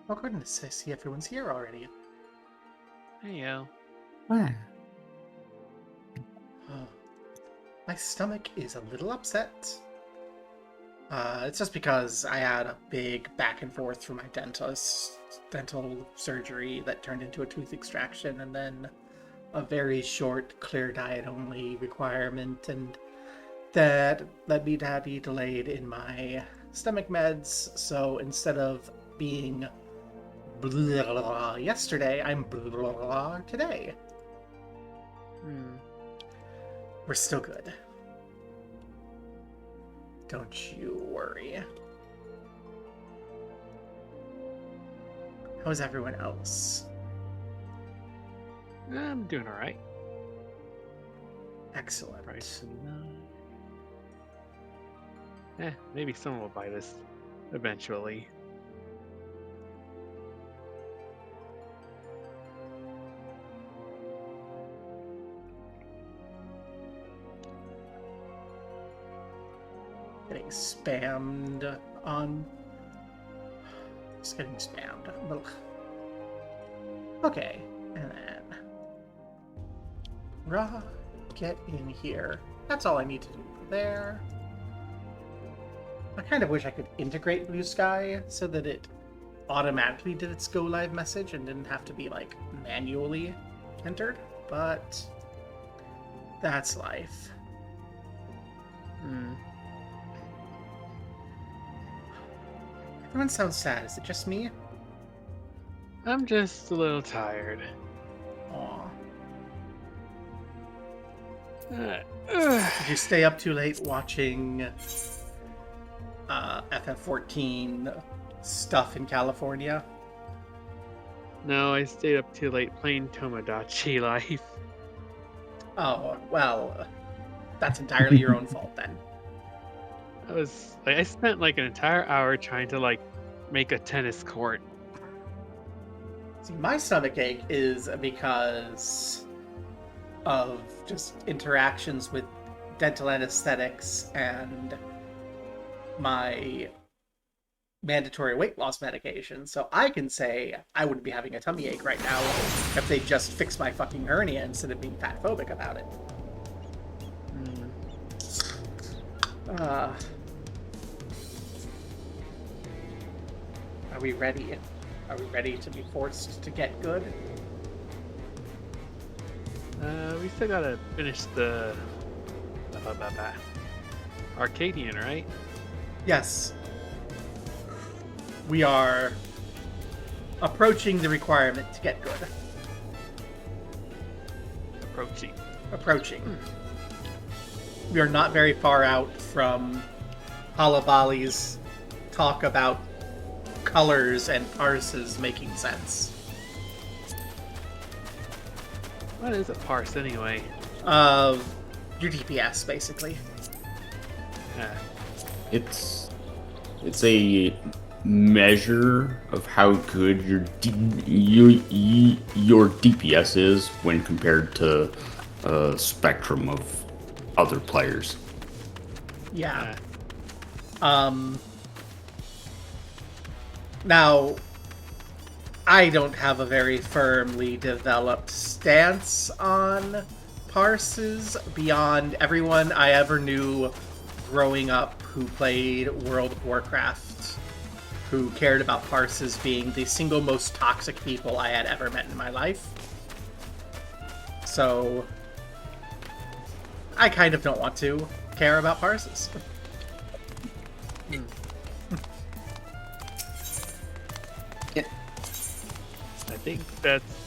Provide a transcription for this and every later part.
Oh goodness, I see everyone's here already. Hey, yo. Ah, Oh, my stomach is a little upset. It's just because I had a big back and forth for my dental surgery that turned into a tooth extraction, and then a very short clear diet only requirement, and that led me to be delayed in my stomach meds. So instead of being blah, blah, blah yesterday, I'm blah, blah, blah today. We're still good. Don't you worry. How's everyone else? I'm doing alright. Excellent. Maybe someone will buy this eventually. Getting spammed on. Just getting spammed. Ugh. Okay, and then Raw, get in here. That's all I need to do there. I kind of wish I could integrate Blue Sky so that it automatically did its go live message and didn't have to be like manually entered, but that's life. Everyone sounds sad. Is it just me? I'm just a little tired. Aw. Ugh. Did you stay up too late watching FF14 stuff in California? No, I stayed up too late playing Tomodachi Life. Oh, well, that's entirely your own fault then. I spent like an entire hour trying to make a tennis court. See, my stomachache is because of just interactions with dental anesthetics and my mandatory weight loss medication. So I can say I wouldn't be having a tummy ache right now if they just fixed my fucking hernia instead of being fat phobic about it. Are we ready? Are we ready to be forced to get good? We still gotta finish the Arcadion, right? Yes. We are approaching the requirement to get good. Approaching. We are not very far out from Halabali's talk about colors and parses making sense. What is a parse anyway? Your DPS, basically. it's a measure of how good your DPS is when compared to a spectrum of other players. Yeah. Now, I don't have a very firmly developed stance on parses beyond everyone I ever knew growing up who played World of Warcraft, who cared about parses being the single most toxic people I had ever met in my life. So, I kind of don't want to care about parses.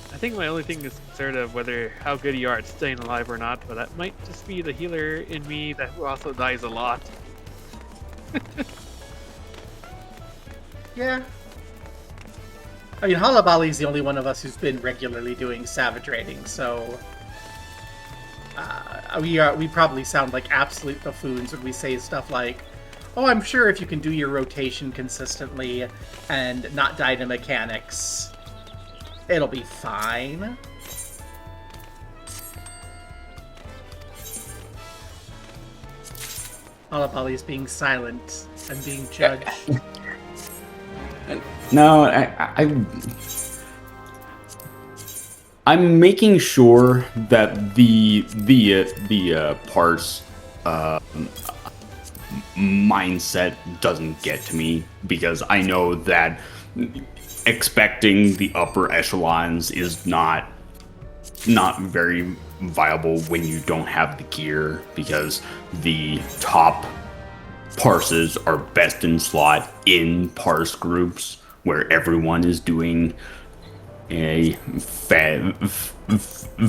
I think my only thing is concerned of whether how good you are at staying alive or not, but that might just be the healer in me that also dies a lot. Yeah. I mean, Halabali's the only one of us who's been regularly doing savage raiding, so we probably sound like absolute buffoons when we say stuff like, "Oh, I'm sure if you can do your rotation consistently and not die to mechanics, it'll be fine." Halabali's being silent and being judged. No, I'm making sure that the parse mindset doesn't get to me, because I know that expecting the upper echelons is not very viable when you don't have the gear, because the top parses are best in slot in parse groups where everyone is doing a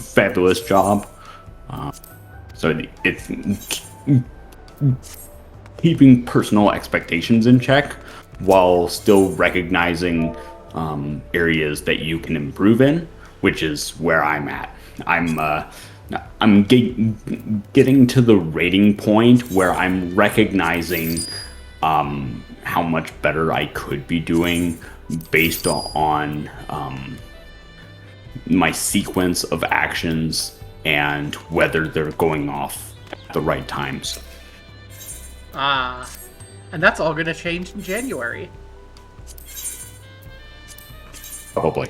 fabulous job. So it's keeping personal expectations in check while still recognizing areas that you can improve in, which is where I'm at. I'm getting to the rating point where I'm recognizing how much better I could be doing based on my sequence of actions and whether they're going off at the right times. Ah, and that's all going to change in January. Probably.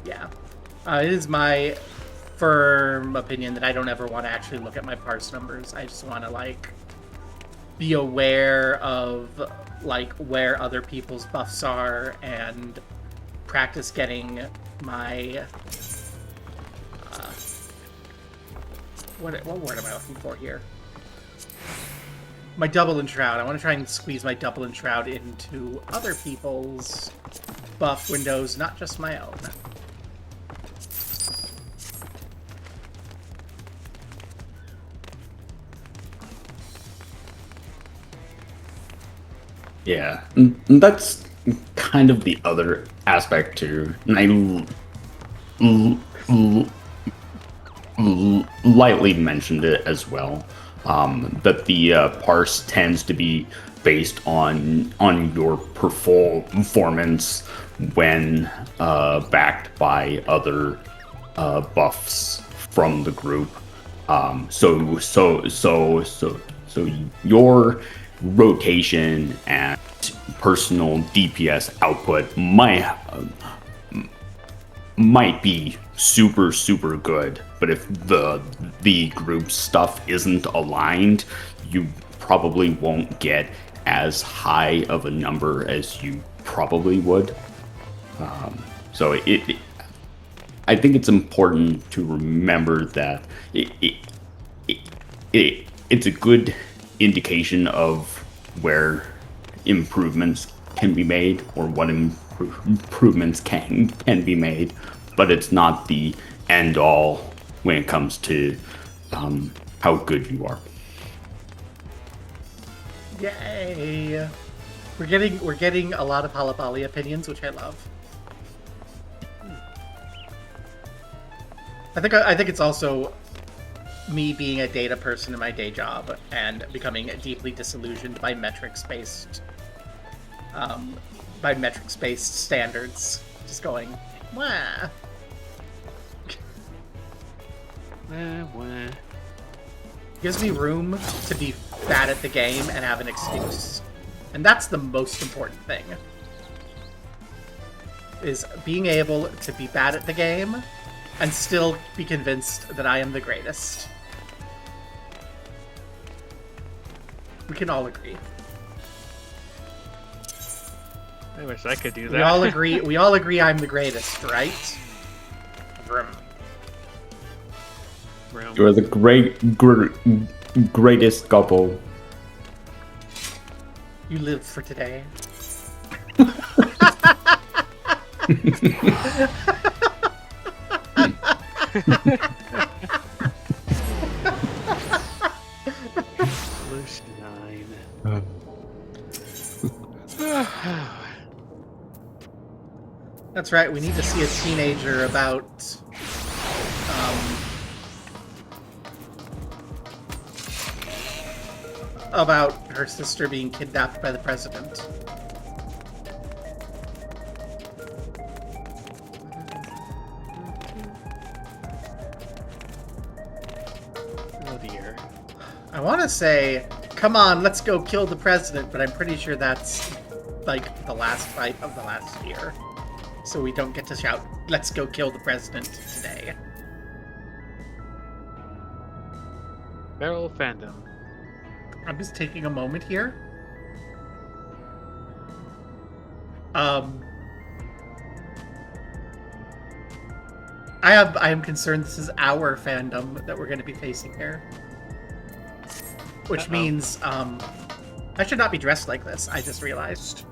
Yeah. It is my firm opinion that I don't ever want to actually look at my parse numbers. I just want to, like, be aware of, like, where other people's buffs are and practice getting my... what word am I looking for here? My double enshroud. I want to try and squeeze my double enshroud into other people's buff windows, not just my own. Yeah, and that's kind of the other aspect too. And I lightly mentioned it as well, that the parse tends to be based on your performance when backed by other buffs from the group. So your rotation and personal DPS output might be super good, but if the group stuff isn't aligned, you probably won't get as high of a number as you probably would. So I think it's important to remember that it's a good indication of where improvements can be made, or what improvements can be made, but it's not the end all when it comes to how good you are. Yay! We're getting a lot of Palapali opinions, which I love. I think it's also me being a data person in my day job and becoming deeply disillusioned by metrics-based standards. Just going, wah. Gives me room to be bad at the game and have an excuse. And that's the most important thing. Is being able to be bad at the game and still be convinced that I am the greatest. We can all agree. I wish I could do that. We all agree I'm the greatest, right? Vroom. You're the greatest couple. You live for today. That's right, we need to see a teenager about her sister being kidnapped by the president. I want to say, come on, let's go kill the president, but I'm pretty sure that's, like, the last fight of the last year. So we don't get to shout, let's go kill the president today. Feral fandom. I'm just taking a moment here. I am concerned this is our fandom that we're going to be facing here. Which means, I should not be dressed like this, I just realized.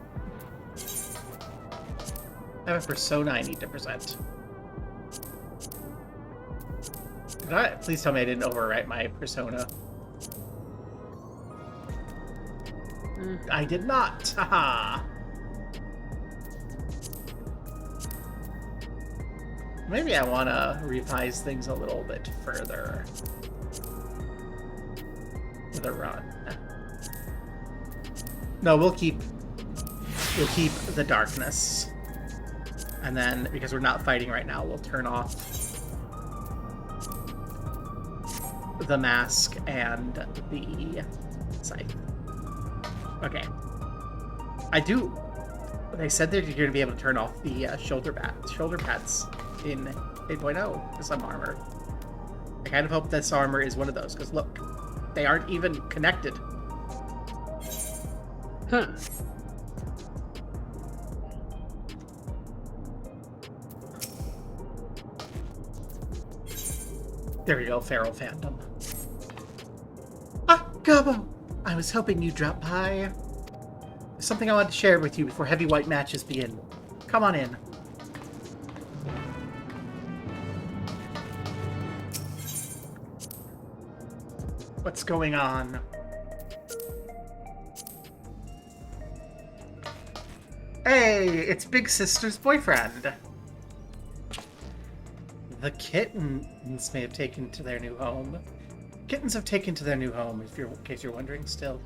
I have a persona I need to present. Did I? Please tell me I didn't overwrite my persona. I did not! Haha! Maybe I want to revise things a little bit further. With a run. No, we'll keep the darkness. And then, because we're not fighting right now, we'll turn off the mask and the scythe. Okay. They said that you're going to be able to turn off the shoulder pads in 8.0 to some armor. I kind of hope this armor is one of those, because look, they aren't even connected. Huh. There we go, feral fandom. Ah, Gobbo! I was hoping you'd drop by. There's something I want to share with you before heavyweight matches begin. Come on in. What's going on? Hey, it's Big Sister's boyfriend. The kittens may have taken to their new home. Kittens have taken to their new home, in case you're wondering still.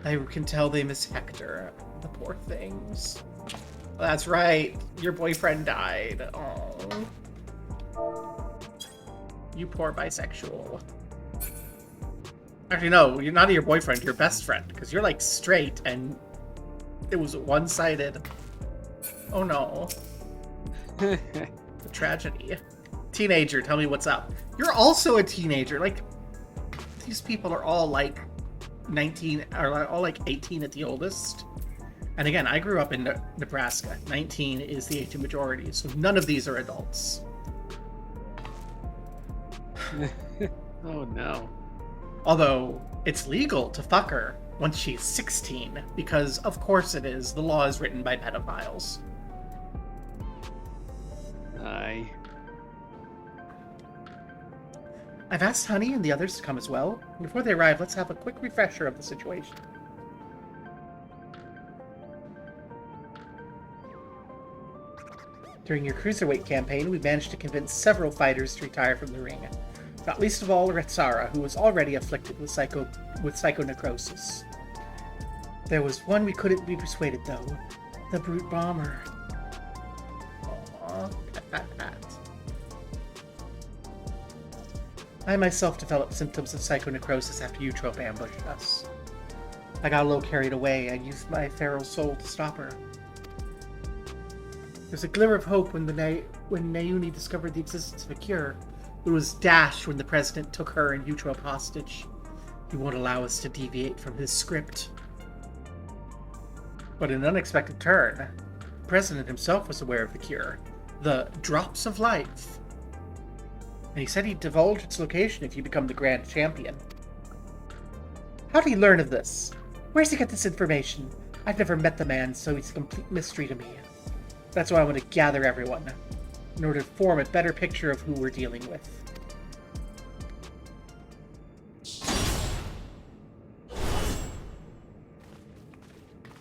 I can tell they miss Hector. The poor things. That's right. Your boyfriend died. Oh. You poor bisexual. Actually, no, you're not your boyfriend, your best friend, because you're, like, straight, and it was one-sided. Oh, no. The tragedy. Teenager, tell me what's up. You're also a teenager. Like, these people are all, like, 19, or all, like, 18 at the oldest. And again, I grew up in Nebraska. 19 is the age of majority, so none of these are adults. Oh, no. Although, it's legal to fuck her once she's 16, because of course it is. The law is written by pedophiles. Aye. I've asked Honey and the others to come as well. Before they arrive, let's have a quick refresher of the situation. During your cruiserweight campaign, we managed to convince several fighters to retire from the ring. Not least of all, Retsara, who was already afflicted with psychonecrosis. There was one we couldn't be persuaded, though. The Brute Bomber. Aww, pat. I myself developed symptoms of psychonecrosis after Eutrope ambushed us. I got a little carried away. I used my feral soul to stop her. There's a glimmer of hope when Nayuni discovered the existence of a cure. It was dashed when the president took her and Eutrope hostage. He won't allow us to deviate from his script. But an unexpected turn. The president himself was aware of the cure. The drops of life. And he said he'd divulge its location if you become the grand champion. How did he learn of this? Where's he get this information? I've never met the man, so he's a complete mystery to me. That's why I want to gather everyone, in order to form a better picture of who we're dealing with.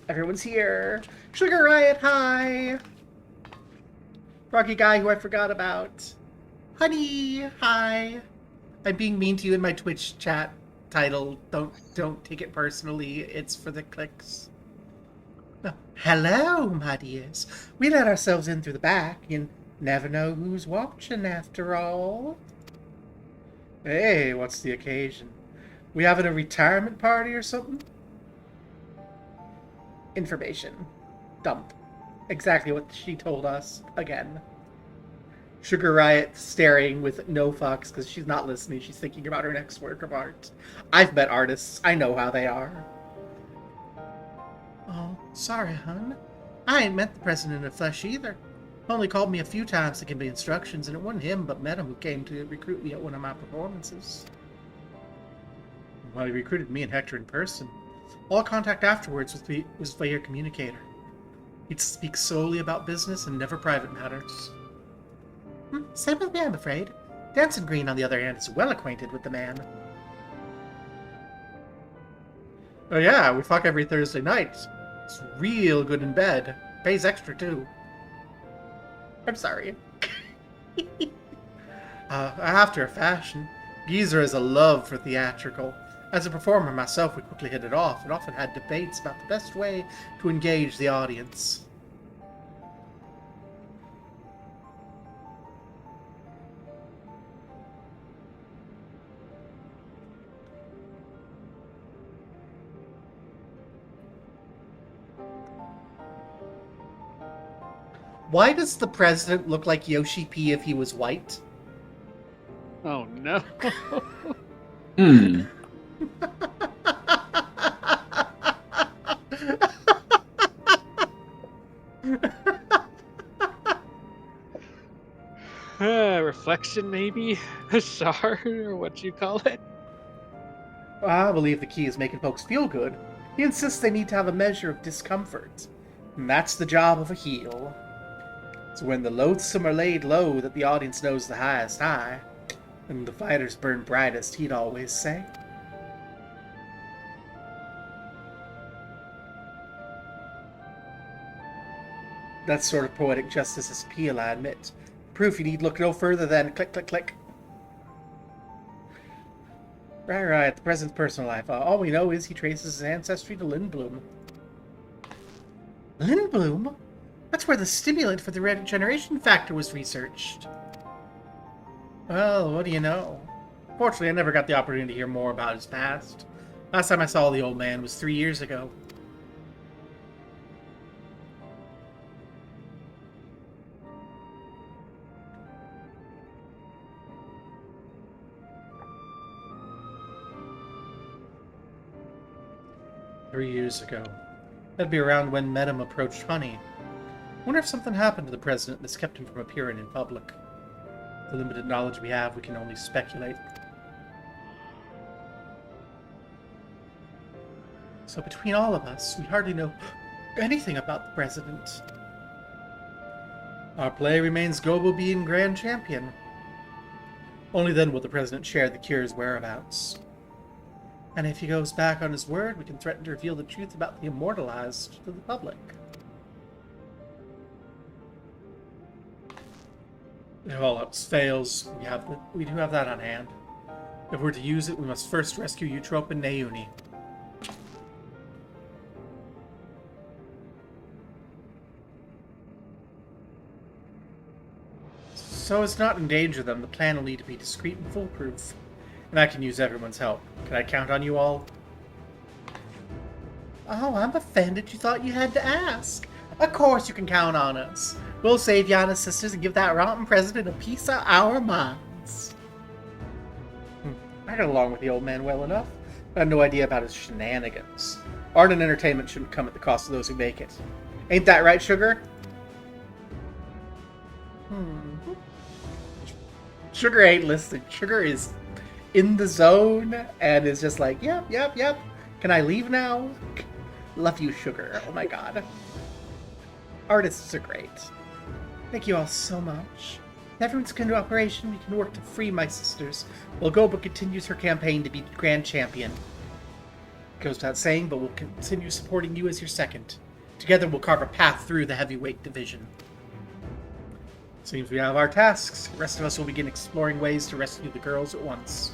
Everyone's here. Sugar Riot, hi! Rocky guy who I forgot about. Honey, hi! I'm being mean to you in my Twitch chat title. Don't take it personally. It's for the clicks. Oh, hello, my dears. We let ourselves in through the back. You never know who's watching, after all. Hey, what's the occasion? We having a retirement party or something? Information. Dump. Exactly what she told us. Again. Sugar Riot staring with no fucks because she's not listening. She's thinking about her next work of art. I've met artists. I know how they are. Oh, sorry, hun. I ain't met the president in the flesh either. Only called me a few times to convey instructions, and it wasn't him but Madam who came to recruit me at one of my performances. Well, he recruited me and Hector in person. All contact afterwards was via communicator. He'd speak solely about business and never private matters. Same with me, I'm afraid. Danson Green, on the other hand, is well acquainted with the man. Oh yeah, we fuck every Thursday night. It's real good in bed. Pays extra, too. I'm sorry. After a fashion, Geezer has a love for theatrical. As a performer myself, we quickly hit it off and often had debates about the best way to engage the audience. Why does the president look like Yoshi P if he was white? Oh no. Hmm. Reflection, maybe? A shard, or what you call it? I believe the key is making folks feel good. He insists they need to have a measure of discomfort. And that's the job of a heel. So when the loathsome are laid low that the audience knows the highest high, and the fighters burn brightest, he'd always say. That's sort of poetic justice's appeal, I admit. Proof you need look no further than click, click, click. Right, the president's personal life. All we know is he traces his ancestry to Lindblom. Lindblom? That's where the stimulant for the regeneration factor was researched. Well, what do you know? Fortunately, I never got the opportunity to hear more about his past. Last time I saw the old man was 3 years ago. That'd be around when Medem approached Honey. Wonder if something happened to the president that's kept him from appearing in public. The limited knowledge we have, we can only speculate. So between all of us, we hardly know anything about the president. Our play remains Gobo being grand champion. Only then will the president share the cure's whereabouts. And if he goes back on his word, we can threaten to reveal the truth about the immortalized to the public. If all else fails, we do have that on hand. If we're to use it, we must first rescue Eutrope and Neuni. So as not to endanger them, the plan will need to be discreet and foolproof. And I can use everyone's help. Can I count on you all? Oh, I'm offended you thought you had to ask. Of course you can count on us. We'll save Yana's sisters and give that rotten president a piece of our minds. I got along with the old man well enough. I had no idea about his shenanigans. Art and entertainment shouldn't come at the cost of those who make it. Ain't that right, Sugar? Sugar ain't listening. Sugar is in the zone and is just like, yep. Can I leave now? Love you, Sugar. Oh my god. Artists are great. Thank you all so much. If everyone's come to operation, we can work to free my sisters, while Goba continues her campaign to be grand champion. Goes without saying, but we'll continue supporting you as your second. Together we'll carve a path through the heavyweight division. Seems we have our tasks. The rest of us will begin exploring ways to rescue the girls at once.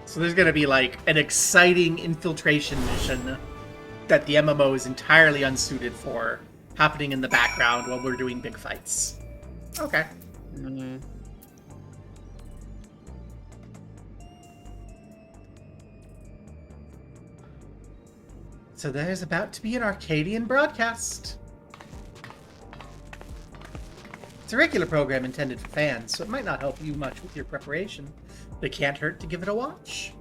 So there's gonna be like an exciting infiltration mission that the MMO is entirely unsuited for happening in the background while we're doing big fights. Okay. Mm. So there's about to be an Arcadion broadcast. It's a regular program intended for fans, so it might not help you much with your preparation, but it can't hurt to give it a watch.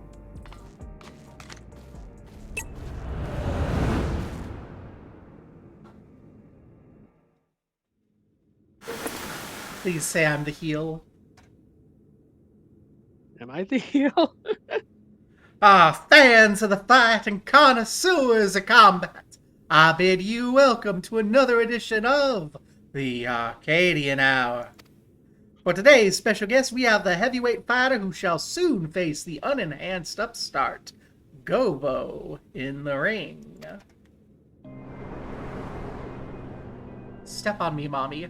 Please say I'm the heel. Am I the heel? Fans of the fight and connoisseurs of combat, I bid you welcome to another edition of the Arcadion Hour. For today's special guest, we have the heavyweight fighter who shall soon face the unenhanced upstart, Gobo, in the ring. Step on me, mommy.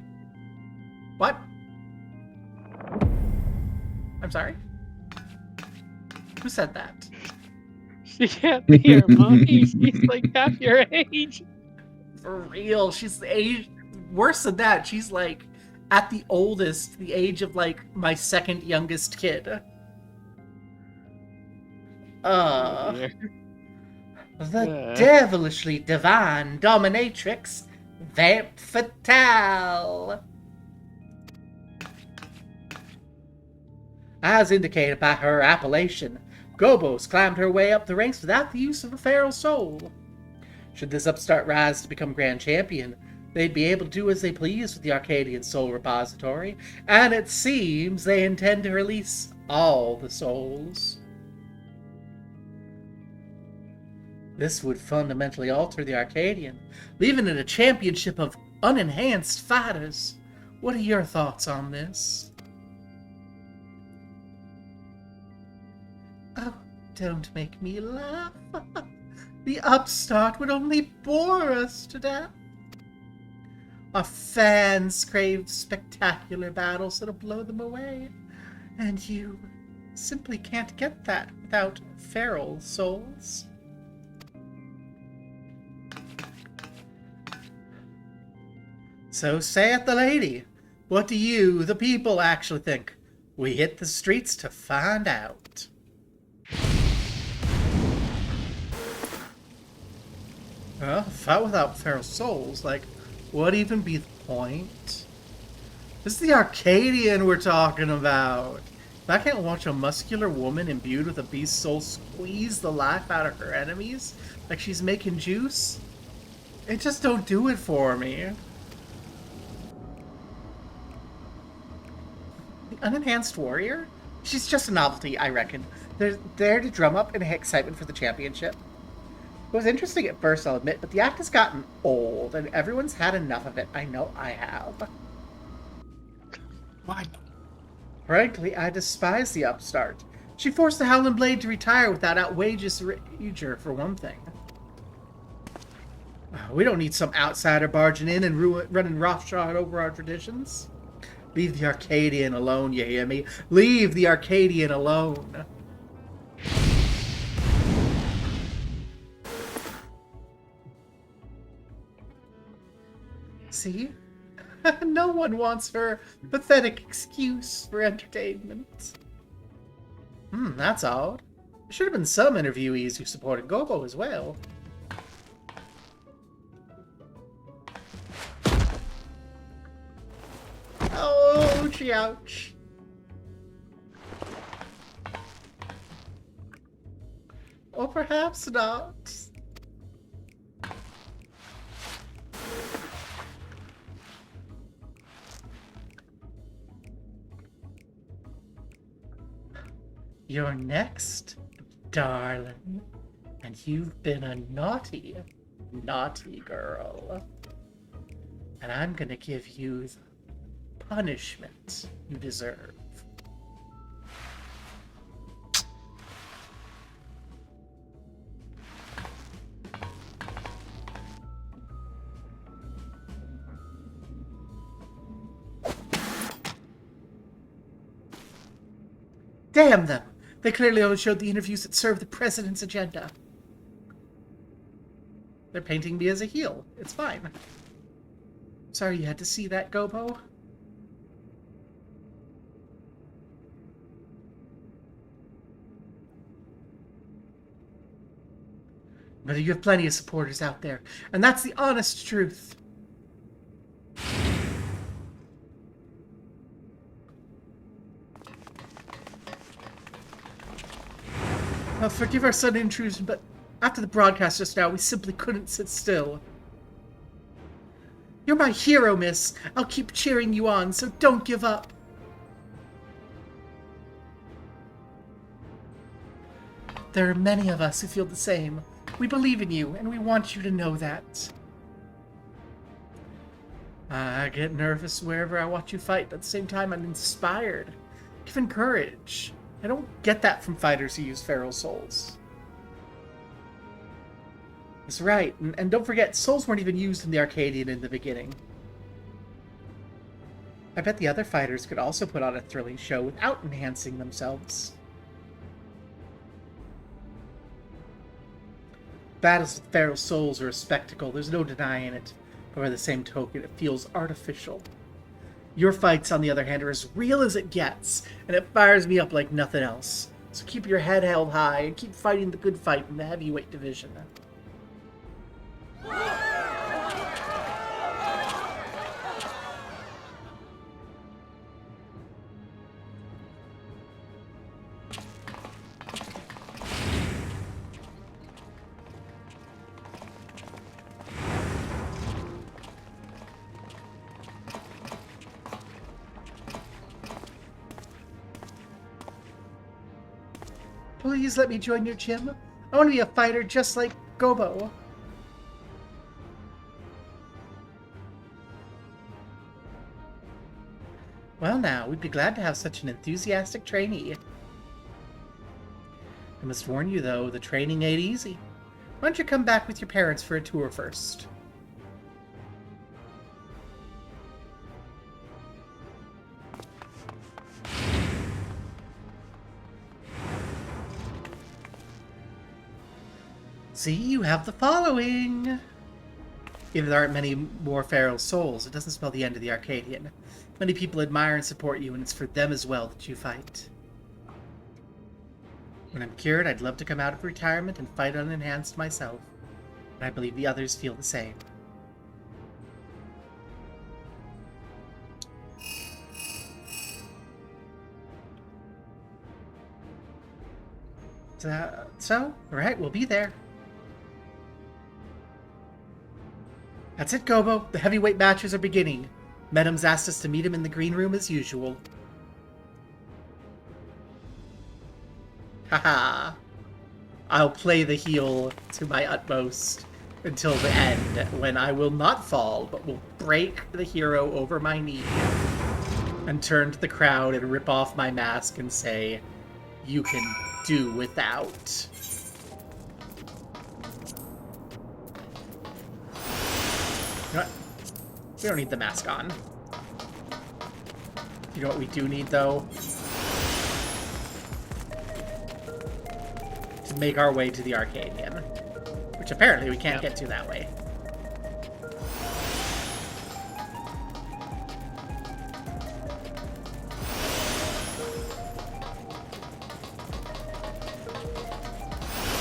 What? I'm sorry? Who said that? She can't be your mommy. She's like half your age. For real, she's the age... Worse than that, she's like, at the oldest, the age of like, my second youngest kid. The devilishly divine dominatrix, Vamp Fatale. As indicated by her appellation, Gobo's climbed her way up the ranks without the use of a feral soul. Should this upstart rise to become Grand Champion, they'd be able to do as they please with the Arcadian Soul Repository, and it seems they intend to release all the souls. This would fundamentally alter the Arcadian, leaving it a championship of unenhanced fighters. What are your thoughts on this? Oh, don't make me laugh. The upstart would only bore us to death. Our fans crave spectacular battles that'll blow them away, and you simply can't get that without feral souls. So saith the lady. What do you, the people, actually think? We hit the streets to find out. Well, fight without feral souls, like, what even be the point? This is the Arcadian we're talking about. If I can't watch a muscular woman imbued with a beast soul squeeze the life out of her enemies like she's making juice, it just don't do it for me. The unenhanced warrior? She's just a novelty, I reckon. They're there to drum up an excitement for the championship. It was interesting at first, I'll admit, but the act has gotten old, and everyone's had enough of it. I know I have. What? Frankly, I despise the upstart. She forced the Howling Blade to retire without outrageous wager, for one thing. We don't need some outsider barging in and running roughshod over our traditions. Leave the Arcadian alone, you hear me? Leave the Arcadian alone. See? No one wants her pathetic excuse for entertainment. That's odd. There should have been some interviewees who supported Gobo as well. Ouch, ouch. Or perhaps not. You're next, darling. And you've been a naughty, naughty girl. And I'm gonna give you the punishment you deserve. Damn them! They clearly only showed the interviews that serve the president's agenda. They're painting me as a heel. It's fine. Sorry you had to see that, Gobo. But you have plenty of supporters out there, and that's the honest truth. Well, forgive our sudden intrusion, but after the broadcast just now, we simply couldn't sit still. You're my hero, miss. I'll keep cheering you on, so don't give up. There are many of us who feel the same. We believe in you, and we want you to know that. I get nervous wherever I watch you fight, but at the same time, I'm inspired, given courage. I don't get that from fighters who use feral souls. That's right, and don't forget, souls weren't even used in the Arcadion in the beginning. I bet the other fighters could also put on a thrilling show without enhancing themselves. Battles with feral souls are a spectacle, there's no denying it, but by the same token, it feels artificial. Your fights, on the other hand, are as real as it gets, and it fires me up like nothing else. So keep your head held high and keep fighting the good fight in the heavyweight division. Please let me join your gym. I want to be a fighter just like Gobo. Well now, we'd be glad to have such an enthusiastic trainee. I must warn you though, the training ain't easy. Why don't you come back with your parents for a tour first? See, you have the following! Even there aren't many more feral souls, it doesn't spell the end of the Arcadion. Many people admire and support you, and it's for them as well that you fight. When I'm cured, I'd love to come out of retirement and fight unenhanced myself. And I believe the others feel the same. So, alright, we'll be there. That's it, Gobo. The heavyweight matches are beginning. Medum's asked us to meet him in the green room as usual. Haha. I'll play the heel to my utmost until the end, when I will not fall, but will break the hero over my knee and turn to the crowd and rip off my mask and say, "You can do without." You know what? We don't need the mask on. You know what we do need, though? To make our way to the Arcadion. Which apparently we can't get to that way.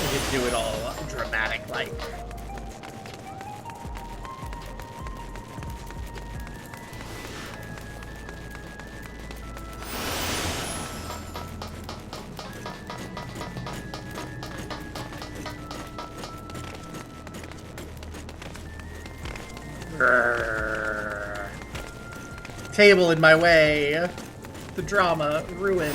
We could do it all dramatic-like. Table in my way. The drama ruined.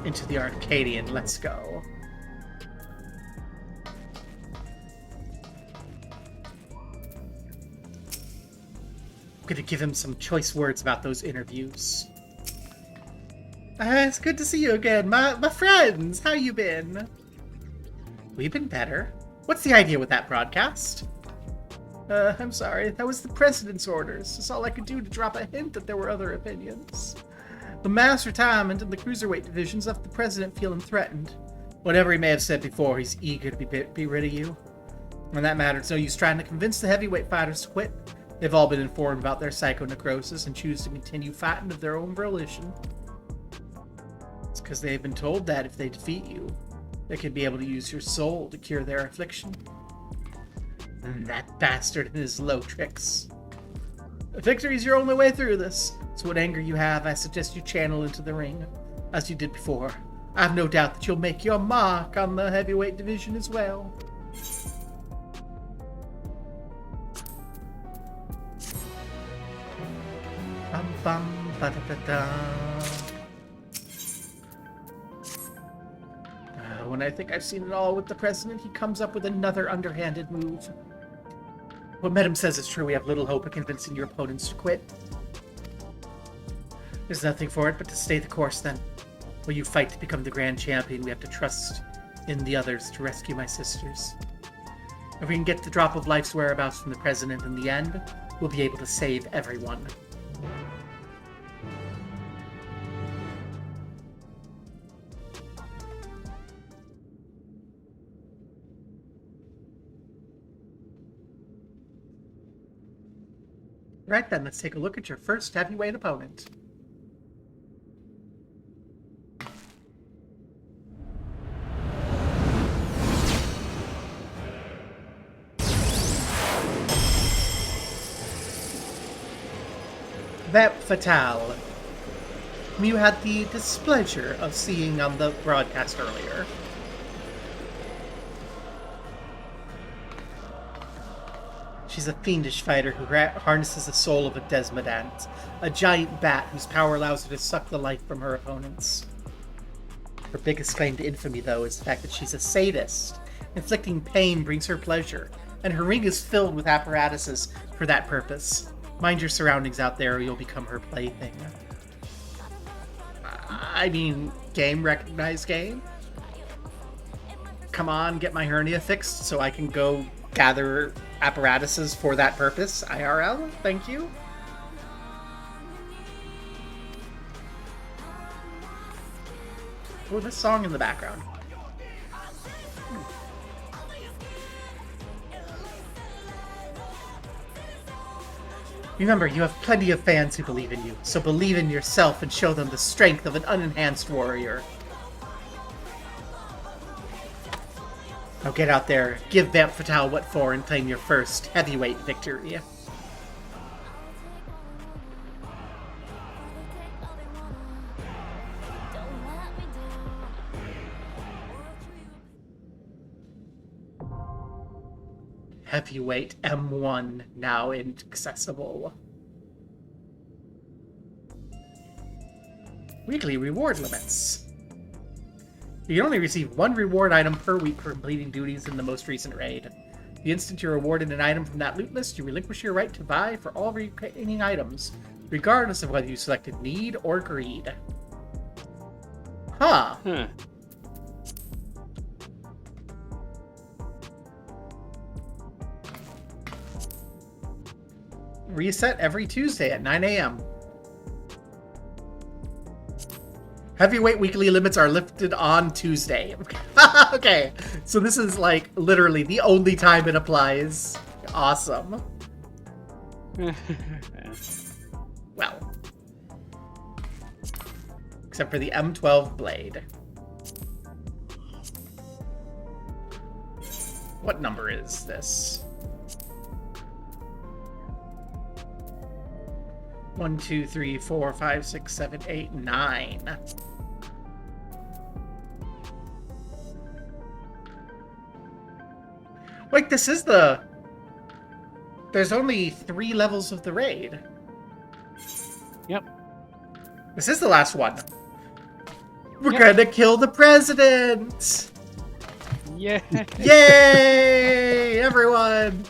Into the Arcadion, let's go. I'm gonna give him some choice words about those interviews. It's good to see you again, my friends. How you been? We've been better. What's the idea with that broadcast? I'm sorry. That was the President's orders. It's all I could do to drop a hint that there were other opinions. The mass retirement in the cruiserweight divisions left the President feeling threatened. Whatever he may have said before, he's eager to be rid of you. On that matter, it's no use trying to convince the heavyweight fighters to quit. They've all been informed about their psychonecrosis and choose to continue fighting of their own volition. It's because they've been told that if they defeat you, they could be able to use your soul to cure their affliction. And that bastard and his low tricks. Victory's your only way through this, so what anger you have, I suggest you channel into the ring, as you did before. I have no doubt that you'll make your mark on the heavyweight division as well. Bum bum ba da da da. When I think I've seen it all with the President, he comes up with another underhanded move. What Medem says is true. We have little hope of convincing your opponents to quit. There's nothing for it but to stay the course, then. Will you fight to become the grand champion? We have to trust in the others to rescue my sisters. If we can get the drop of life's whereabouts from the President in the end, we'll be able to save everyone. Right then, let's take a look at your first heavyweight opponent. Vamp Fatale, whom you had the displeasure of seeing on the broadcast earlier. She's a fiendish fighter who harnesses the soul of a Desmodant, a giant bat whose power allows her to suck the life from her opponents. Her biggest claim to infamy, though, is the fact that she's a sadist. Inflicting pain brings her pleasure, and her ring is filled with apparatuses for that purpose. Mind your surroundings out there or you'll become her plaything. I mean, game recognized game? Come on, get my hernia fixed so I can go gather apparatuses for that purpose. IRL, thank you. Oh, this song in the background. Remember, you have plenty of fans who believe in you, so believe in yourself and show them the strength of an unenhanced warrior. Now get out there, give Vamp Fatale what for, and claim your first heavyweight victory. Heavyweight M1 now inaccessible. Weekly reward limits. You can only receive one reward item per week for completing duties in the most recent raid. The instant you're awarded an item from that loot list, you relinquish your right to vie for all remaining items, regardless of whether you selected need or greed. Huh. Reset every Tuesday at 9 a.m. Heavyweight weekly limits are lifted on Tuesday. Okay, so this is like literally the only time it applies. Awesome. Well. Except for the M12 blade. What number is this? 1, 2, 3, 4, 5, 6, 7, 8, 9. Wait, this is the... There's only 3 levels of the raid. Yep. This is the last one. We're gonna kill the president! Yeah. Yay! Everyone!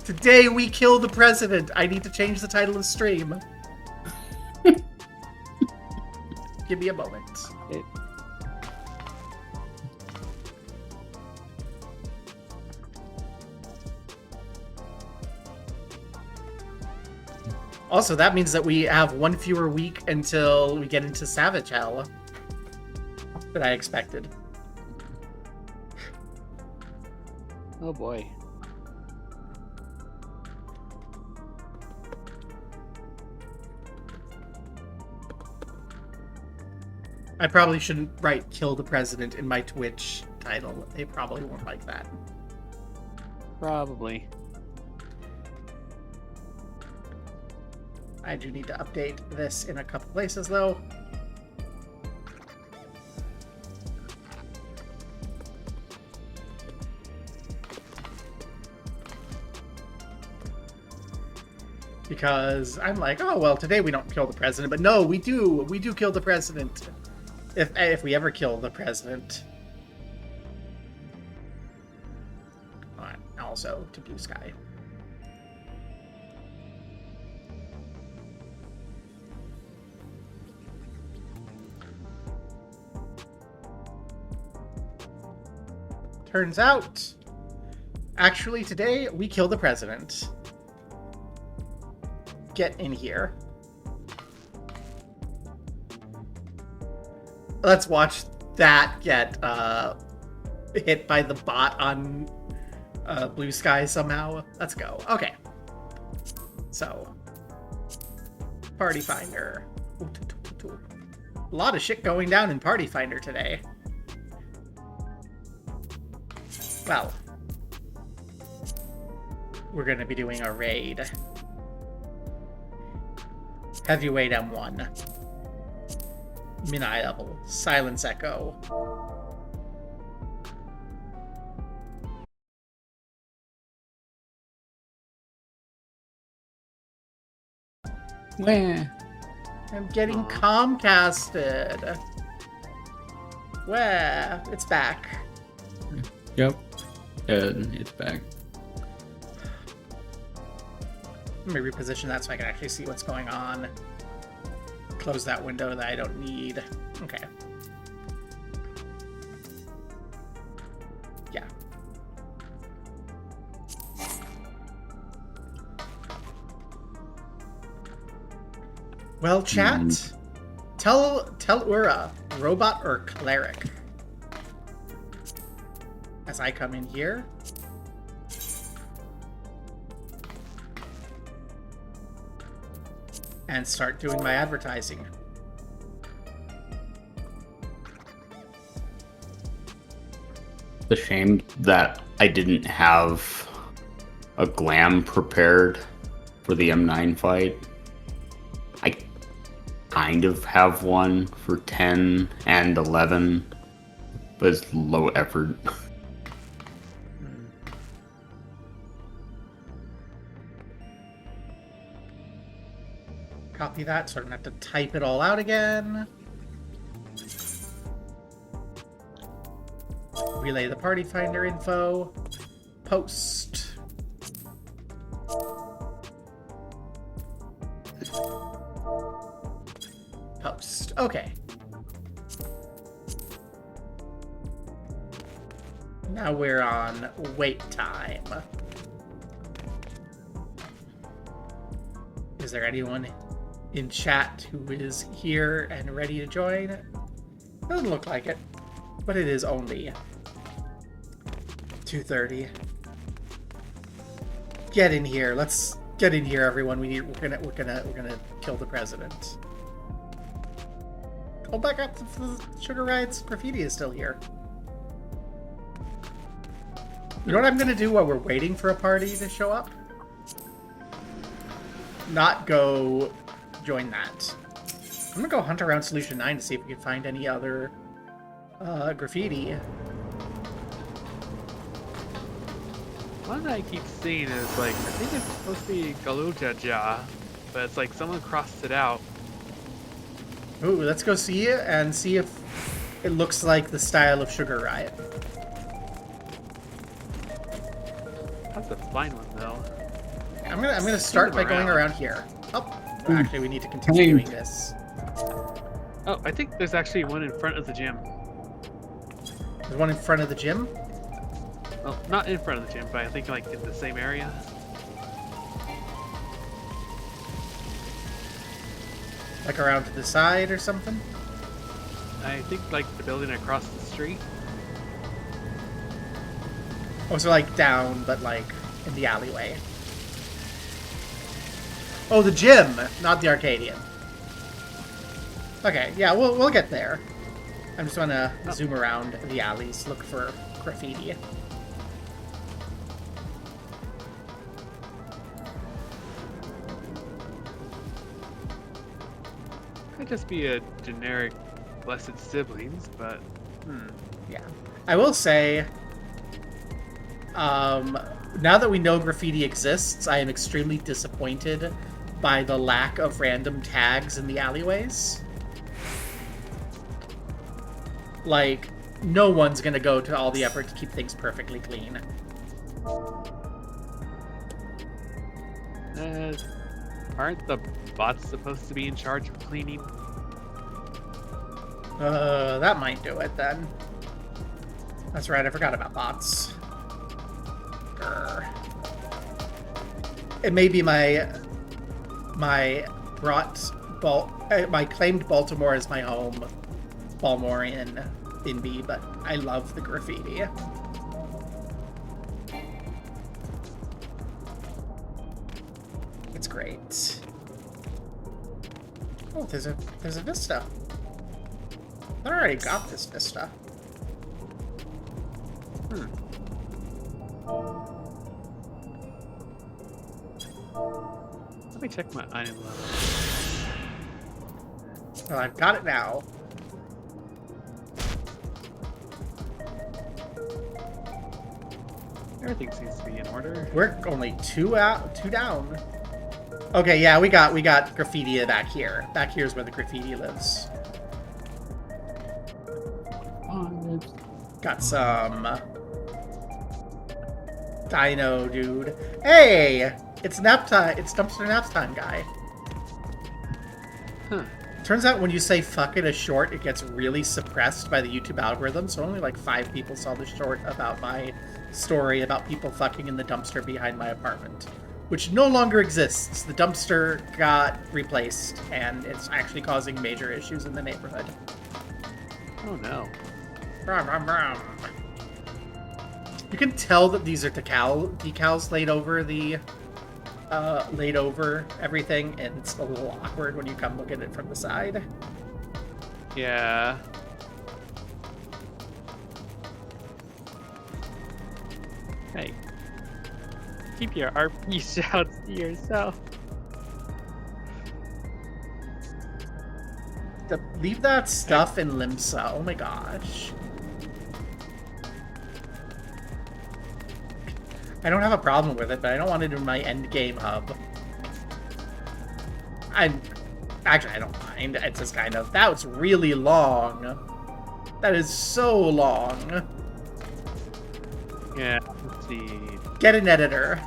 Today we kill the president. I need to change the title of the stream. Give me a moment. It... Also, that means that we have one fewer week until we get into Savage Hell than I expected. Oh boy. I probably shouldn't write "Kill the President" in my Twitch title. They probably won't like that. Probably. I do need to update this in a couple places, though. Because I'm like, oh, well, today we don't kill the president. But no, we do. We do kill the president. If we ever kill the president. Also to Blue Sky. Turns out, actually today we kill the president. Get in here. Let's watch that get hit by the bot on Blue Sky somehow. Let's go. Okay. So, Party Finder. A lot of shit going down in Party Finder today. Well, we're going to be doing a raid. Heavyweight M1. Mini level. Silence Echo. Where? I'm getting Comcasted. Where? It's back. Yep. It's back. Let me reposition that so I can actually see what's going on. Close that window that I don't need. Okay. Yeah. Well, chat, tell Ura, robot or cleric? As I come in here. And start doing my advertising. It's a shame that I didn't have a glam prepared for the M9 fight. I kind of have one for 10 and 11, but it's low effort. Copy that so I don't have to type it all out again. Relay the party finder info. Post. Post. Okay. Now we're on wait time. Is there anyone in chat who is here and ready to join? Doesn't look like it, but it is only 2:30. Get in here. Let's get in here, everyone. We're gonna kill the president. Hold back up. The Sugar Rides graffiti is still here. You know what I'm gonna do while we're waiting for a party to show up? Not go join that. I'm gonna go hunt around Solution 9 to see if we can find any other graffiti. One I keep seeing is like, I think it's supposed to be Galujaja, but it's like someone crossed it out. Ooh, let's go see it and see if it looks like the style of Sugar Riot. That's a fine one though. I'm gonna start by going around here. Oh, actually, we need to continue doing this. Oh, I think there's actually one in front of the gym. There's one in front of the gym. Well, not in front of the gym, but I think like in the same area. Like around to the side or something? I think like the building across the street. Oh, so like down, but like in the alleyway. Oh, the gym, not the Arcadion. Okay, yeah, we'll get there. I'm just gonna zoom around the alleys, look for graffiti. Could just be a generic blessed siblings, but Yeah. I will say, now that we know graffiti exists, I am extremely disappointed by the lack of random tags in the alleyways. Like, no one's gonna go to all the effort to keep things perfectly clean. aren't the bots supposed to be in charge of cleaning? That might do it then. That's right, I forgot about bots. Grr. It may be my claimed Baltimore as my home, Balmorian Binby, but I love the graffiti. It's great. Oh, there's a vista. I already got this vista. Let me check my item level. Well, I've got it now. Everything seems to be in order. We're only two down. Okay, yeah, we got graffiti back here. Back here's where the graffiti lives. Got some dino dude. Hey, it's nap time. It's dumpster nap time, guy. Huh. Turns out when you say "fuck it" a short, it gets really suppressed by the YouTube algorithm. So only like 5 people saw the short about my story about people fucking in the dumpster behind my apartment, which no longer exists. The dumpster got replaced, and it's actually causing major issues in the neighborhood. Oh no. Rum, rum, rum. You can tell that these are decals laid over everything, and it's a little awkward when you come look at it from the side. Yeah. Hey. Keep your RP shouts to yourself. Leave that stuff in Limsa. Oh my gosh. I don't have a problem with it, but I don't want it in my endgame hub. Actually, I don't mind. It's just kind of... That was really long. That is so long. Yeah, let's see. Get an editor.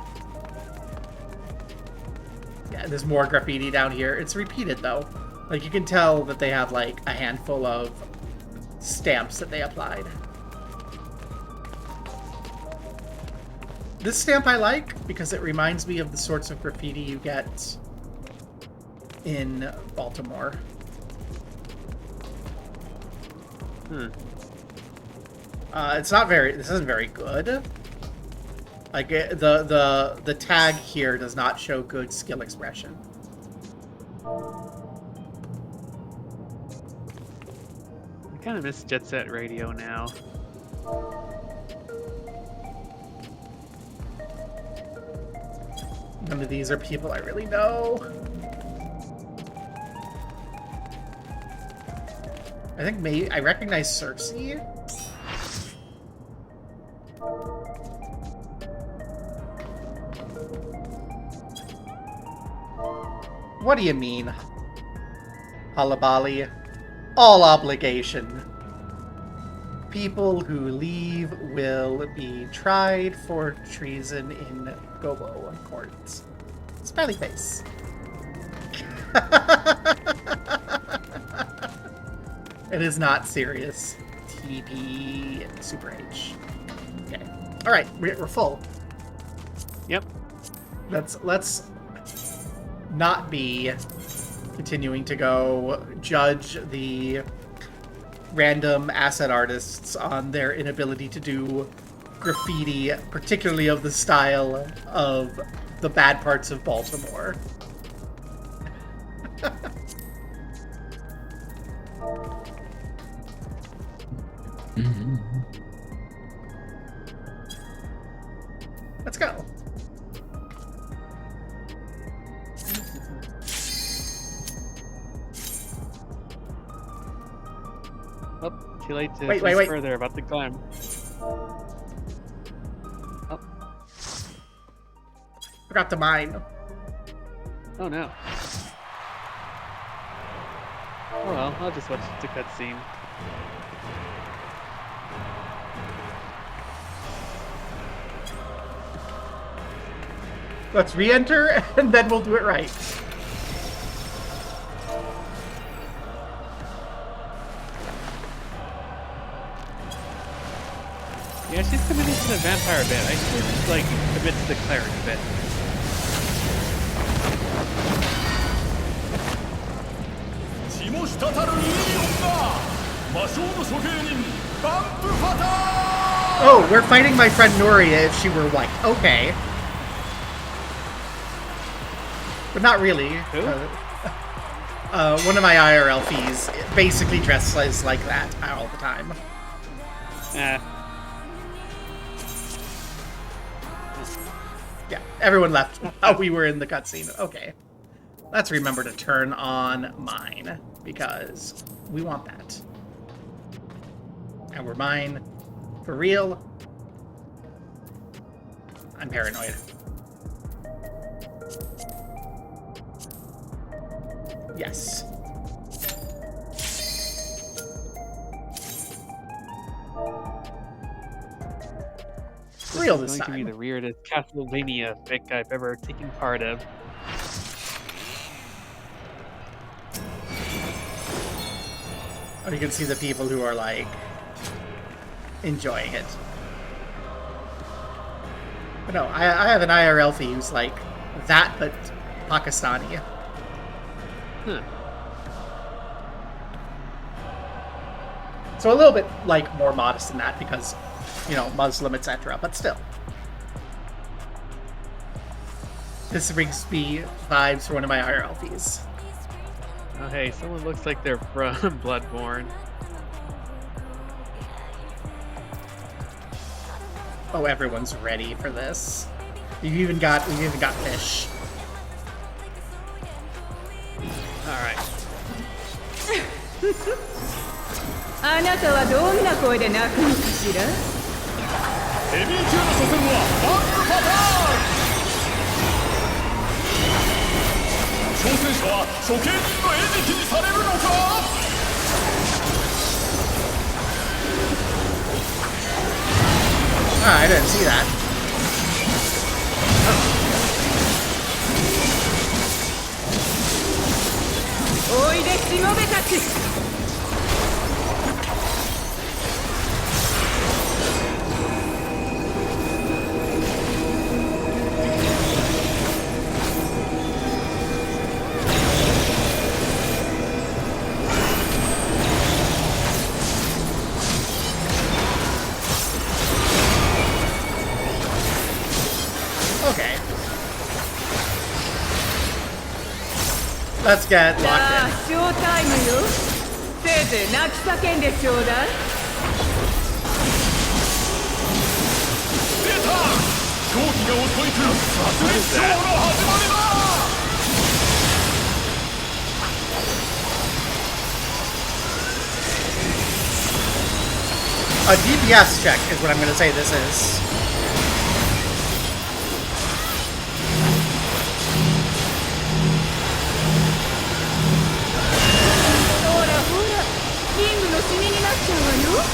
Yeah, there's more graffiti down here. It's repeated, though. Like, you can tell that they have, like, a handful of stamps that they applied. This stamp I like because it reminds me of the sorts of graffiti you get in Baltimore. It's not very... This isn't very good. Like, the tag here does not show good skill expression. I kind of miss Jet Set Radio now. None of these are people I really know. I think maybe I recognize Cersei. What do you mean? Halabali. All obligation. People who leave will be tried for treason in Gobo courts. Smiley face. It is not serious. TP Super H. Okay. All right, we're full. Yep. Let's not be continuing to go judge the random asset artists on their inability to do graffiti, particularly of the style of the bad parts of Baltimore. Let's go. Oh, too late to Wait, think wait. further about the climb. Oh, Forgot to mine. oh no. Oh well, I'll just watch the cutscene. Let's re-enter, and then we'll do it right. Yeah, she's committing to the vampire bit. I should just, like, commit to the cleric bit. Oh, we're fighting my friend Noria if she were white. Okay. But not really. Who? One of my IRL fees basically dresses like that all the time. Yeah, everyone left while we were in the cutscene. Okay. Let's remember to turn on mine, because we want that. And we're mine. For real. I'm paranoid. Yes. Real this This is going to be time. the weirdest Castlevania fic I've ever taken part of. Oh, you can see the people who are, like, enjoying it. But no, I have an IRL fee who's like that, but Pakistani. Huh. So a little bit, like, more modest than that because, you know, Muslim, etc. But still. This brings me vibes for one of my IRL fees. Oh hey, someone looks like they're from Bloodborne. Oh, everyone's ready for this. We've even got fish. Alright. あなたはどんな声で泣くのかしらヘビー級の初戦はバックパターン挑戦者は処刑人の餌食にされるのか Ah, I didn't see that. おいでしもべたち Okay. Let's get さ locked あショータイムよせいぜい泣き叫んでちょうだい出た狂気が襲い来る殺戮ショーの始まりだ A DPS check is what I'm going to say this is.ほらほらキングのシミになっちゃうわよ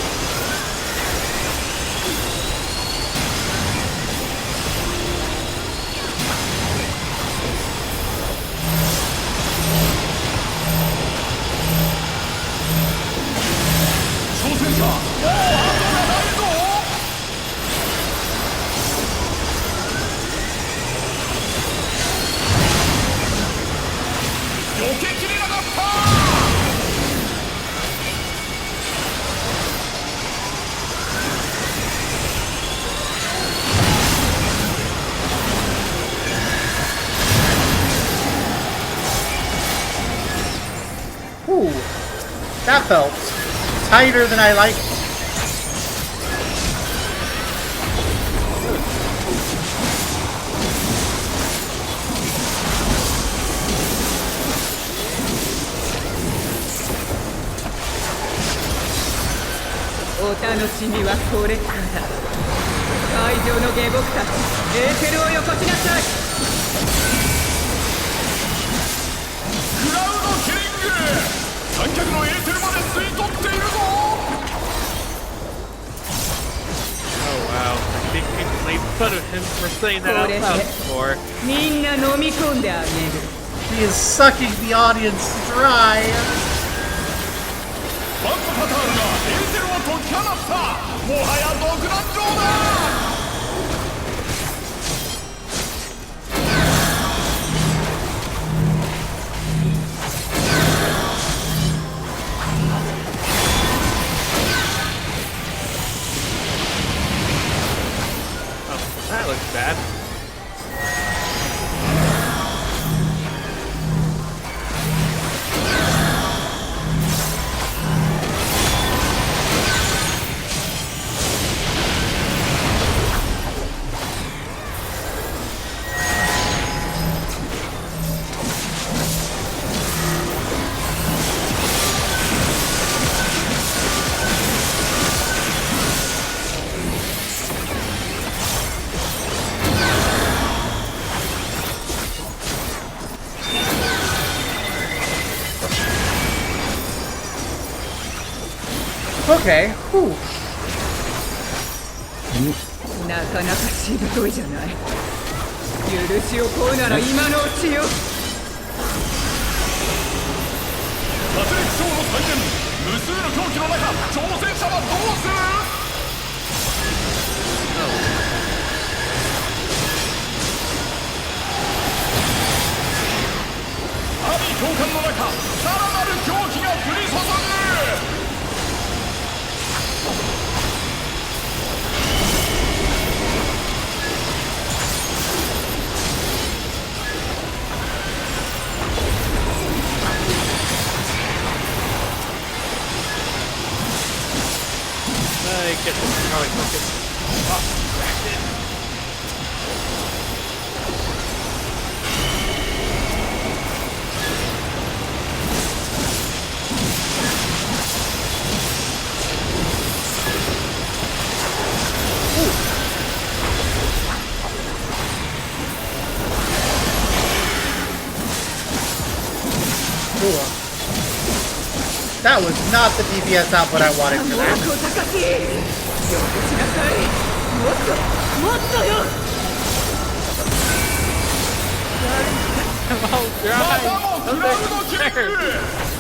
挑戦者もう後がないぞ Ooh, that felt tighter than I like. お楽しみはこれから。会場の下僕たち、エーテルをよこしなさい。クラウドキリング、観客のエーテルまで吸い取っているぞ。 Oh wow, I think people made fun of him for saying that out loud before. みんな飲み込んであげる。 He is sucking the audience dry. バンドパターンがエーテルを解き放った。もはや独壇場だ。 That looks bad. Okay. Whew. なかなかしぶといじゃない。許しを請うなら今のうちよ。殺戮ショーの祭典、無数の狂気の中、挑戦者はどうする。 阿鼻教官の中、さらなる狂気が降り注ぐ。 I guess this is probably focused. Oh, distracted. Ooh. That was not the DPS output I wanted for that. 小賢しい。よこしなさい。もっと、もっとよ。 I'm all ま dry. たもクラウドキリング。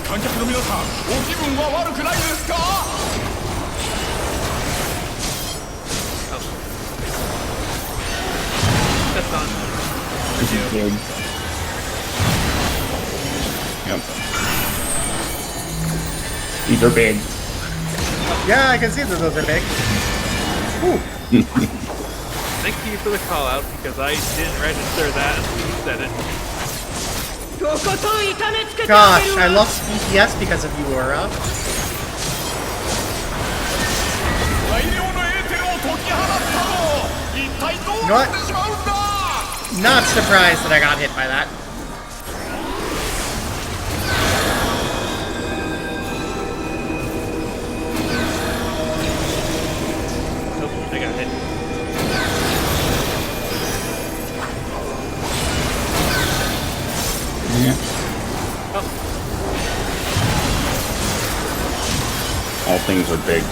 観客の皆さん、お気分は悪くないですか。 That's on. This is good. Yep. These are big. Yeah, I can see that those are big. Ooh. Thank you for the call out because I didn't register that until you said it. とことん痛めつけてあげ Gosh, る I わ。 lost DPS because of you, Aura. 大量のエーテルを解き放ったぞ。一体どうなってしまうんだ。 Not surprised that I got hit by that. Nope, I got hit. Yeah. Oh, All things are big.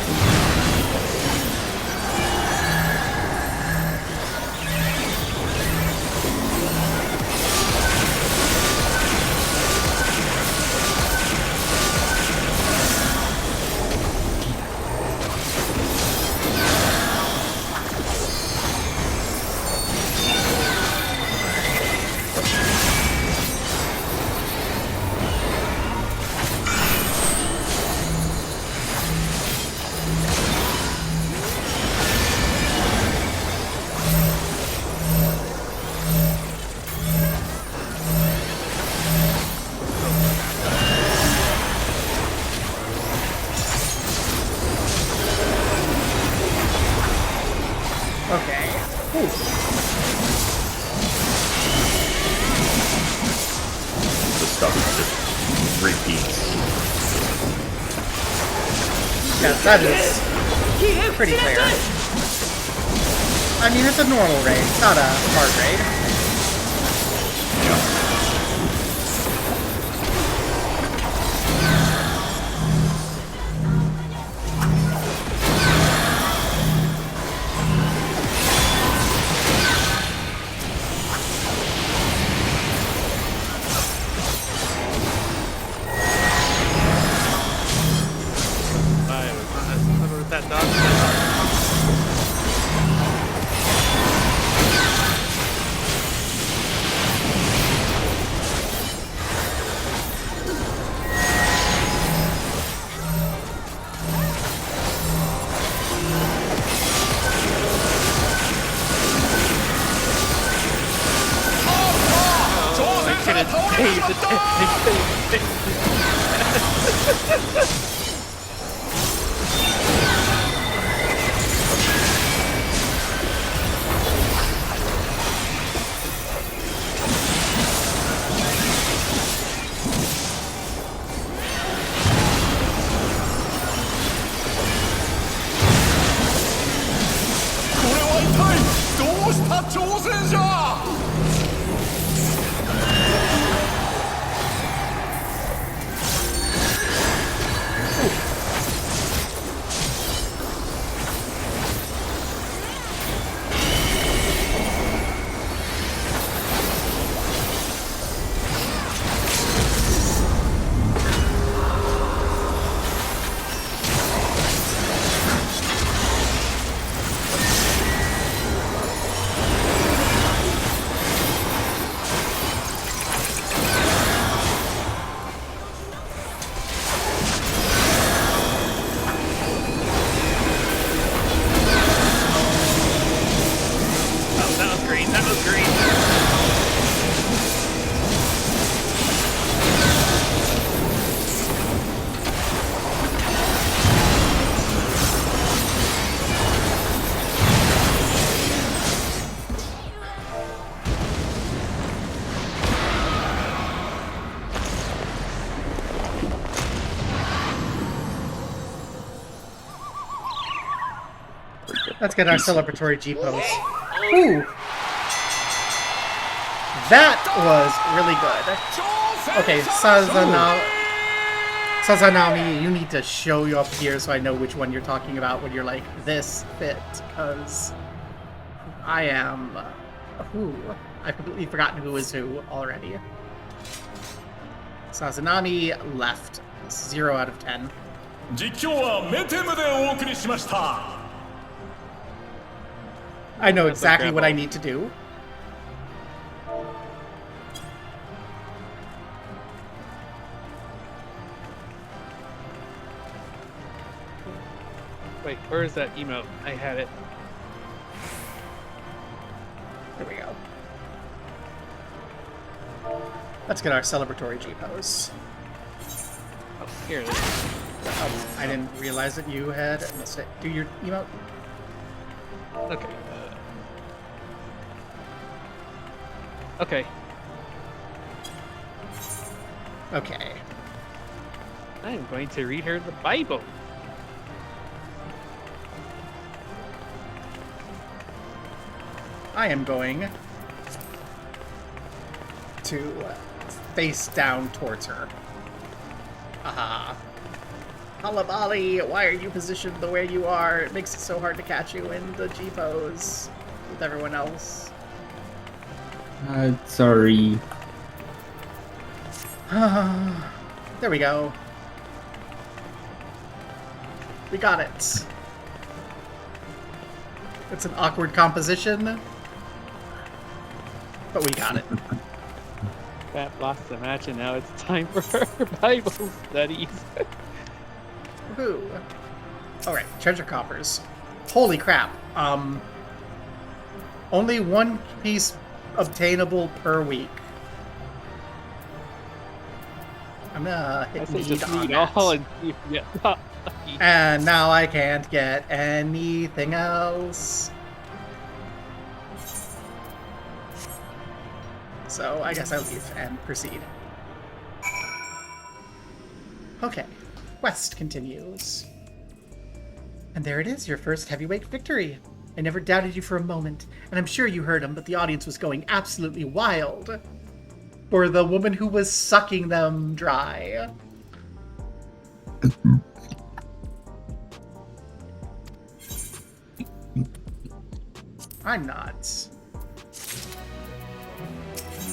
Yeah, that is pretty clear. I mean, it's a normal raid, it's not a hard raid. That dog. Let's get our celebratory G pose. Ooh! That was really good. Okay, Sazanami, you need to show you up here so I know which one you're talking about when you're like, this fit, because I am... who? I've completely forgotten who is who already. Sazanami left. 0 out of 10. 実況はメテムでお送りしました。 I know exactly what I need to do. Wait, where is that emote? I had it. There we go. Let's get our celebratory G pose. Oh, here it is. Oh, I didn't realize that you had missed it. Do your emote. Okay. Okay. Okay. I'm going to read her the Bible. I am going to face down towards her. Aha. Halabali, why are you positioned the way you are? It makes it so hard to catch you in the G pose with everyone else. Sorry. There we go. We got it. It's an awkward composition, but we got it. Pat lost the match, and now it's time for her Bible studies. Woohoo. Alright, treasure coffers. Holy crap. Only one piece obtainable per week. I'm gonna hit I say need just on read that. all and see if you get lucky. And now I can't get anything else. So I guess I leave and proceed. Okay, quest continues. And there it is, your first heavyweight victory. I never doubted you for a moment, and I'm sure you heard him, but the audience was going absolutely wild for the woman who was sucking them dry. I'm not.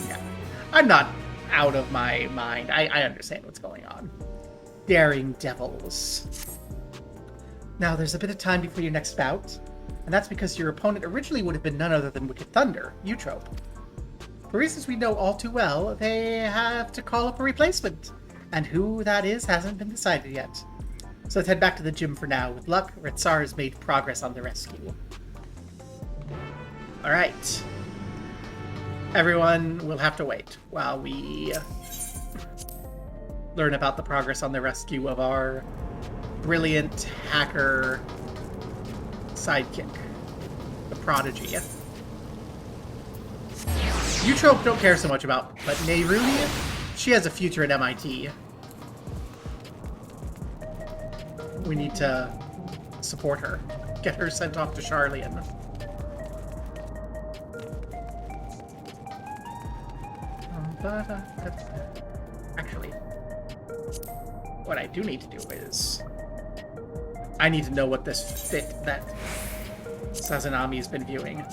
Yeah. I'm not out of my mind. I understand what's going on. Daring devils. Now, there's a bit of time before your next bout, and that's because your opponent originally would have been none other than Wicked Thunder, Eutrope. For reasons we know all too well, they have to call up a replacement, and who that is hasn't been decided yet. So let's head back to the gym for now. With luck, Retsar has made progress on the rescue. Alright. Everyone will have to wait while we learn about the progress on the rescue of our brilliant hacker sidekick, the Prodigy. Eutrope don't care so much about, but Neyruni, she has a future at MIT. We need to support her. Get her sent off to Charlian. Actually, what I do need to do is I need to know what this fit that Sazanami's been viewing.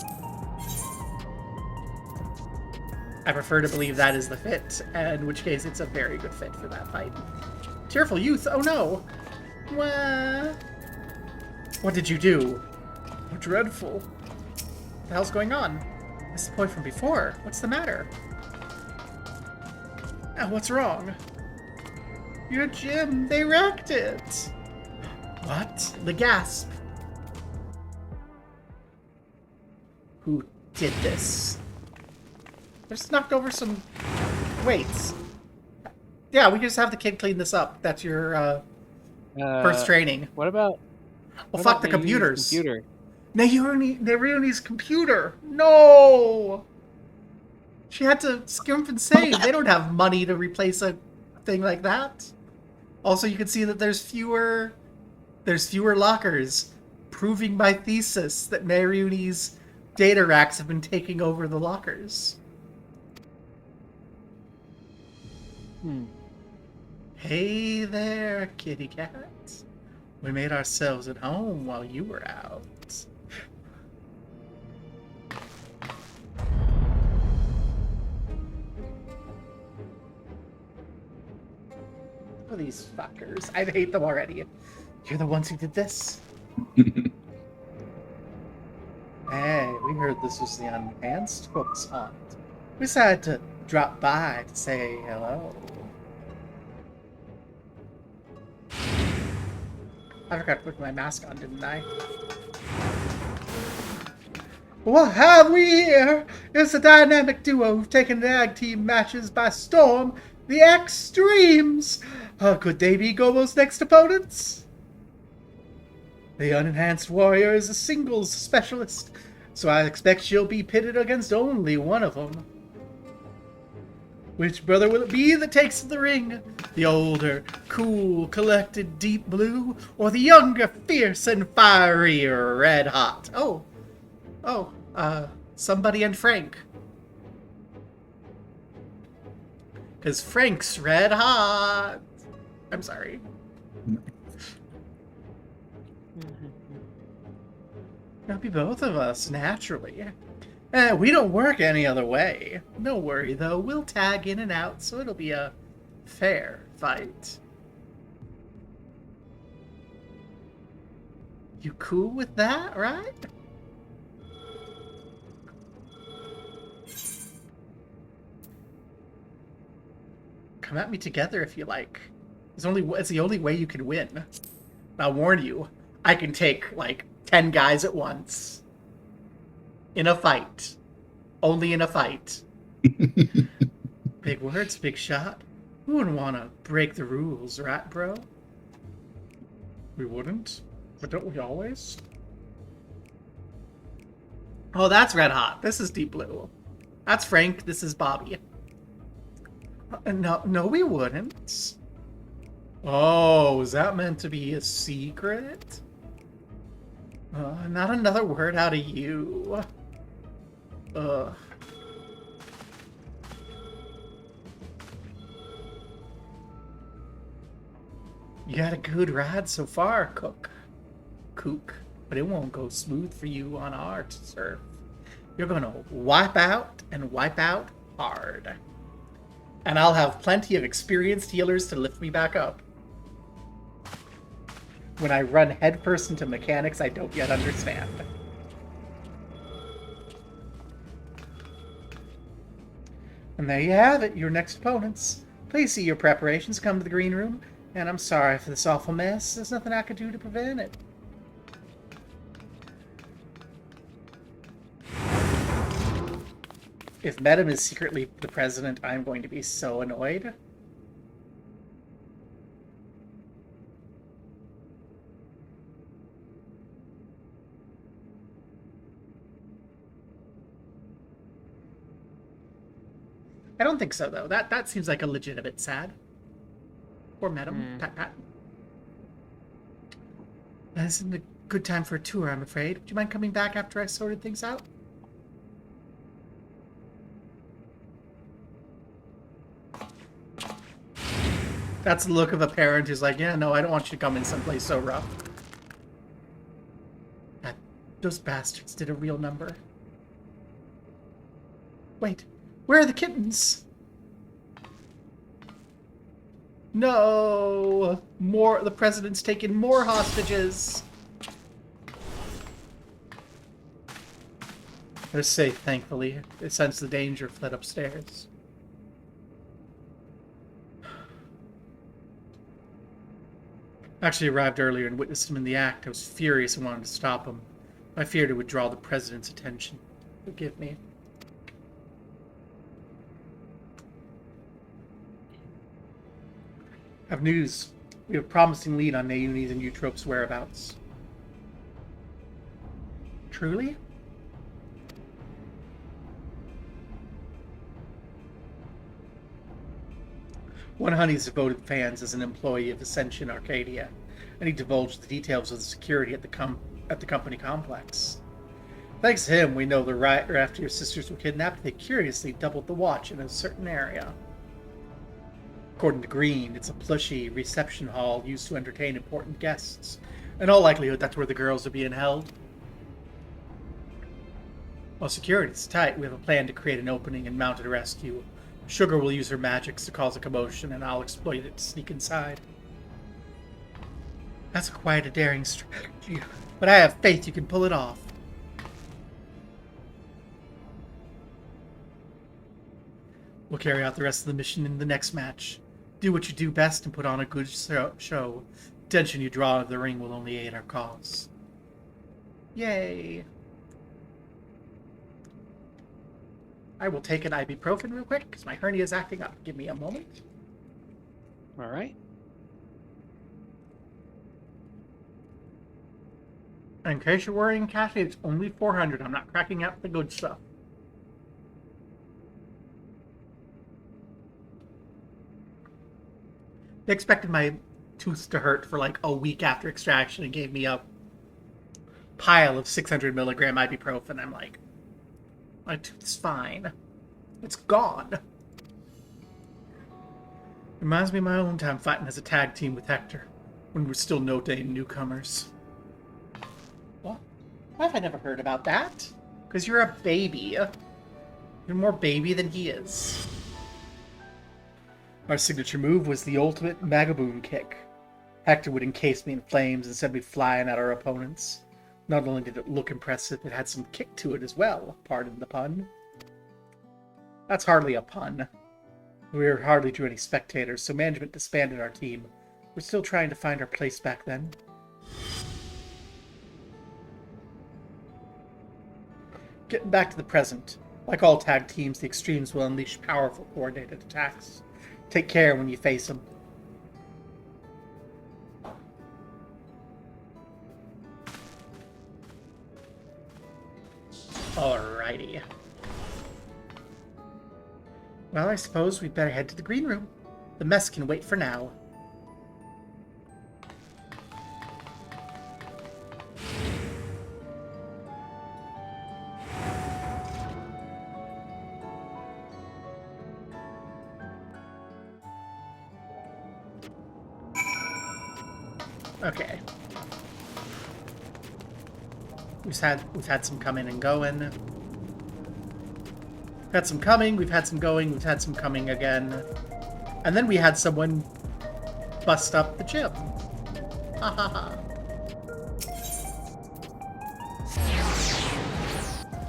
I prefer to believe that is the fit, in which case it's a very good fit for that fight. Tearful youth, oh no! What did you do? Oh, dreadful. What the hell's going on? This is the boy from before. What's the matter? Oh, what's wrong? Your gym, they wrecked it! What? The gasp. Who did this? Just knocked over some weights. Yeah, we can just have the kid clean this up. That's your first training. What about? Well, fuck the computers. Computer. Neyruni's computer. No. She had to skimp and save. They don't have money to replace a thing like that. Also, you can see that there's fewer lockers, proving my thesis that Neyruni's data racks have been taking over the lockers. Hey there, kitty cat. We made ourselves at home while you were out. Oh, these fuckers. I hate them already. You're the ones who did this? Hey, we heard this was the Enhanced Books Hunt. We decided to drop by to say hello. I forgot to put my mask on, didn't I? What have we here? It's a dynamic duo who've taken tag team matches by storm. The Extremes! Could they be Gobo's next opponents? The Unenhanced Warrior is a singles specialist, so I expect she'll be pitted against only one of them. Which brother will it be that takes the ring? The older, cool, collected Deep Blue, or the younger, fierce and fiery Red Hot? Somebody and Frank. Because Frank's red hot. I'm sorry. It'll be both of us, naturally. We don't work any other way. No worry, though. We'll tag in and out, so it'll be a fair fight. You cool with that, right? Come at me together if you like. It's the only way you can win. I'll warn you, I can take, 10 guys at once. In a fight. Only in a fight. Big words, big shot. We wouldn't want to break the rules, right, bro? We wouldn't? But don't we always? Oh, that's Red Hot. This is Deep Blue. That's Frank. This is Bobby. No, we wouldn't. Oh, is that meant to be a secret? Not another word out of you. Ugh. You had a good ride so far, Kook, but it won't go smooth for you on our turf. You're gonna wipe out and wipe out hard. And I'll have plenty of experienced healers to lift me back up. When I run headfirst into mechanics I don't yet understand. And there you have it, your next opponents. Please see your preparations, come to the green room, and I'm sorry for this awful mess. There's nothing I could do to prevent it. If Madam is secretly the president, I'm going to be so annoyed. I don't think so, though. That seems like a legitimate sad. Poor Madam. Pat. This isn't a good time for a tour, I'm afraid. Do you mind coming back after I sorted things out? That's the look of a parent who's like, yeah, no, I don't want you to come in someplace so rough. Those bastards did a real number. Wait, where are the kittens? No! The president's taken more hostages! They're safe, thankfully. They sensed the danger, fled upstairs. Actually arrived earlier and witnessed him in the act. I was furious and wanted to stop him. I feared it would draw the president's attention. Forgive me. I have news. We have a promising lead on Nauni's and Eutrope's whereabouts. Truly? One of Honey's devoted fans is an employee of Ascension Arcadia, and he divulged the details of the security at the company complex. Thanks to him, we know that right after your sisters were kidnapped, they curiously doubled the watch in a certain area. According to Green, it's a plushy reception hall used to entertain important guests. In all likelihood, that's where the girls are being held. While security's tight, we have a plan to create an opening and mount a rescue. Sugar will use her magics to cause a commotion, and I'll exploit it to sneak inside. That's quite a daring strategy, but I have faith you can pull it off. We'll carry out the rest of the mission in the next match. Do what you do best and put on a good show. The tension you draw out of the ring will only aid our cause. Yay! I will take an ibuprofen real quick, because my hernia is acting up. Give me a moment. All right. In case you're worrying, Cassie, it's only 400. I'm not cracking out the good stuff. They expected my tooth to hurt for like a week after extraction and gave me a pile of 600 milligram ibuprofen. I'm like, my tooth's fine. It's gone. Reminds me of my own time fighting as a tag team with Hector, when we were still no-name newcomers. What? Why have I never heard about that? Because you're a baby. You're more baby than he is. Our signature move was the ultimate Magaboon kick. Hector would encase me in flames and send me flying at our opponents. Not only did it look impressive, it had some kick to it as well, pardon the pun. That's hardly a pun. We hardly drew any spectators, so management disbanded our team. We're still trying to find our place back then. Getting back to the present. Like all tag teams, the Extremes will unleash powerful coordinated attacks. Take care when you face them. Alrighty. Well, I suppose we'd better head to the green room. The mess can wait for now. Okay. We've had some coming and going. We've had some coming, we've had some going, we've had some coming again. And then we had someone bust up the gym. Ha ha ha.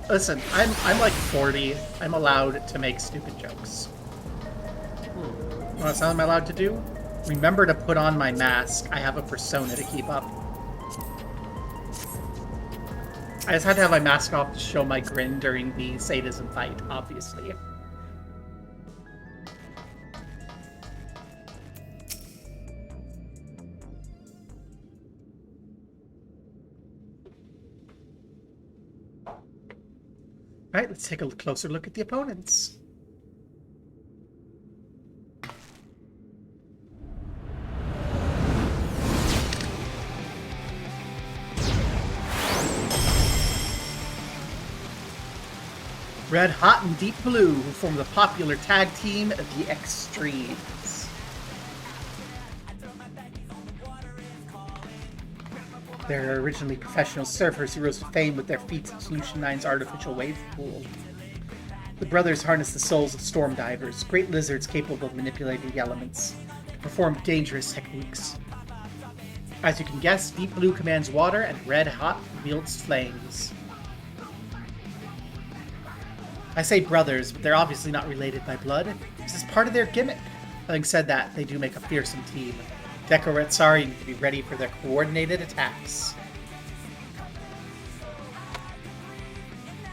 Listen, I'm like 40. I'm allowed to make stupid jokes. What else am I allowed to do? Remember to put on my mask. I have a persona to keep up. I just had to have my mask off to show my grin during the sadism fight, obviously. Alright, let's take a closer look at the opponents. Red Hot and Deep Blue, who form the popular tag team, the XIVs. They're originally professional surfers who rose to fame with their feats of Solution 9's artificial wave pool. The brothers harness the souls of storm divers, great lizards capable of manipulating the elements, to perform dangerous techniques. As you can guess, Deep Blue commands water and Red Hot wields flames. I say brothers, but they're obviously not related by blood. This is part of their gimmick. Having said that, they do make a fearsome team. Deco Retsari need to be ready for their coordinated attacks.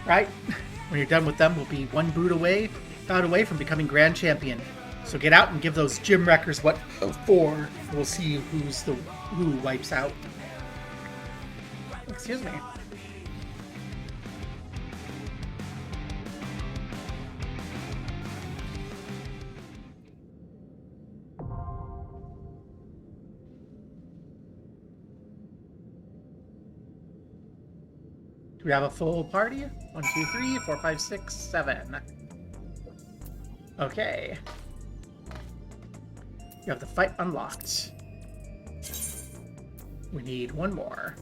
Right? When you're done with them, we'll be one bout away from becoming Grand Champion. So get out and give those gym wreckers what for. We'll see who wipes out. Excuse me. Do we have a full party? 1, 2, 3, 4, 5, 6, 7. Okay. You have the fight unlocked. We need one more.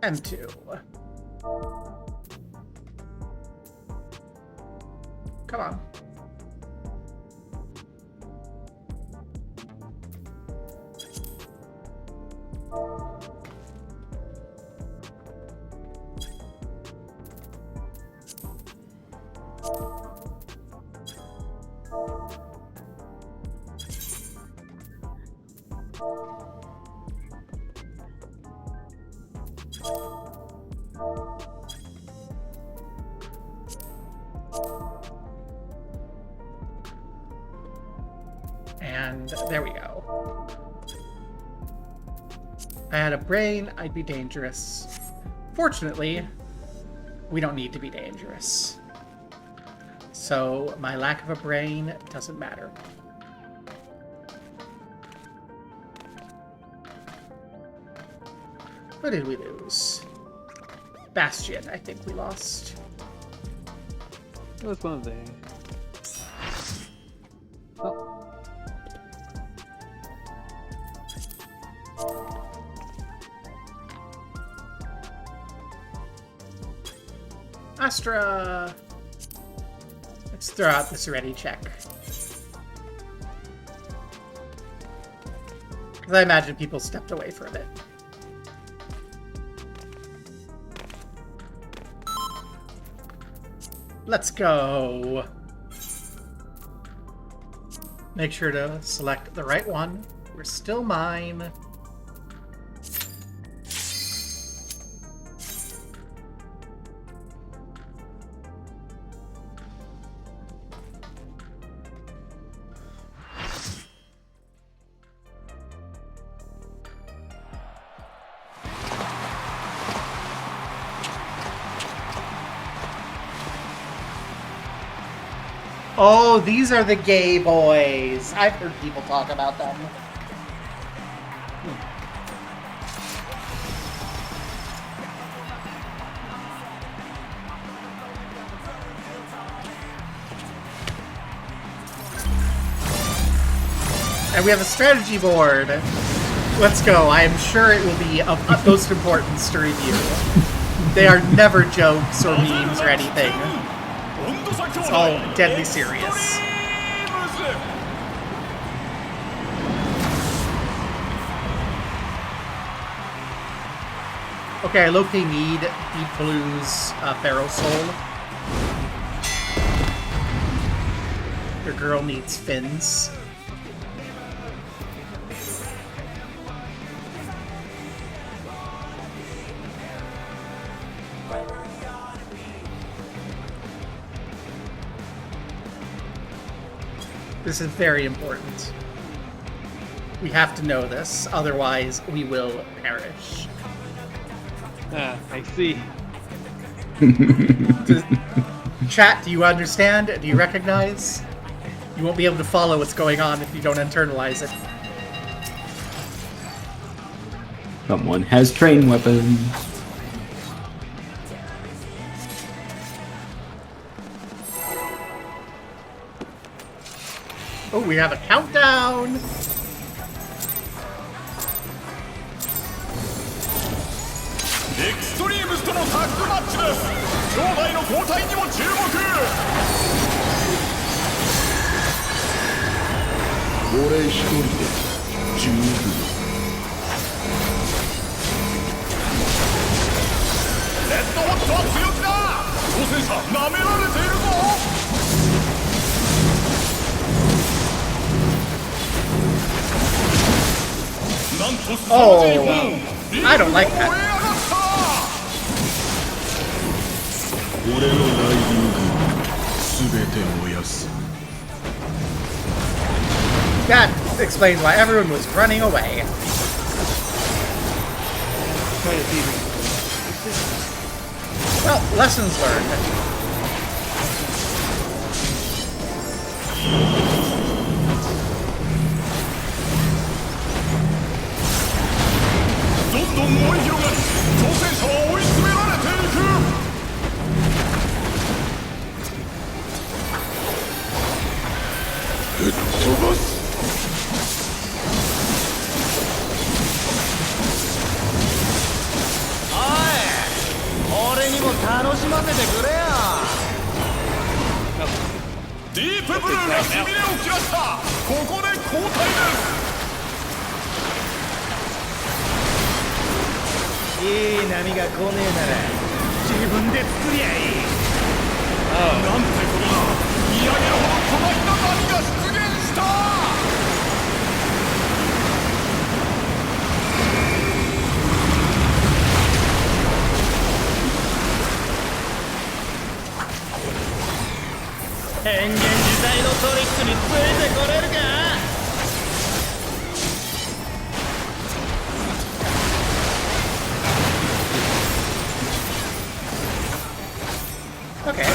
M2. Come on. And there we go. If I had a brain, I'd be dangerous. Fortunately, we don't need to be dangerous. So my lack of a brain doesn't matter. What did we lose? Bastion, I think we lost. It was one of the... Oh. Astra! Let's throw out this ready check. Because I imagine people stepped away for a bit. Let's go. Make sure to select the right one. We're still mine. Oh, these are the gay boys. I've heard people talk about them. And we have a strategy board. Let's go. I am sure it will be of utmost importance to review. They are never jokes or memes or anything. It's all deadly serious. Okay, I low-key need Deep Blue's Pharaoh Soul. Your girl needs fins. This is very important. We have to know this, otherwise we will perish. I see. Chat, do you understand? Do you recognize? You won't be able to follow what's going on if you don't internalize it. Someone has train weapons. Oh, we have a countdown! XIV とのタッグマッチです。兄弟の交代にも注目。俺一人で十分。レッドホットは強気だ。挑戦者舐められているぞ。なんと凄まじい方。I don't like that. 俺のライディング全て燃やす。 That explains why everyone was running away. Well, lessons learned. どんどん燃え広がり、挑戦者は追い詰められていく。ぶっ飛ばす。おい、俺にも楽しませてくれよ。ディープブルーがしびれを切らした。ここで交代です。いい波が来ねえなら自分で作りゃいい。なんてことだ。見上げるほど巨大な波が出現した。変幻自在のトリックについてこれるか。Okay.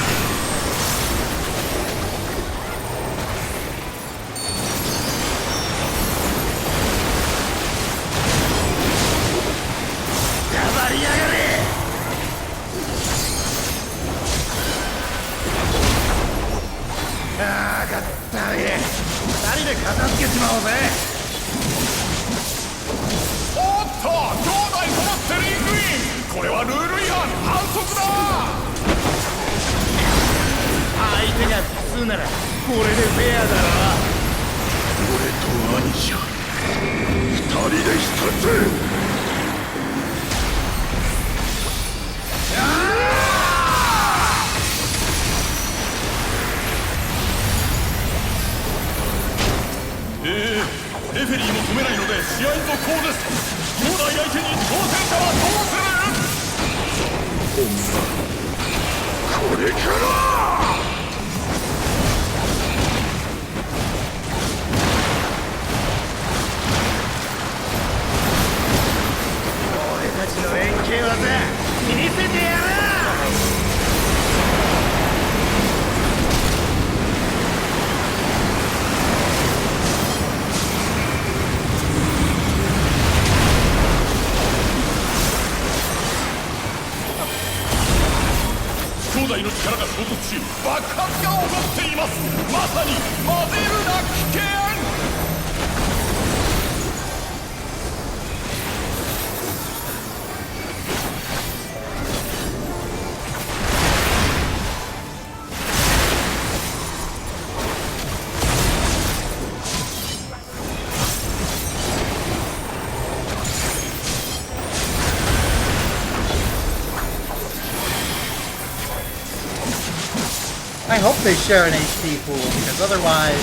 hope they share an HP pool, because otherwise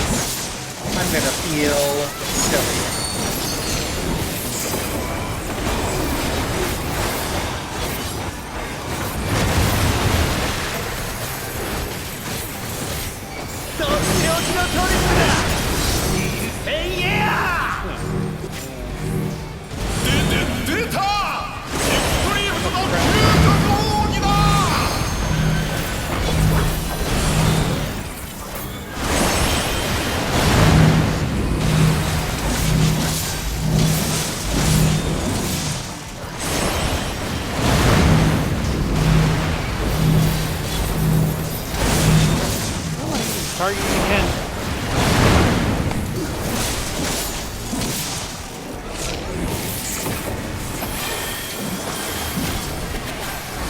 I'm gonna feel silly. Target again.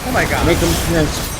Oh my god. Make them miss.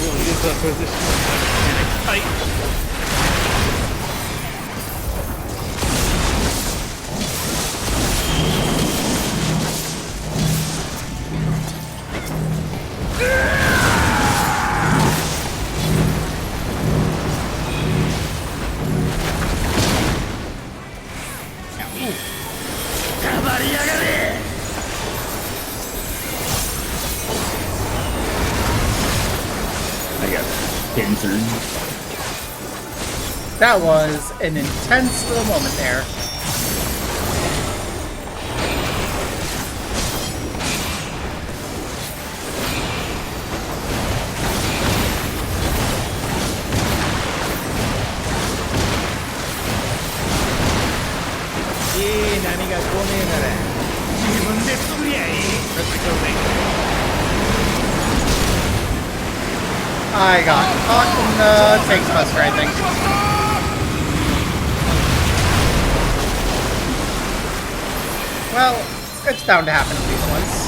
We'll use the position of tight. I got pincered. That was an intense little moment there. I got caught in the tank buster, I think. Well, it's bound to happen at least once.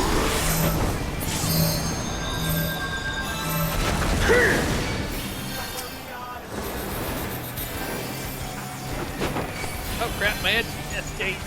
Oh crap, my escape.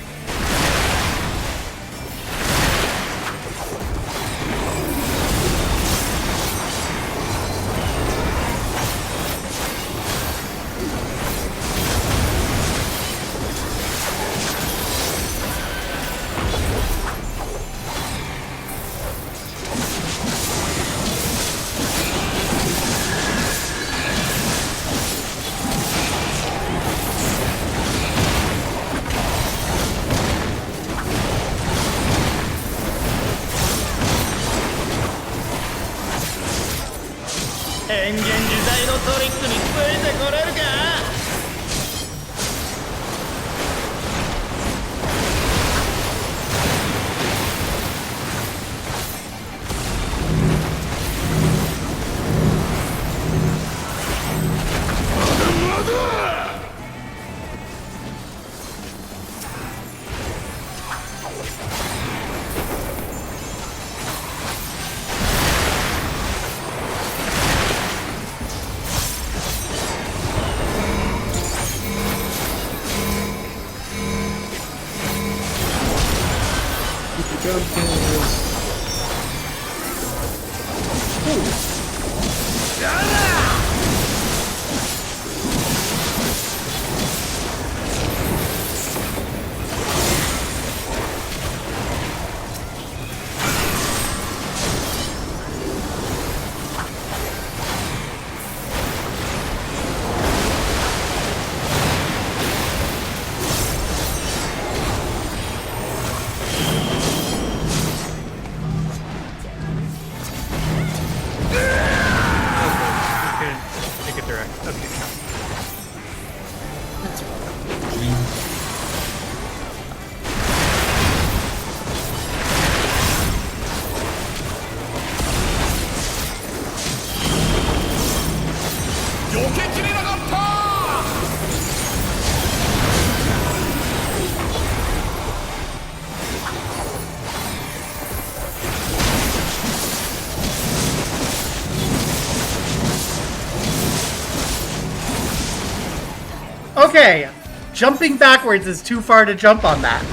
Okay, jumping backwards is too far to jump on that.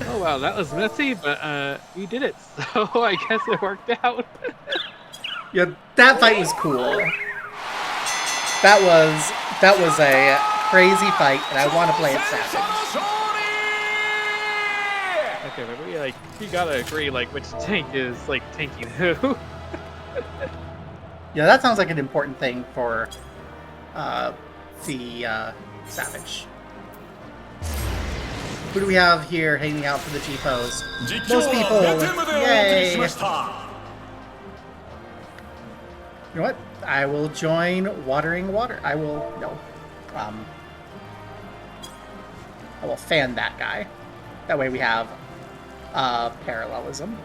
Oh wow, that was messy, but you did it, so I guess it worked out. Yeah, that fight was cool. That was a crazy fight, and I want to play it savage. Okay, but we gotta agree, like, which tank is, like, tanking who. Yeah, that sounds like an important thing for the savage. Who do we have here hanging out for the G-Pose? Most people! Yay! You know what? I will join Watering Water. I will fan that guy. That way we have parallelism.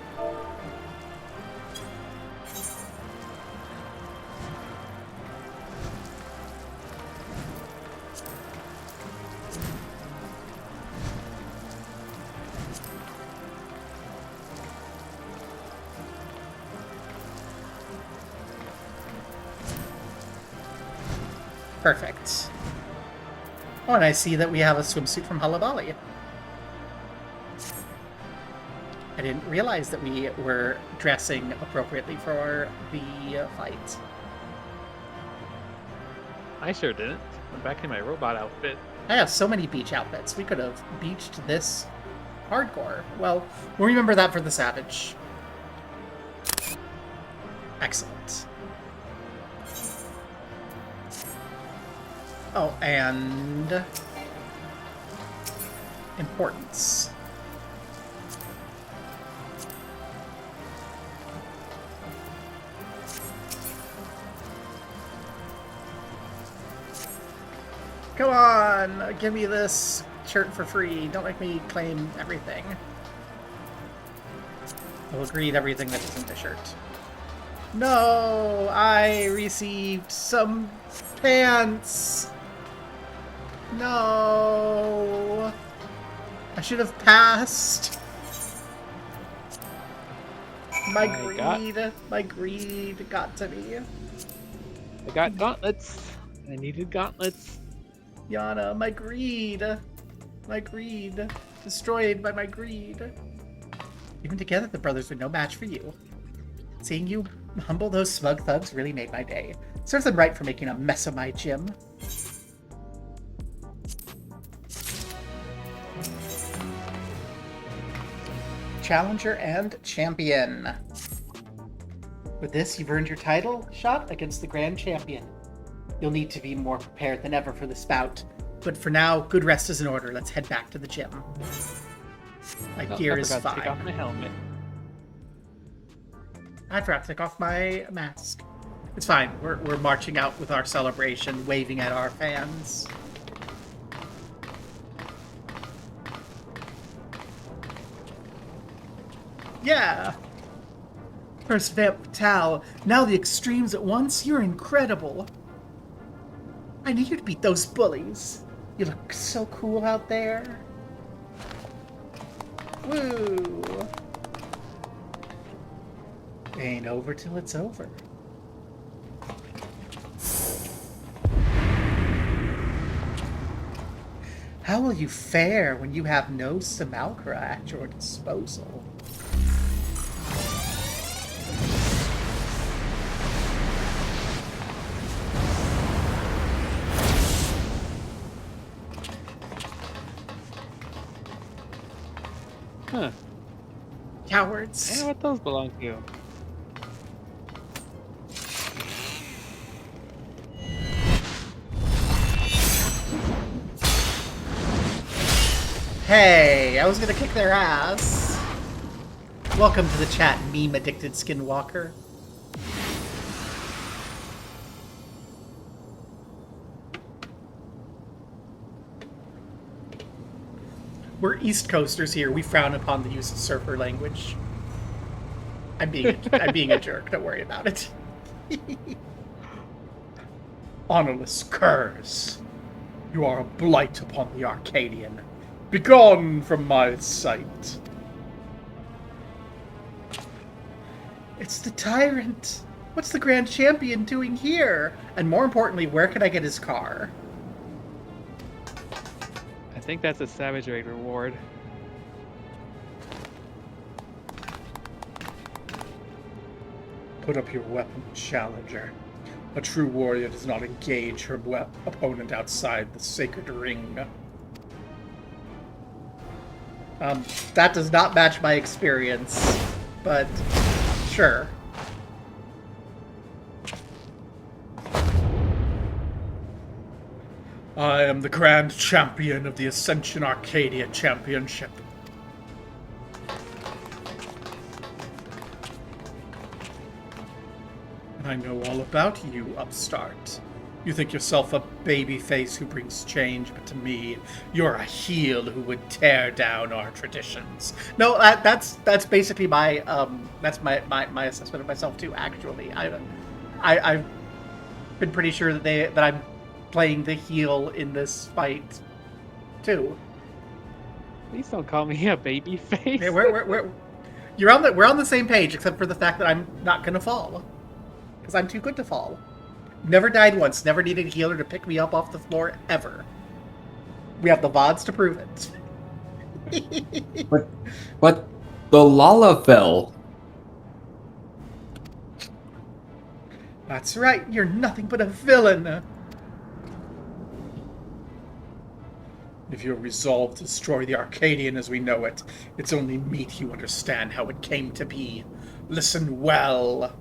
Perfect. Oh, and I see that we have a swimsuit from Halabali. I didn't realize that we were dressing appropriately for the fight. I sure didn't. I'm back in my robot outfit. I have so many beach outfits. We could have beached this hardcore. Well, we'll remember that for the Savage. Excellent. Oh, and importance. Come on, give me this shirt for free. Don't make me claim everything. I will read everything that isn't the shirt. No, I received some pants. No. I should have passed. My greed got to me. I got gauntlets. I needed gauntlets. Yana, my greed. My greed. Destroyed by my greed. Even together, the brothers were no match for you. Seeing you humble those smug thugs really made my day. Serves them right for making a mess of my gym. Challenger and champion. With this, you've earned your title shot against the Grand Champion. You'll need to be more prepared than ever for this bout. But for now, good rest is in order. Let's head back to the gym. My gear is fine. Take off my helmet. I forgot to take off my mask. It's fine. We're marching out with our celebration, waving at our fans. Yeah! First Vamp Tal, now the extremes at once? You're incredible! I knew you'd beat those bullies. You look so cool out there. Woo! Ain't over till it's over. How will you fare when you have no Simulacra at your disposal? Huh. Cowards. I wonder what those belong to. Hey, I was gonna kick their ass. Welcome to the chat, meme-addicted skinwalker. We're East Coasters here. We frown upon the use of surfer language. I'm being a jerk. Don't worry about it. Honorless curs, you are a blight upon the Arcadion. Begone from my sight. It's the tyrant. What's the Grand Champion doing here? And more importantly, where can I get his car? I think that's a Savage Raid reward. Put up your weapon, challenger. A true warrior does not engage her opponent outside the sacred ring. That does not match my experience, but sure. I am the Grand Champion of the Ascension Arcadia Championship. And I know all about you, upstart. You think yourself a babyface who brings change, but to me, you're a heel who would tear down our traditions. No, that's basically my my assessment of myself too. Actually, I've been pretty sure that I'm playing the heel in this fight too. Please don't call me a baby face. Hey, we're on the same page, except for the fact that I'm not gonna fall because I'm too good to fall. Never died once. Never needed a healer to pick me up off the floor ever. We have the VODs to prove it. But the Lala fell. That's right. You're nothing but a villain. If you're resolved to destroy the Arcadian as we know it, it's only meet you understand how it came to be. Listen well.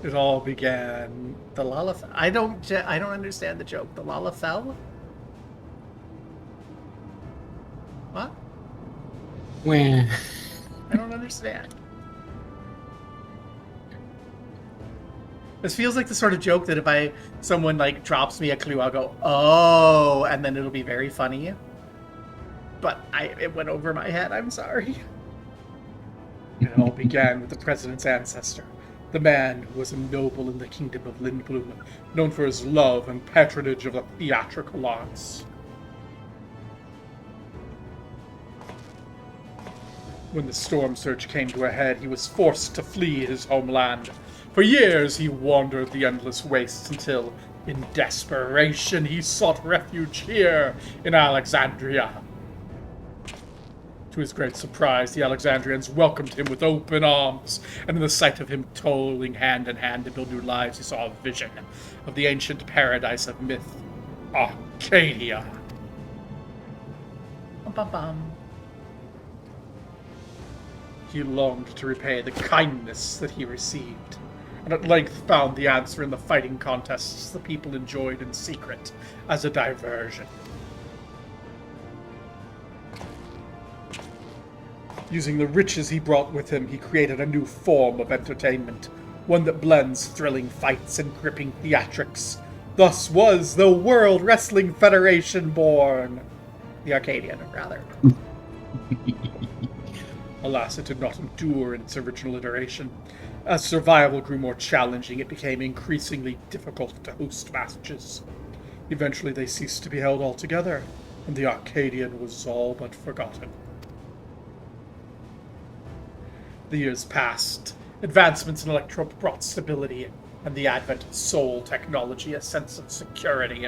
It all began. The Lala. I don't understand the joke. The Lala fell. What? Wah. I don't understand. This feels like the sort of joke that if someone like drops me a clue, I'll go, oh, and then it'll be very funny. But it went over my head. I'm sorry. It all began with the president's ancestor. The man who was a noble in the kingdom of Lindblum, known for his love and patronage of the theatrical arts. When the storm surge came to a head, he was forced to flee his homeland. For years he wandered the endless wastes until, in desperation, he sought refuge here in Alexandria. To his great surprise, the Alexandrians welcomed him with open arms, and in the sight of him toiling hand in hand to build new lives, he saw a vision of the ancient paradise of myth, Arcadia. Bum. He longed to repay the kindness that he received, and at length found the answer in the fighting contests the people enjoyed in secret as a diversion. Using the riches he brought with him, he created a new form of entertainment, one that blends thrilling fights and gripping theatrics. Thus was the World Wrestling Federation born. The Arcadian, rather. Alas, it did not endure in its original iteration. As survival grew more challenging, it became increasingly difficult to host matches. Eventually they ceased to be held altogether, and the Arcadian was all but forgotten. The years passed. Advancements in electro brought stability, and the advent of soul technology a sense of security.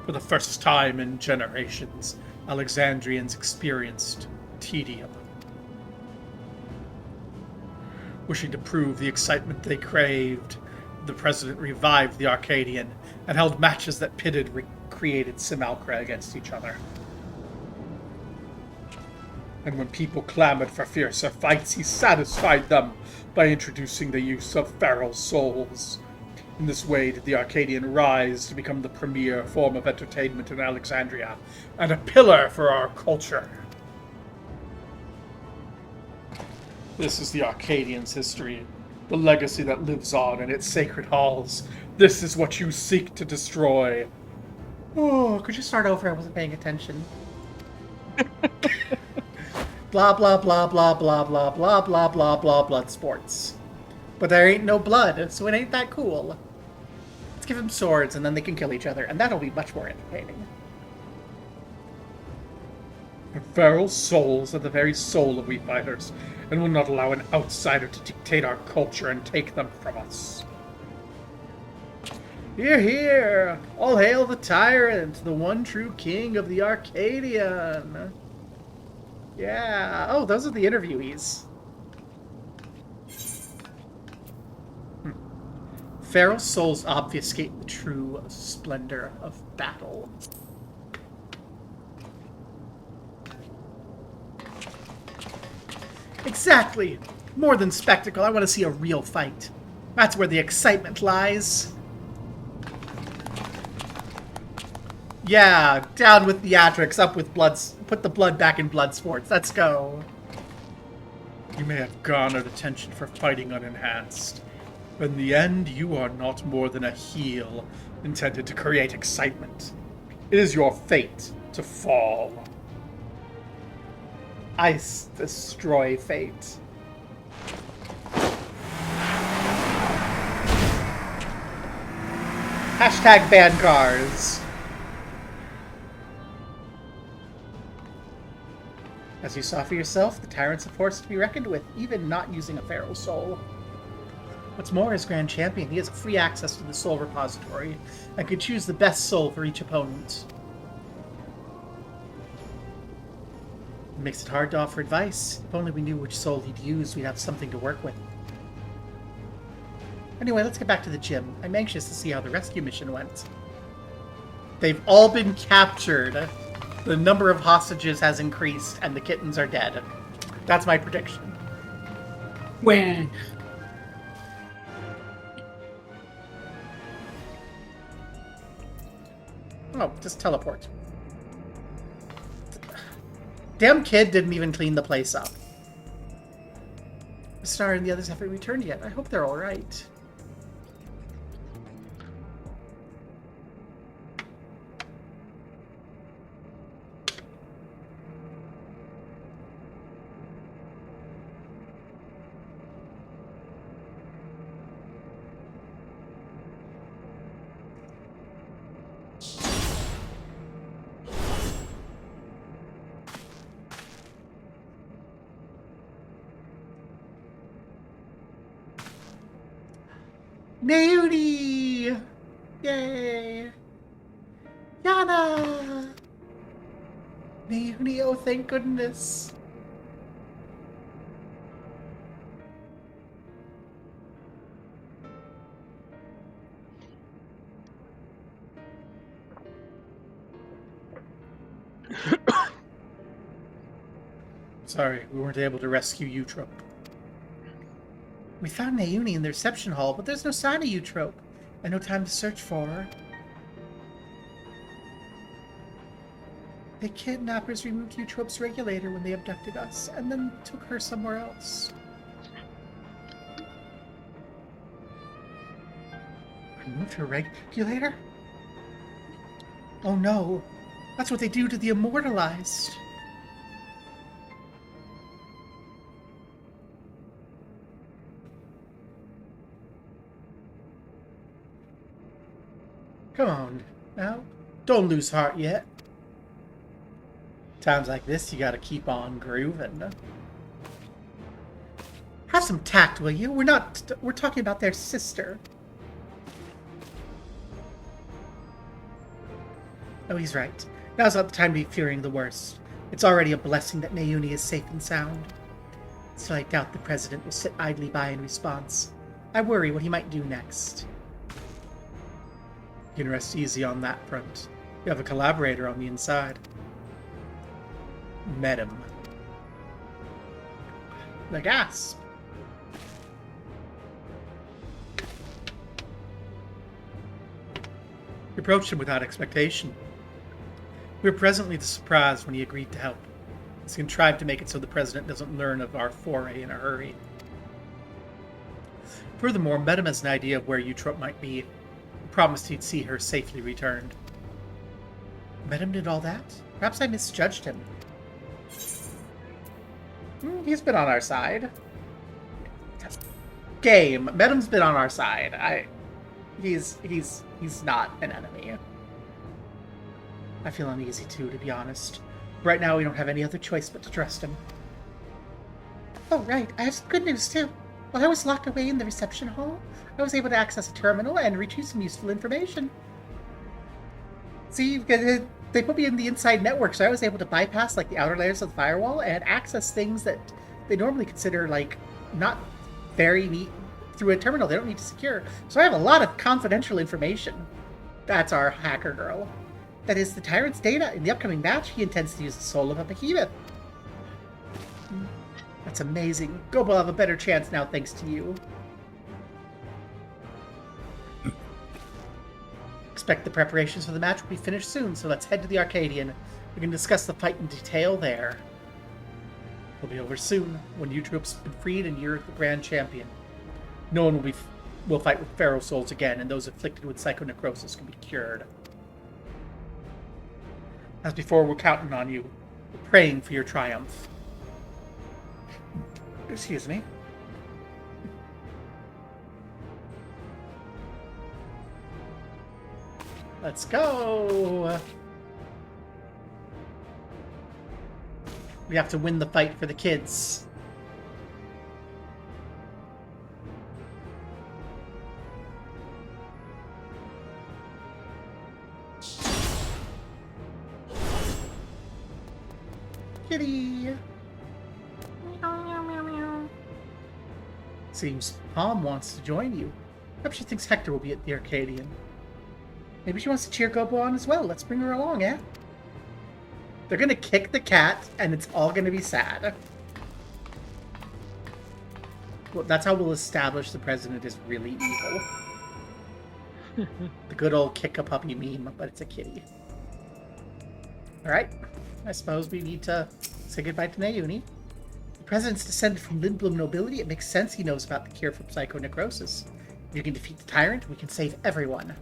For the first time in generations, Alexandrians experienced tedium. Wishing to prove the excitement they craved, the president revived the Arcadian and held matches that pitted recreated simulacra against each other. And when people clamored for fiercer fights, he satisfied them by introducing the use of feral souls. In this way did the Arcadian rise to become the premier form of entertainment in Alexandria, and a pillar for our culture. This is the Arcadian's history, the legacy that lives on in its sacred halls. This is what you seek to destroy. Oh, could you start over? I wasn't paying attention. Blah, blah, blah, blah, blah, blah, blah, blah, blah, blah, blood sports. But there ain't no blood, so it ain't that cool. Let's give them swords, and then they can kill each other, and that'll be much more entertaining. The feral souls are the very soul of we fighters, and will not allow an outsider to dictate our culture and take them from us. Hear, hear! All hail the tyrant, the one true king of the Arcadion! Yeah. Oh, those are the interviewees. Feral souls obfuscate the true splendor of battle. Exactly! More than spectacle, I want to see a real fight. That's where the excitement lies. Yeah, down with theatrics, up with bloods. Put the blood back in blood sports. Let's go. You may have garnered attention for fighting unenhanced, but in the end, you are not more than a heel intended to create excitement. It is your fate to fall. I destroy fate. Hashtag ban cars. As you saw for yourself, the tyrant's a force to be reckoned with, even not using a feral soul. What's more, as Grand Champion, he has free access to the soul repository, and can choose the best soul for each opponent. It makes it hard to offer advice. If only we knew which soul he'd use, we'd have something to work with. Anyway, let's get back to the gym. I'm anxious to see how the rescue mission went. They've all been captured. The number of hostages has increased, and the kittens are dead. That's my prediction. Wah. Oh, just teleport. Damn kid didn't even clean the place up. Star and the others haven't returned yet. I hope they're alright. Naomi! Yay! Yana! Naomi, oh thank goodness. Sorry, we weren't able to rescue Eutrope. We found Naomi in the reception hall, but there's no sign of Eutrope, and no time to search for her. The kidnappers removed Eutrope's regulator when they abducted us, and then took her somewhere else. Removed her regulator? Oh no, that's what they do to the immortalized. Come on, now, don't lose heart yet. Times like this, you gotta keep on grooving. Have some tact, will you? We're talking about their sister. Oh, he's right. Now's not the time to be fearing the worst. It's already a blessing that Naomi is safe and sound. Still, I doubt the President will sit idly by in response. I worry what he might do next. You can rest easy on that front. You have a collaborator on the inside. Met him. The gasp. We approached him without expectation. We were presently surprised when he agreed to help. He's contrived to make it so the President doesn't learn of our foray in a hurry. Furthermore, Medham has an idea of where Eutrope might be. He promised he'd see her safely returned. Medham did all that? Perhaps I misjudged him. He's been on our side. Game. Medham's been on our side. He's not an enemy. I feel uneasy too, to be honest. Right now, we don't have any other choice but to trust him. Oh, right. I have some good news, too. While I was locked away in the reception hall, I was able to access a terminal and retrieve some useful information. See, they put me in the inside network, so I was able to bypass, like, the outer layers of the firewall and access things that they normally consider, like, not very neat through a terminal. They don't need to secure. So I have a lot of confidential information. That's our hacker girl. That is the Tyrant's data. In the upcoming match, he intends to use the soul of a behemoth. That's amazing. Gobo will have a better chance now thanks to you. Expect the preparations for the match will be finished soon, so let's head to the Arcadion. We can discuss the fight in detail there. It'll be over soon, when your troops have been freed and you're the Grand Champion. No one will fight with Pharaoh souls again, and those afflicted with psychonecrosis can be cured. As before, we're counting on you. We're praying for your triumph. Excuse me. Let's go! We have to win the fight for the kids. Kitty! Seems Palm wants to join you. Perhaps she thinks Hector will be at the Arcadion. Maybe she wants to cheer Gobo on as well. Let's bring her along, eh? They're gonna kick the cat, and it's all gonna be sad. Well, that's how we'll establish the president is really evil. The good old kick a puppy meme, but it's a kitty. Alright, I suppose we need to say goodbye to Nayuni. The president's descended from Lindblom nobility. It makes sense he knows about the cure for psychonecrosis. If you can defeat the tyrant, we can save everyone.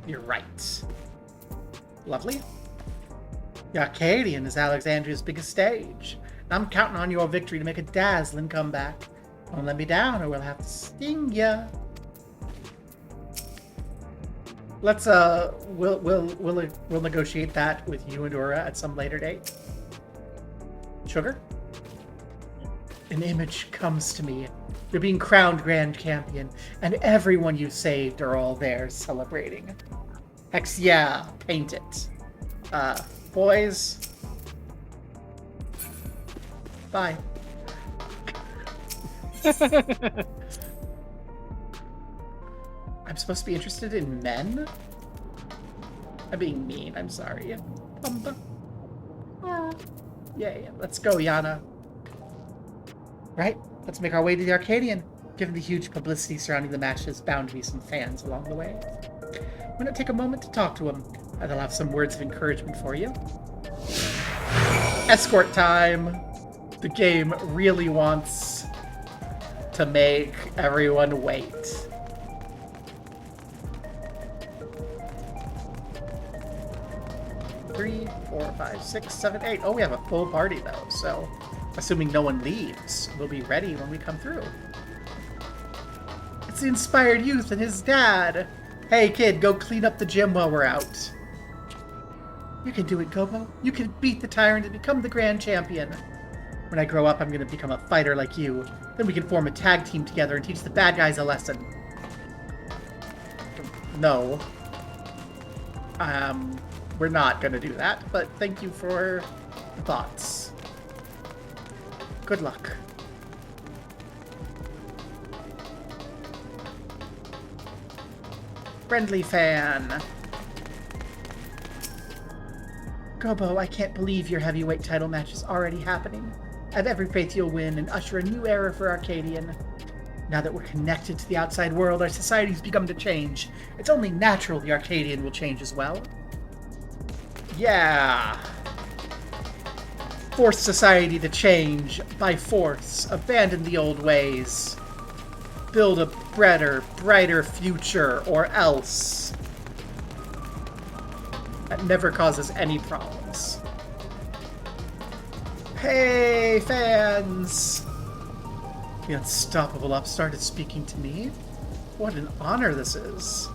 You're right. Lovely. The Arcadion is Alexandria's biggest stage. I'm counting on your victory to make a dazzling comeback. Don't let me down or we'll have to sting ya. Let's we'll negotiate that with you and Dora at some later date. Sugar? An image comes to me. You're being crowned Grand Champion, and everyone you saved are all there celebrating. Hex yeah, paint it. Boys. Bye. I'm supposed to be interested in men? I'm being mean, I'm sorry. Yay, let's go, Yana. Right, let's make our way to the Arcadion. Given the huge publicity surrounding the match, there's bound to be some fans along the way. Why not take a moment to talk to them? They'll have some words of encouragement for you. Escort time! The game really wants to make everyone wait. Three, 4, 5, 6, 7, 8. Oh, we have a full party though, so assuming no one leaves, we'll be ready when we come through. It's the inspired youth and his dad. Hey kid, go clean up the gym while we're out. You can do it, Gobo. You can beat the tyrant and become the Grand Champion. When I grow up, I'm going to become a fighter like you. Then we can form a tag team together and teach the bad guys a lesson. No. We're not going to do that, but thank you for the thoughts. Good luck. Friendly fan. Gobo, I can't believe your heavyweight title match is already happening. I have every faith you'll win and usher a new era for Arcadion. Now that we're connected to the outside world, our society's begun to change. It's only natural the Arcadion will change as well. Yeah! Force society to change by force. Abandon the old ways. Build a better, brighter future, or else. That never causes any problems. Hey, fans! The unstoppable upstart is speaking to me. What an honor this is.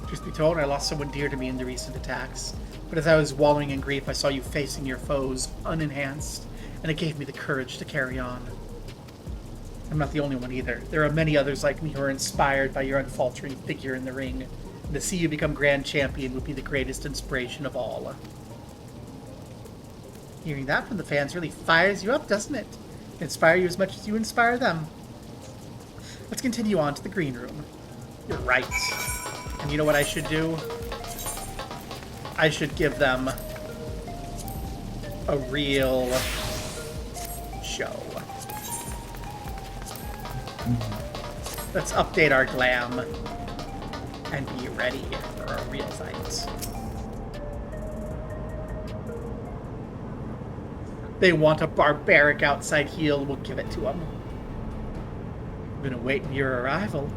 Truth be told, I lost someone dear to me in the recent attacks. But as I was wallowing in grief, I saw you facing your foes unenhanced, and it gave me the courage to carry on. I'm not the only one either. There are many others like me who are inspired by your unfaltering figure in the ring, and to see you become Grand Champion would be the greatest inspiration of all. Hearing that from the fans really fires you up, doesn't it? Inspire you as much as you inspire them. Let's continue on to the green room. You're right. And you know what I should do? I should give them a real show. Let's update our glam and be ready for a real fight. They want a barbaric outside heel, we'll give it to them. I'm gonna wait for your arrival.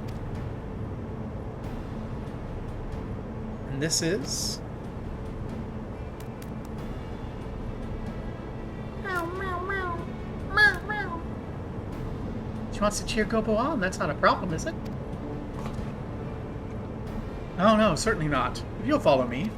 And this is... She wants to cheer Gobo on. That's not a problem, is it? Oh no, certainly not. If you'll follow me.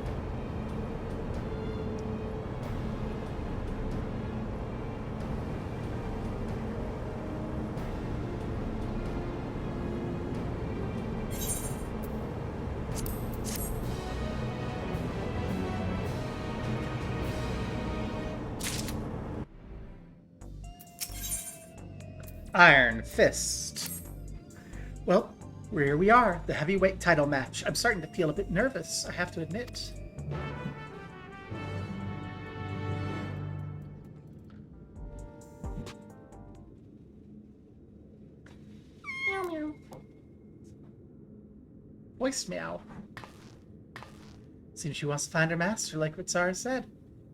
Iron Fist. Well, here we are, the heavyweight title match. I'm starting to feel a bit nervous, I have to admit. Meow meow. Voice meow. Seems she wants to find her master, like what Zara said.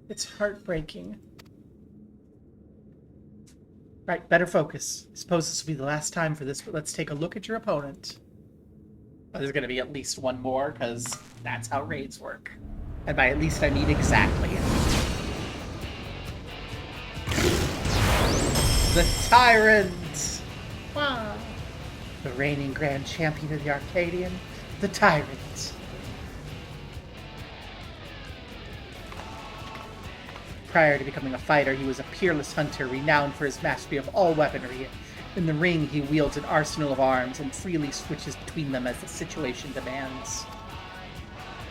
It's heartbreaking. Right, better focus. I suppose this will be the last time for this, but let's take a look at your opponent. Oh, there's going to be at least one more, because that's how raids work. And by at least, I mean exactly. The Tyrant! Wow. The reigning Grand Champion of the Arcadion, the Tyrant. Prior to becoming a fighter, he was a peerless hunter renowned for his mastery of all weaponry. In the ring, he wields an arsenal of arms and freely switches between them as the situation demands.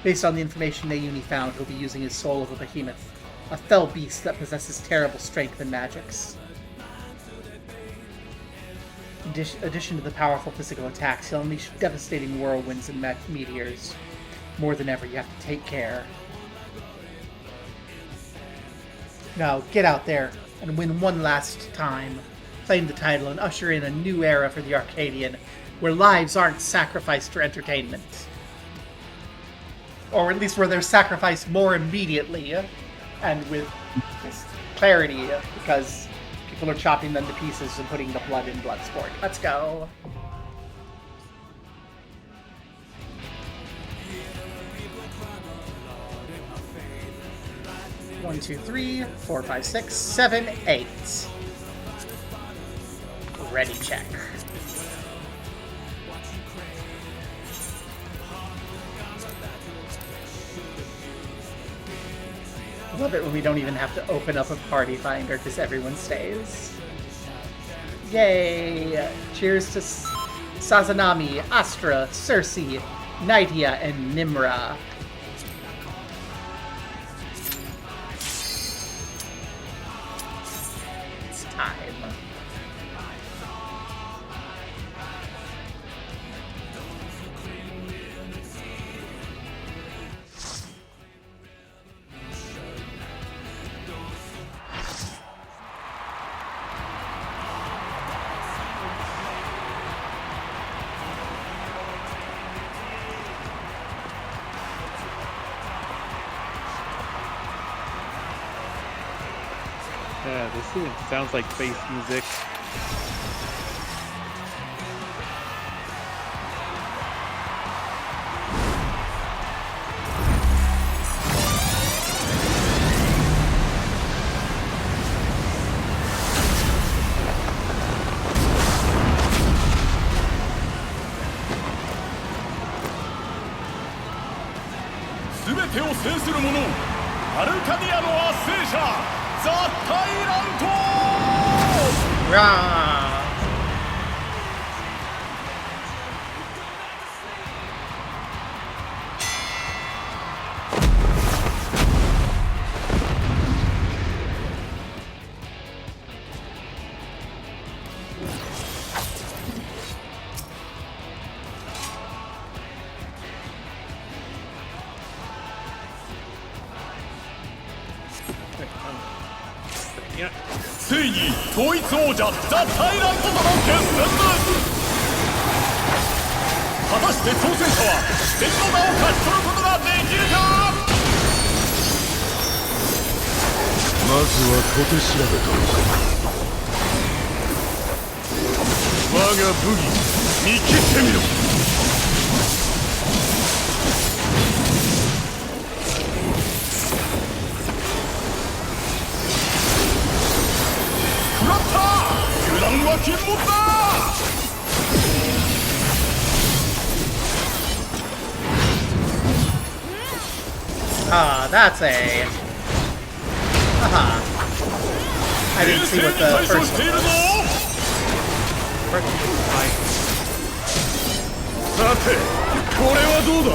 Based on the information Nayuni found, he'll be using his soul of a behemoth, a fell beast that possesses terrible strength and magics. In addition to the powerful physical attacks, he'll unleash devastating whirlwinds and meteors. More than ever, you have to take care. Now, get out there and win one last time. Claim the title and usher in a new era for the Arcadian, where lives aren't sacrificed for entertainment. Or at least where they're sacrificed more immediately, and with clarity, because people are chopping them to pieces and putting the blood in Bloodsport. Let's go! One, two, three, 4, 5, 6, 7, 8. Ready, check. Love it when we don't even have to open up a party finder because everyone stays. Yay! Cheers to Sazanami, Astra, Cersei, Nydia, and Nimra. It's time. Yeah, this even sounds like bass music. All を制する者アルカディアの圧政者ザ・タイラント。 Rah! Yeah. 正義統一王者ザ・タイラントとの決戦です。果たして挑戦者は敵の名を勝ち取ることができるか。まずは小手調べと我が武技見切ってみろ。食らった。油断は禁物だ。 Ah, that's a... Haha. I didn't see what the first one was. さてこれはどうだ。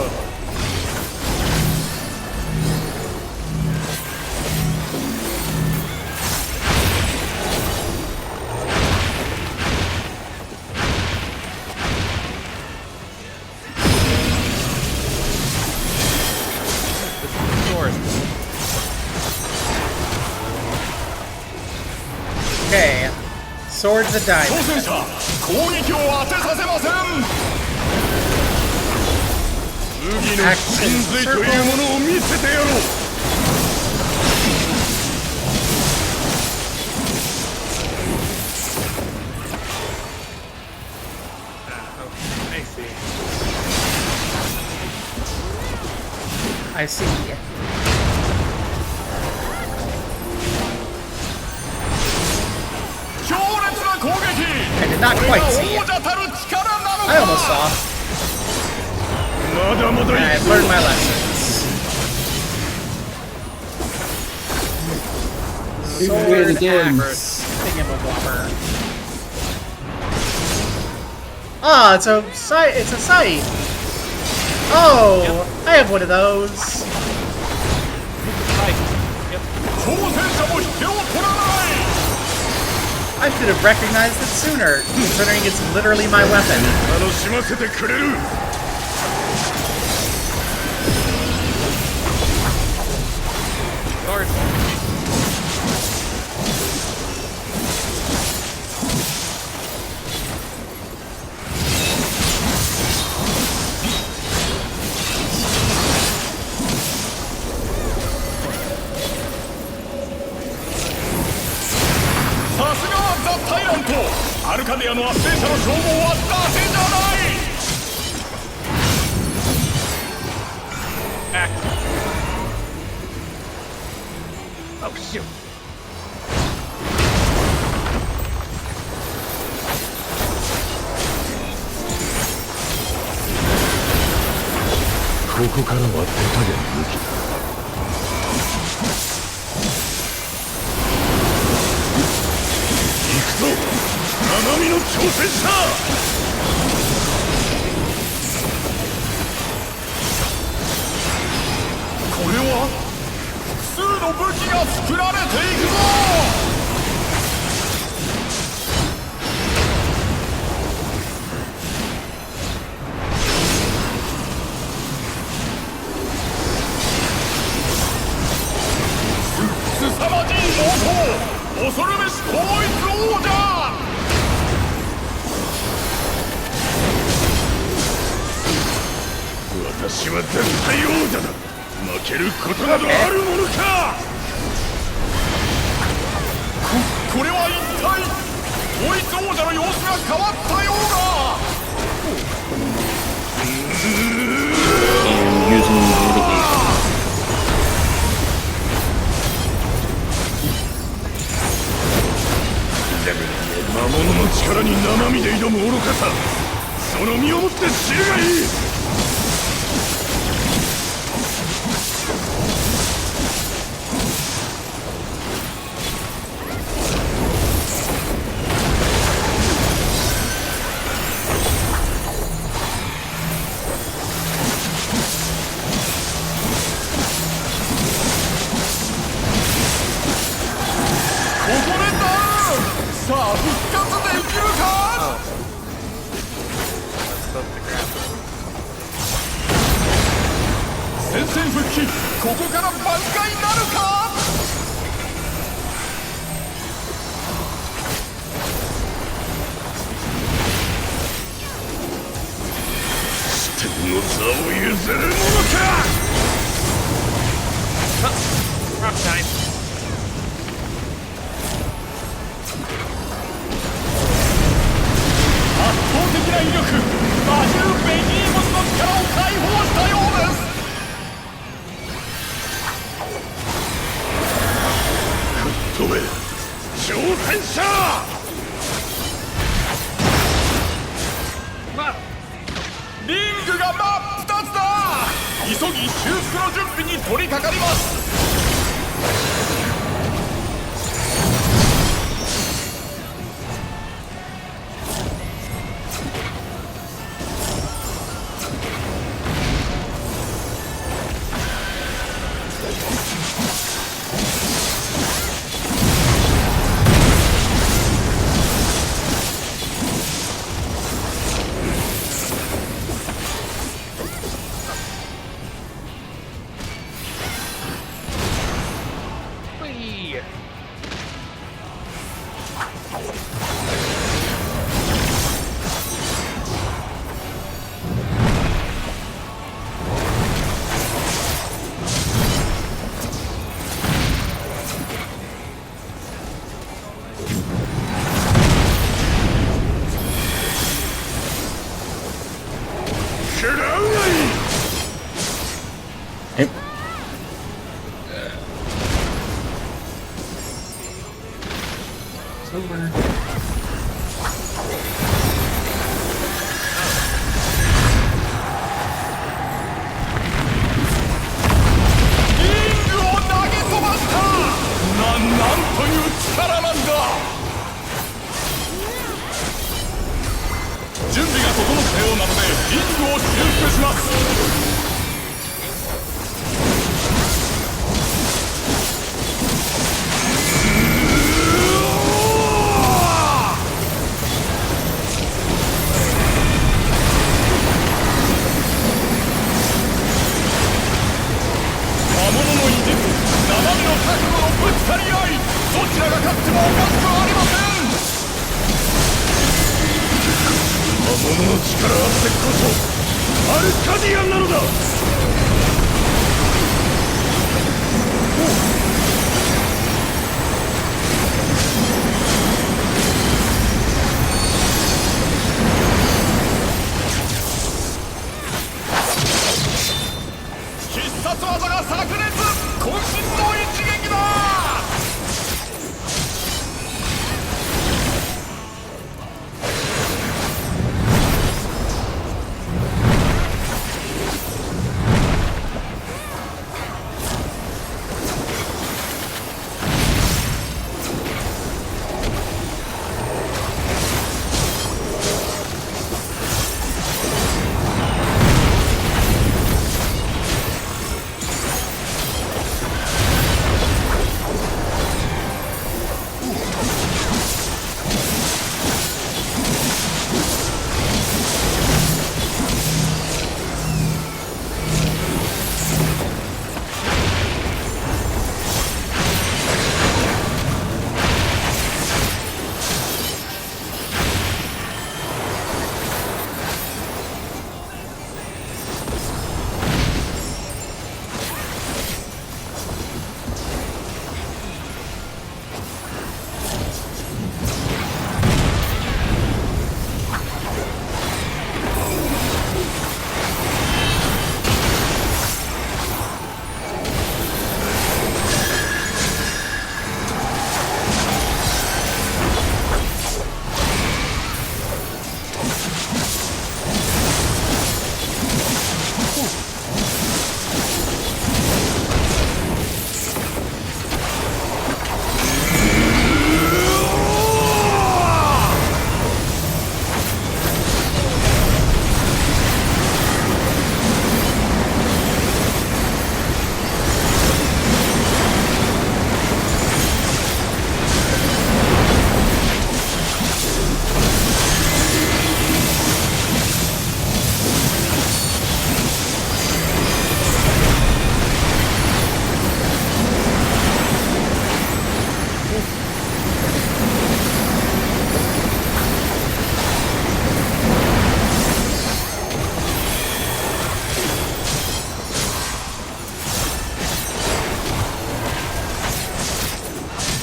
Okay. Swords the 挑 diamond. 戦者攻撃を当てさせません。武技の真髄というものを見せてやろう。 I see. I did not quite see it. I almost saw. まだまだ I've learned my lessons. Sword, axe, thingamabobber. Ah, it's a sight. It's a sight. Oh, I have one of those. I should have recognized it sooner, considering it's literally my weapon. 楽しませてくれる。 Sword. Arcadion の圧政者の称号は打てじゃない。 Oh shoot. ここからは手加減抜きだ。 生身の挑戦者。これは複数の武器が作られていくぞ。すさまじい猛攻、恐るべし統一王者。 私は絶対王者だ。負けることなどあるものか。これは一体統一王者の様子が変わったようだ。魔物の力に生身で挑む愚かさ、その身をもって知るがいい。 こさあ復活できるか。 That's supposed to grab them. 戦線復帰、ここから挽回なるか。視点の座を譲るものか。 Rock time. 圧倒的な威力、バジル・ベギーモスの力を解放したようです。吹っ飛べ挑戦者。 Wow. リングが真っ二つだ。急ぎ修復の準備に取り掛かります。 Whee! 食らうがいい。え It's over. リングを投げ飛ばした。なんという力なんだ。準備が整ったようなのでリングを修復します。 魔物の意地、生身の覚悟のぶつかり合い、どちらが勝ってもおかしくありません。魔物の力あってこそアルカディアンなのだ。必殺技が炸裂、渾身の一撃だ。 こ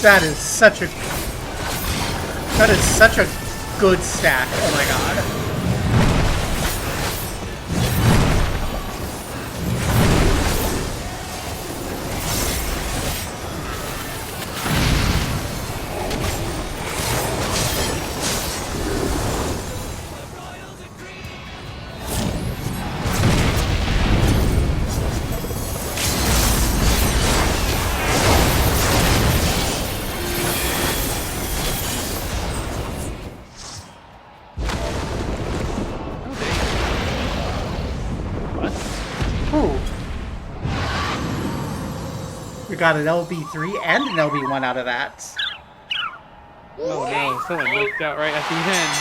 That is such a... That is such a good stack. Oh my god. Got an LB3 and an LB1 out of that. Oh no, someone nuked out right at the end.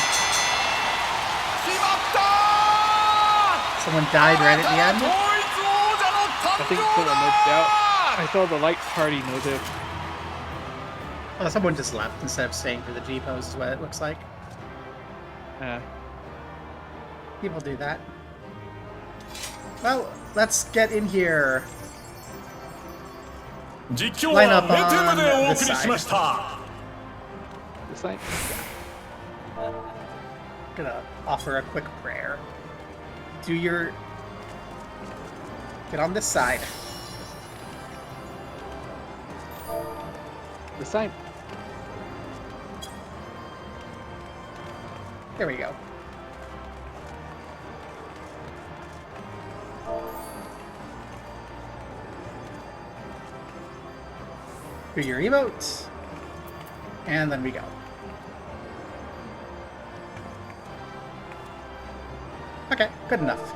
Someone died right at the end? I think someone nuked out. I saw the light party noted. Oh, someone just left instead of staying for the G-pose is what it looks like. People do that. Well, let's get in here. Line up on this side. This side? Gonna offer a quick prayer. Do your... Get on this side. This side? There we go. Do your emote, and then we go. Okay, good enough.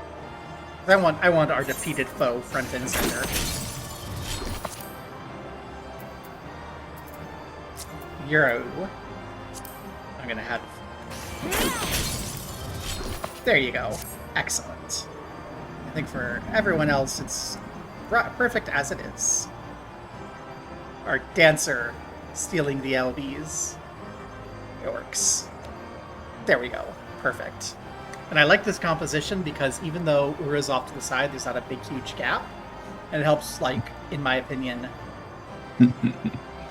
I want our defeated foe front and center. Euro. I'm gonna have. There you go. Excellent. I think for everyone else, it's perfect as it is. Our dancer stealing the LBs. It works. There we go. Perfect. And I like this composition because even though Ura's off to the side, there's not a big, huge gap. And it helps, like, in my opinion,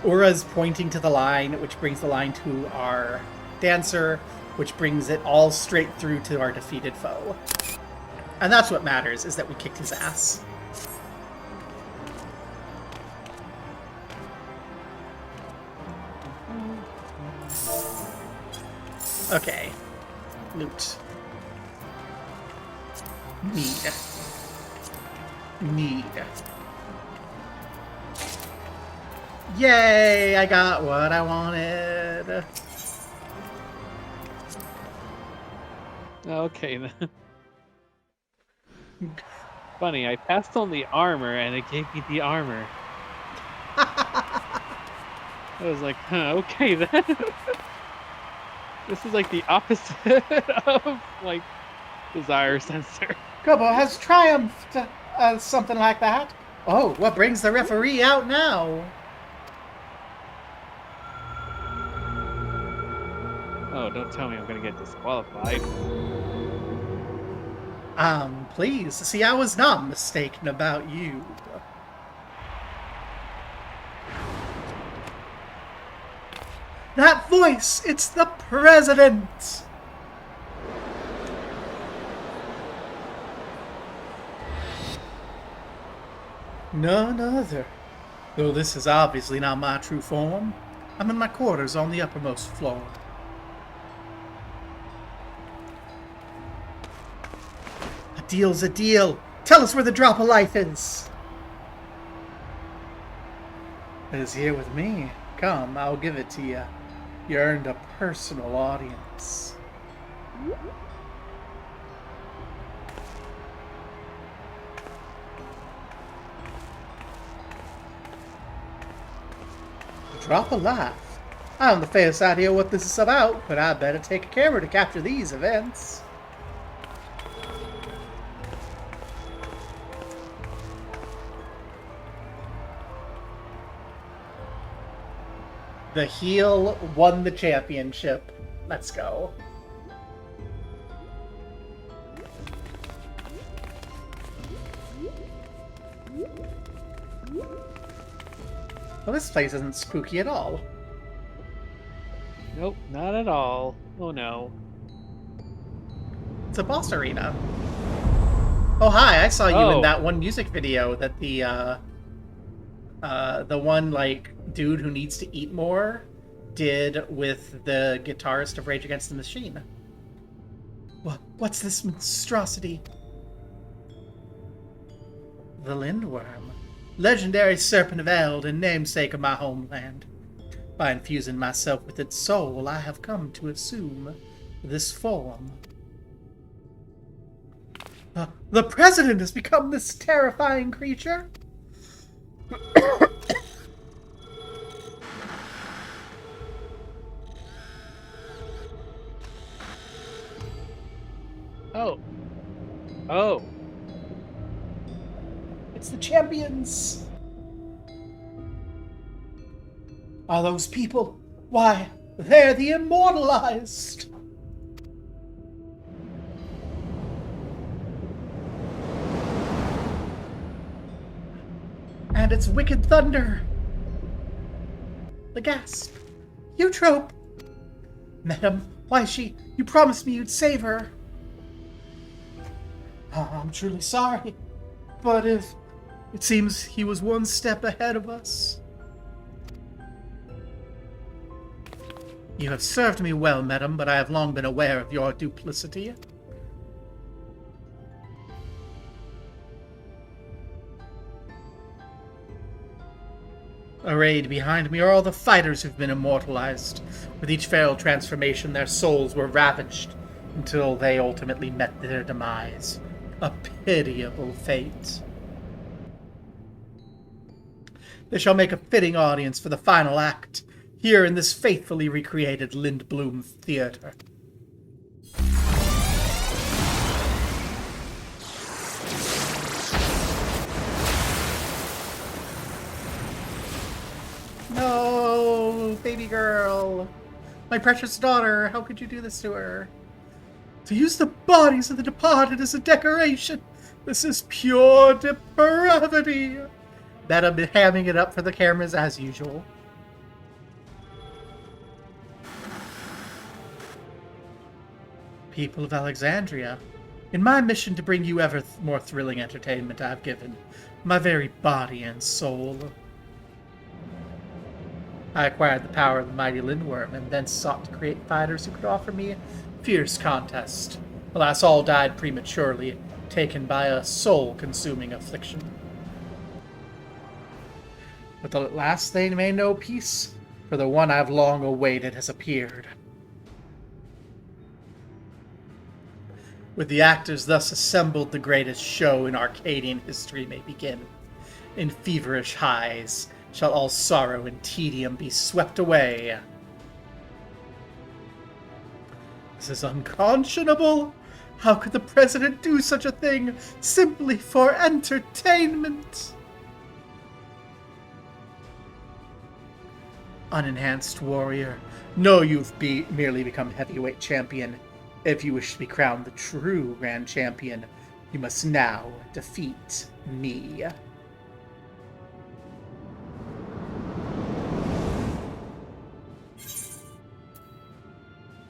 Ura's pointing to the line, which brings the line to our dancer, which brings it all straight through to our defeated foe. And that's what matters, is that we kicked his ass. Okay. Loot. Need. Yay! I got what I wanted. Okay then. Funny, I passed on the armor and it gave me the armor. I was like, huh, okay then. This is like the opposite of like desire sensor. Kobo has triumphed! Something like that. Oh, what brings the referee out now? Oh, don't tell me I'm gonna get disqualified. Please, see, I was not mistaken about you. That voice! It's the president! None other. Though this is obviously not my true form. I'm in my quarters on the uppermost floor. A deal's a deal. Tell us where the drop of life is. It is here with me. Come, I'll give it to you. You earned a personal audience. Drop a life. I have the faintest idea what this is about, but I better take a camera to capture these events. The heel won the championship. Let's go. Well, this place isn't spooky at all. Nope, not at all. Oh no. It's a boss arena. Oh, hi, I saw you in Oh. that one music video that the one, like, dude who needs to eat more did with the guitarist of Rage Against the Machine. What's this monstrosity? The Lindworm. Legendary serpent of Eld and namesake of my homeland. By infusing myself with its soul, I have come to assume this form. The President has become this terrifying creature? Oh. Oh. It's the champions! Are those people? Why, they're the immortalized! And it's wicked thunder! The gasp! Eutrope! Madam, why you promised me you'd save her! I'm truly sorry, but it seems he was one step ahead of us. You have served me well, madam, but I have long been aware of your duplicity. Arrayed behind me are all the fighters who've been immortalized. With each failed transformation, their souls were ravaged until they ultimately met their demise. A pitiable fate. They shall make a fitting audience for the final act, here in this faithfully recreated Lindblom Theater. No, baby girl. My precious daughter, how could you do this to her? To use the bodies of the departed as a decoration. This is pure depravity. That I'm hamming it up for the cameras as usual. People of Alexandria, in my mission to bring you ever more thrilling entertainment, I've given my very body and soul. I acquired the power of the mighty Lindworm, and then sought to create fighters who could offer me a fierce contest. Alas, all died prematurely, taken by a soul-consuming affliction. But at last they may know peace, for the one I've long awaited has appeared. With the actors thus assembled, the greatest show in Arcadian history may begin. In feverish highs shall all sorrow and tedium be swept away. This is unconscionable! How could the President do such a thing simply for entertainment? Unenhanced warrior, know you've merely become heavyweight champion. If you wish to be crowned the true Grand Champion, you must now defeat me.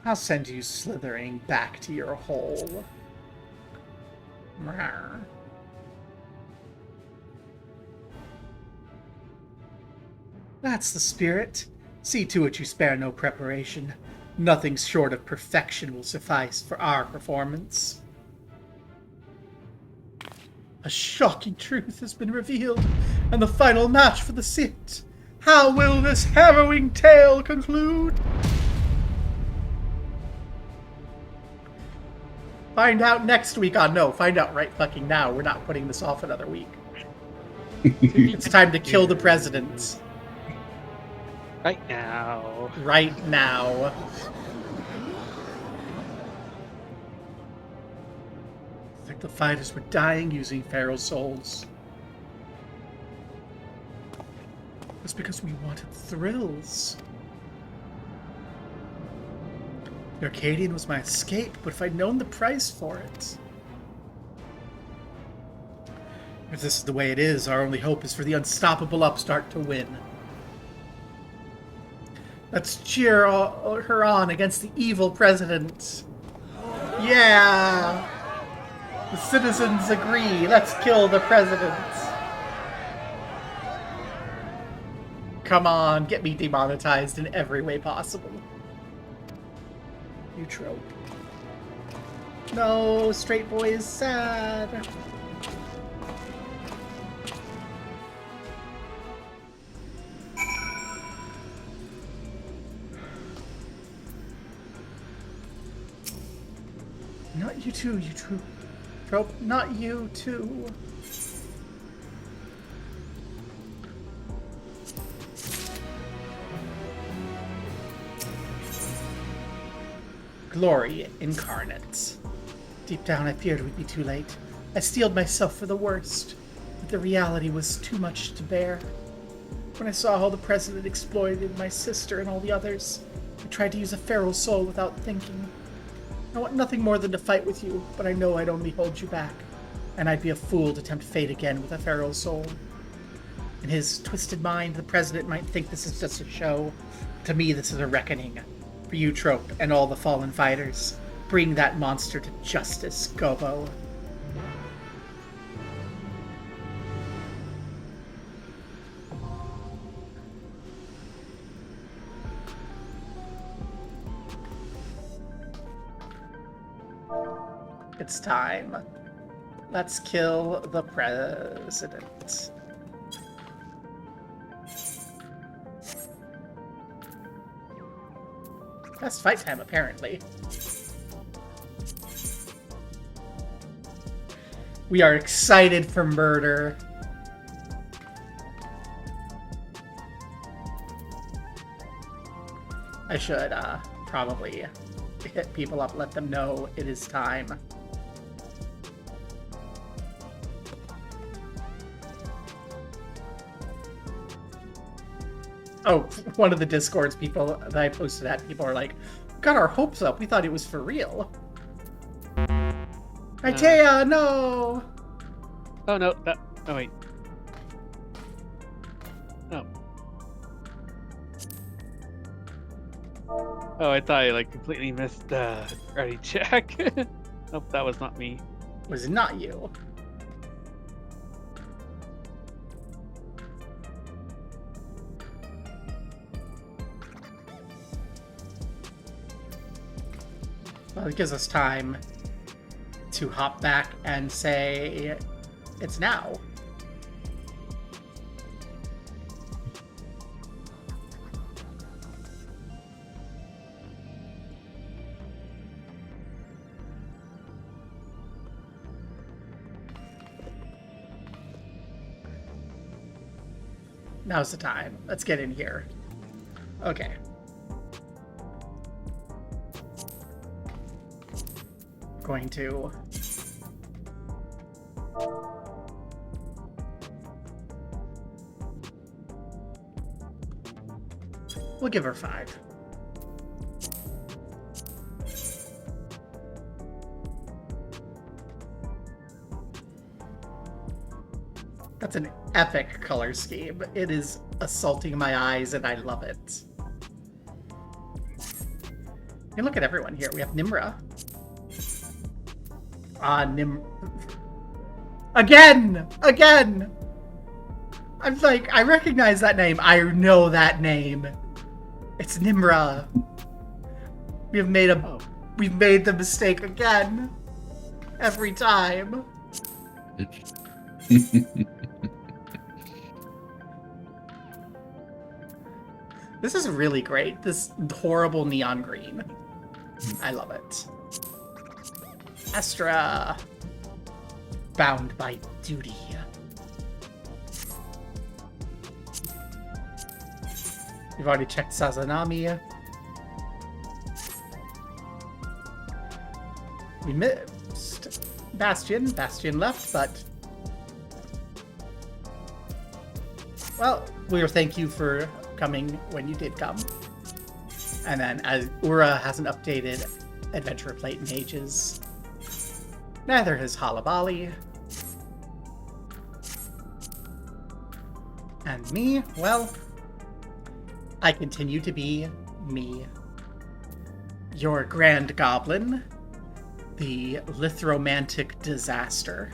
I'll send you slithering back to your hole. Rawr. That's the spirit. See to it you spare no preparation. Nothing short of perfection will suffice for our performance. A shocking truth has been revealed, and the final match for the sit. How will this harrowing tale conclude? Find out next week on No. Find out right fucking now. We're not putting this off another week. It's time to kill the president. Right now. Right now. I think the fighters were dying using feral souls. It's because we wanted thrills. The Arcadion was my escape, but if I'd known the price for it... If this is the way it is, our only hope is for the unstoppable upstart to win. Let's cheer her on against the evil president. Yeah! The citizens agree. Let's kill the president. Come on, get me demonetized in every way possible. You trope. No, straight boy is sad. Not you too, you trope. Not you too. Glory incarnate. Deep down I feared we'd be too late. I steeled myself for the worst, but the reality was too much to bear. When I saw how the president exploited my sister and all the others, I tried to use a feral soul without thinking. I want nothing more than to fight with you, but I know I'd only hold you back, and I'd be a fool to tempt fate again with a feral soul. In his twisted mind, the president might think this is just a show. To me, this is a reckoning. For you, Trope, and all the fallen fighters. Bring that monster to justice, Gobo. It's time. Let's kill the president. Best fight time, apparently. We are excited for murder. I should probably hit people up, let them know it is time. Oh, one of the Discords people that I posted at, people are like, got our hopes up. We thought it was for real. Itea, no! Oh, no. Oh, wait. Oh. Oh, I thought I, like, completely missed the ready check. Nope, that was not me. Was not you. Well, it gives us time to hop back and say it's now. Now's the time. Let's get in here. Okay. Going to we'll give her 5. That's an epic color scheme. It is assaulting my eyes and I love it. You can look at everyone here. We have Nimra. Again! I'm like, I recognize that name. I know that name. It's Nimra. We've made the mistake again. Every time. This is really great. This horrible neon green. I love it. Astra. Bound by duty. We've already checked Sazanami. We missed Bastion. Bastion left, but... well, we'll thank you for coming when you did come. And then, as Ura hasn't updated Adventure Plate in ages, neither has Halabali. And me, well, I continue to be me, your Grand Goblin, the Lithromantic Disaster.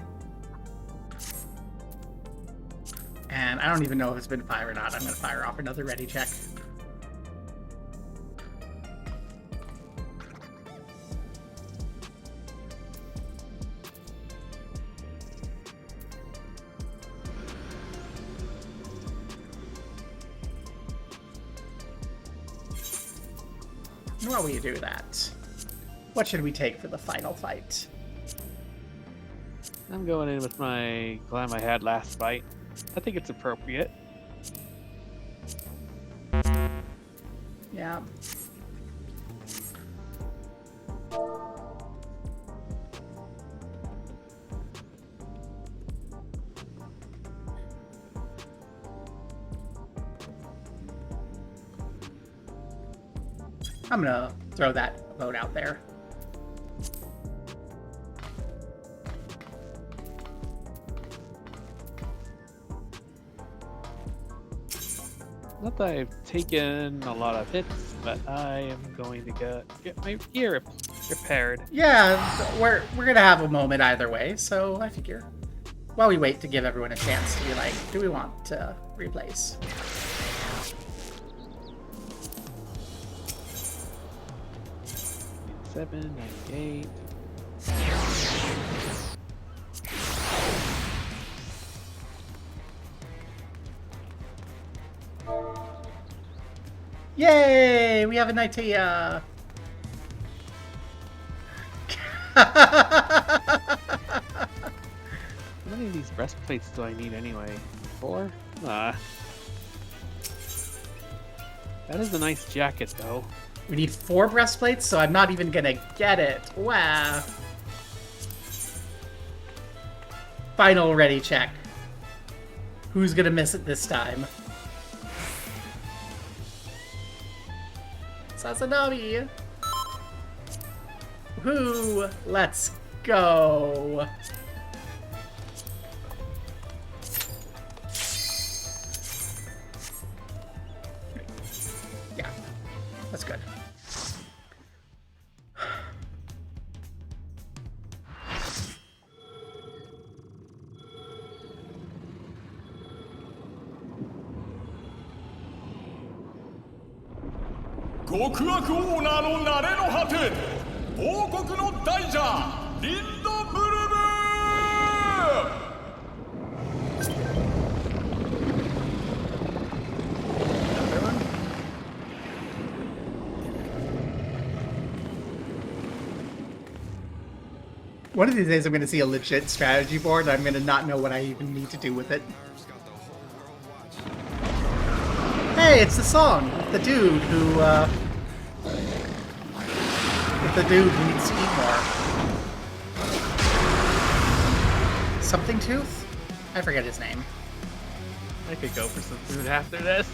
And I don't even know if it's been fired or not. I'm going to fire off another ready check. While we do that, what should we take for the final fight? I'm going in with my glam I had last fight. I think it's appropriate. Yeah. I'm gonna throw that vote out there. Not that I've taken a lot of hits, but I am going to get my gear repaired. Yeah, we're gonna have a moment either way, so I figure while we wait to give everyone a chance to be like, do we want to replace? 798. Yay! We have an idea! How many of these breastplates do I need anyway? 4? That is a nice jacket, though. We need 4 breastplates, so I'm not even gonna get it. Wow. Final ready check. Who's gonna miss it this time? Sasanomi! Woohoo! Let's go! Yeah, that's good.極悪オーナーの慣れの果て王国の大蛇リンドブルムOne of these days I'm going to see a legit strategy board and I'm going to not know what I even need to do with it. Hey, it's the song! The dude who, the dude who needs to eat more. Something Tooth? I forget his name. I could go for some food after this.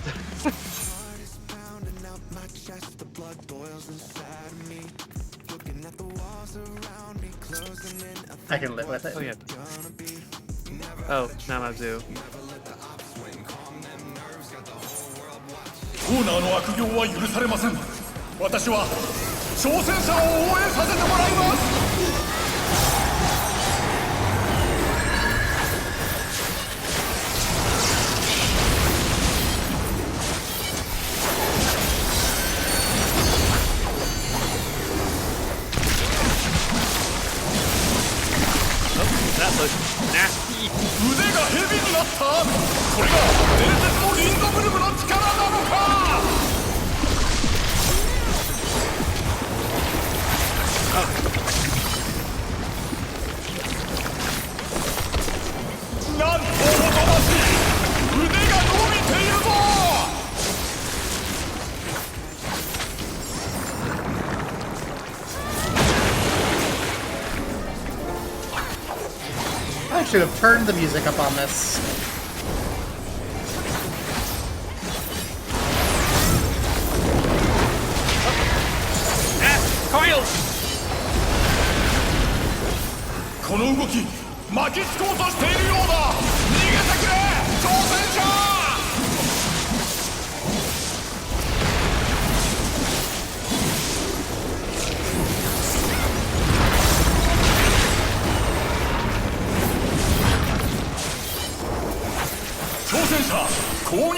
I can live with it. Oh, yeah. Oh, Namazu. オーナーの悪行は許されません私は挑戦者を応援させてもらいます腕がヘビになったこれが伝説のリンドブルムの力なのかなんとおとなしい腕が伸びているぞ I should have turned the music up on this. Coils! この動き巻きつこうとしているようだ逃げてくれ挑戦者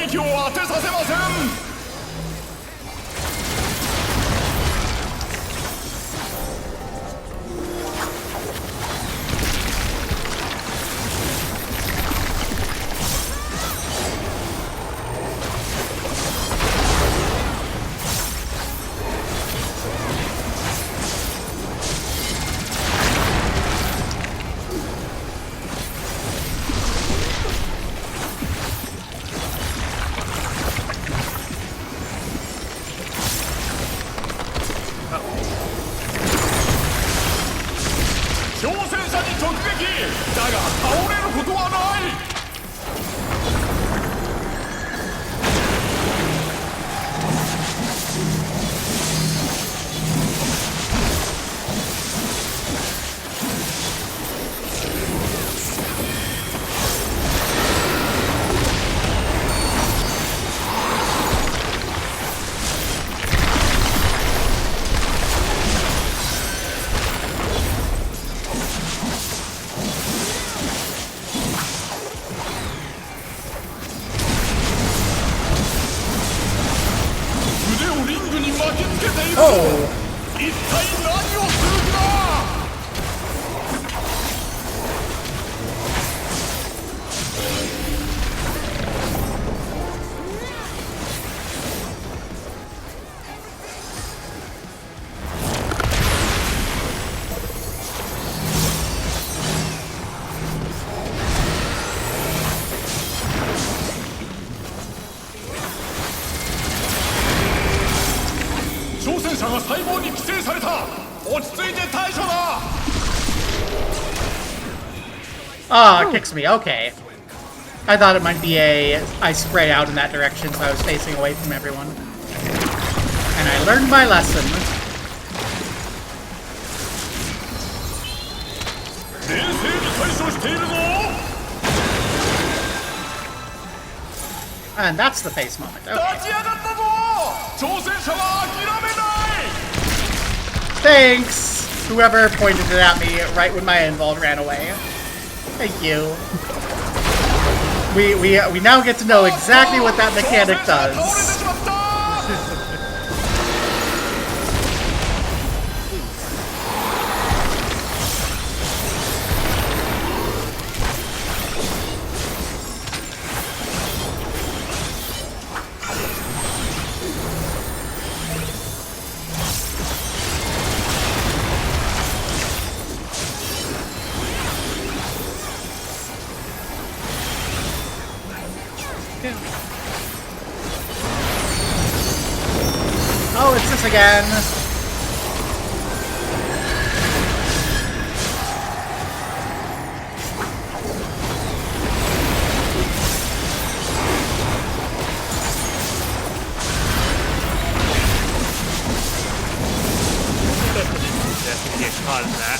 撃を当てさせません。挑戦者に直撃だが倒れることはない。腕をリングに巻きつけているぞ。一体何をする気だ。挑戦者が細胞に寄生された。落ち着いて対処だ。Ah, it kicks me. Okay. I thought it might be I spray out in that direction, so I was facing away from everyone. And I learned my lesson. 冷静に対処しているぞ。 And that's the face moment. 立 Okay. ち上がったぞ。挑戦者は諦めない。 Thanks! Whoever pointed it at me right when my involved ran away. Thank you. We now get to know exactly what that mechanic 倒れて does. しまった。 Oh, it's this again. Definitely get caught in that.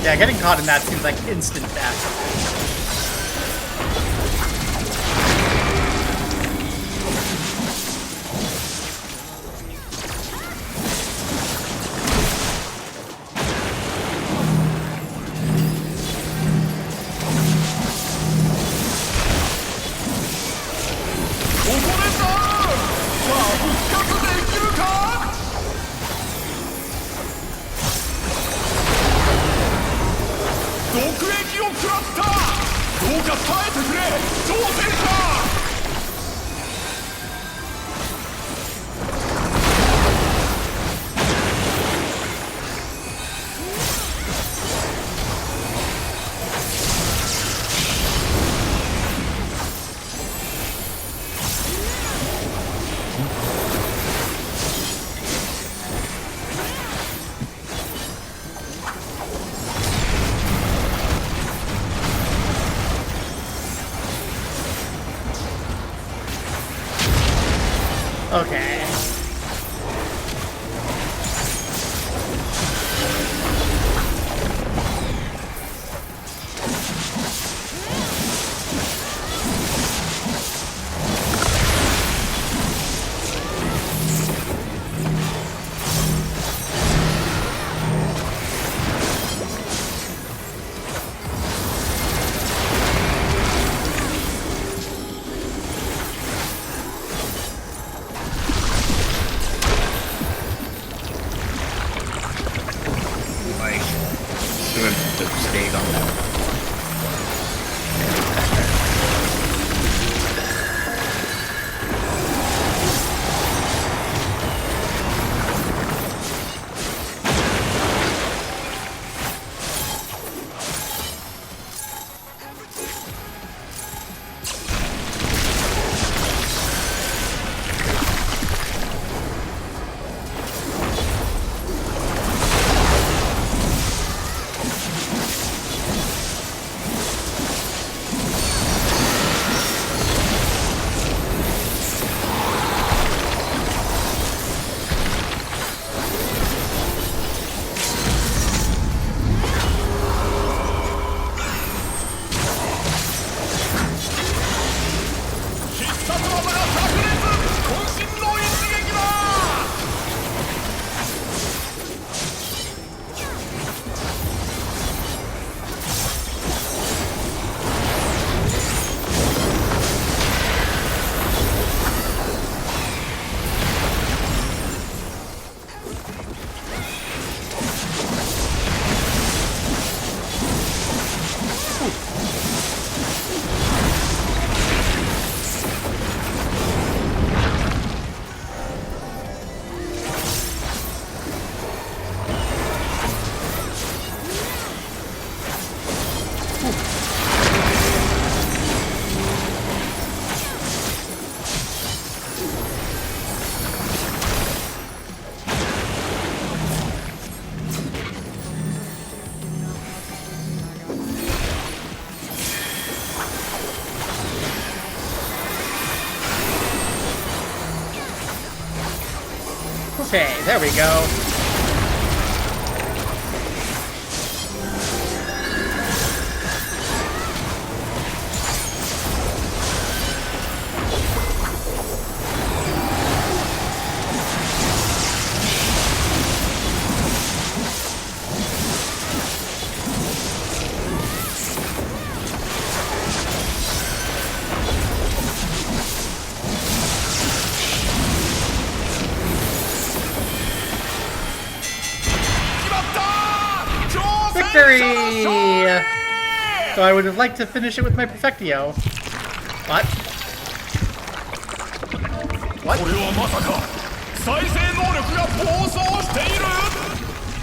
Yeah, getting caught in that seems like instant death. Okay. Okay, there we go. Victory! So I would have liked to finish it with my Perfectio. What? What? これはまさか再生能力が暴走している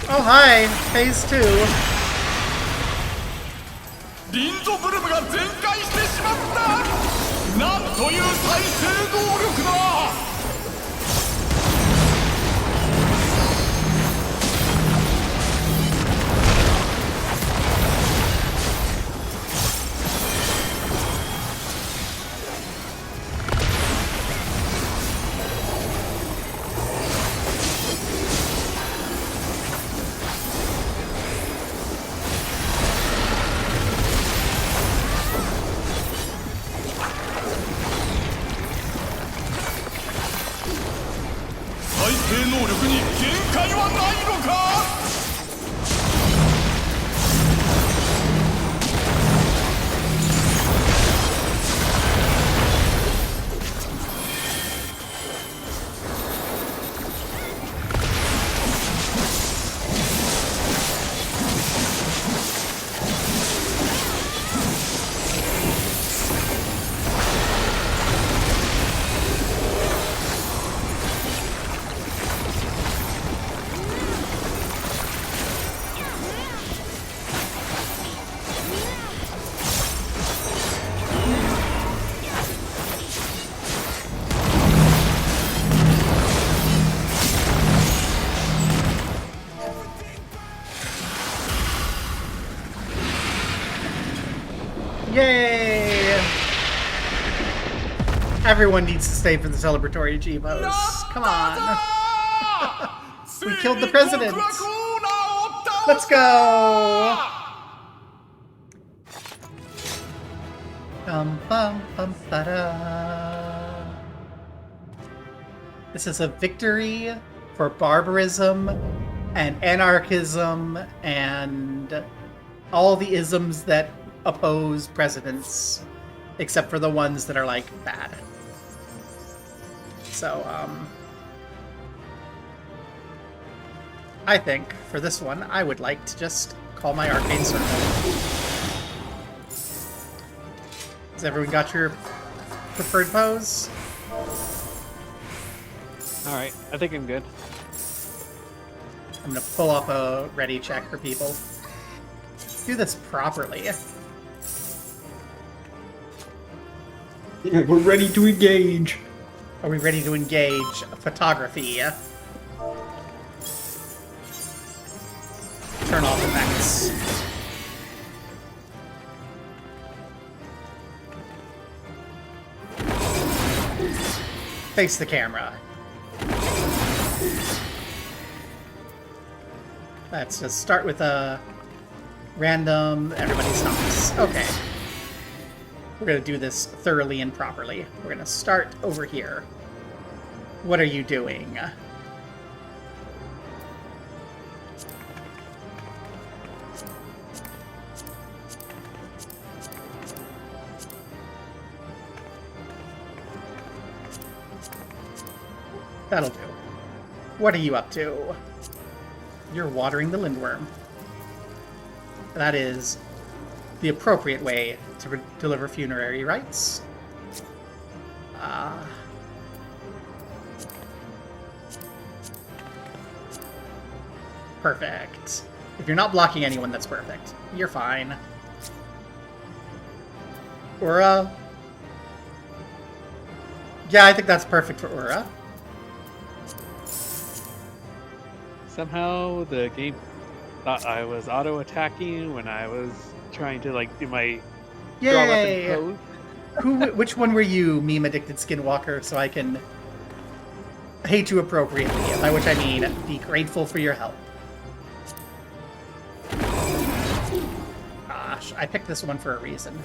Oh, hi! Phase 2. リンゾブルムが全開してしまったなんという再生能力だ 再生能力に限界はないのか Yay! Everyone needs to stay for the celebratory G-pose. Come on. We killed the president. Let's go! Ba-da. This is a victory for barbarism and anarchism and all the isms that oppose presidents, except for the ones that are, like, bad. So, I think, for this one, I would like to just call my Arcane Circle. Has everyone got your preferred pose? Alright, I think I'm good. I'm gonna pull up a ready check for people. Do this properly. Yeah, we're ready to engage. Are we ready to engage photography? Turn off effects. Face the camera. Let's just start with a random, everybody stops. Okay. We're going to do this thoroughly and properly. We're going to start over here. What are you doing? That'll do. What are you up to? You're watering the lindworm. That is the appropriate way to deliver funerary rites. Perfect. If you're not blocking anyone, that's perfect. You're fine. Ura. Yeah, I think that's perfect for Ura. Somehow the game thought I was auto-attacking when I was trying to, like, do my draw Yay! weapon pose. Which one were you, meme-addicted skinwalker, so I can hate to appropriately, by which I mean be grateful for your help. Gosh, I picked this one for a reason.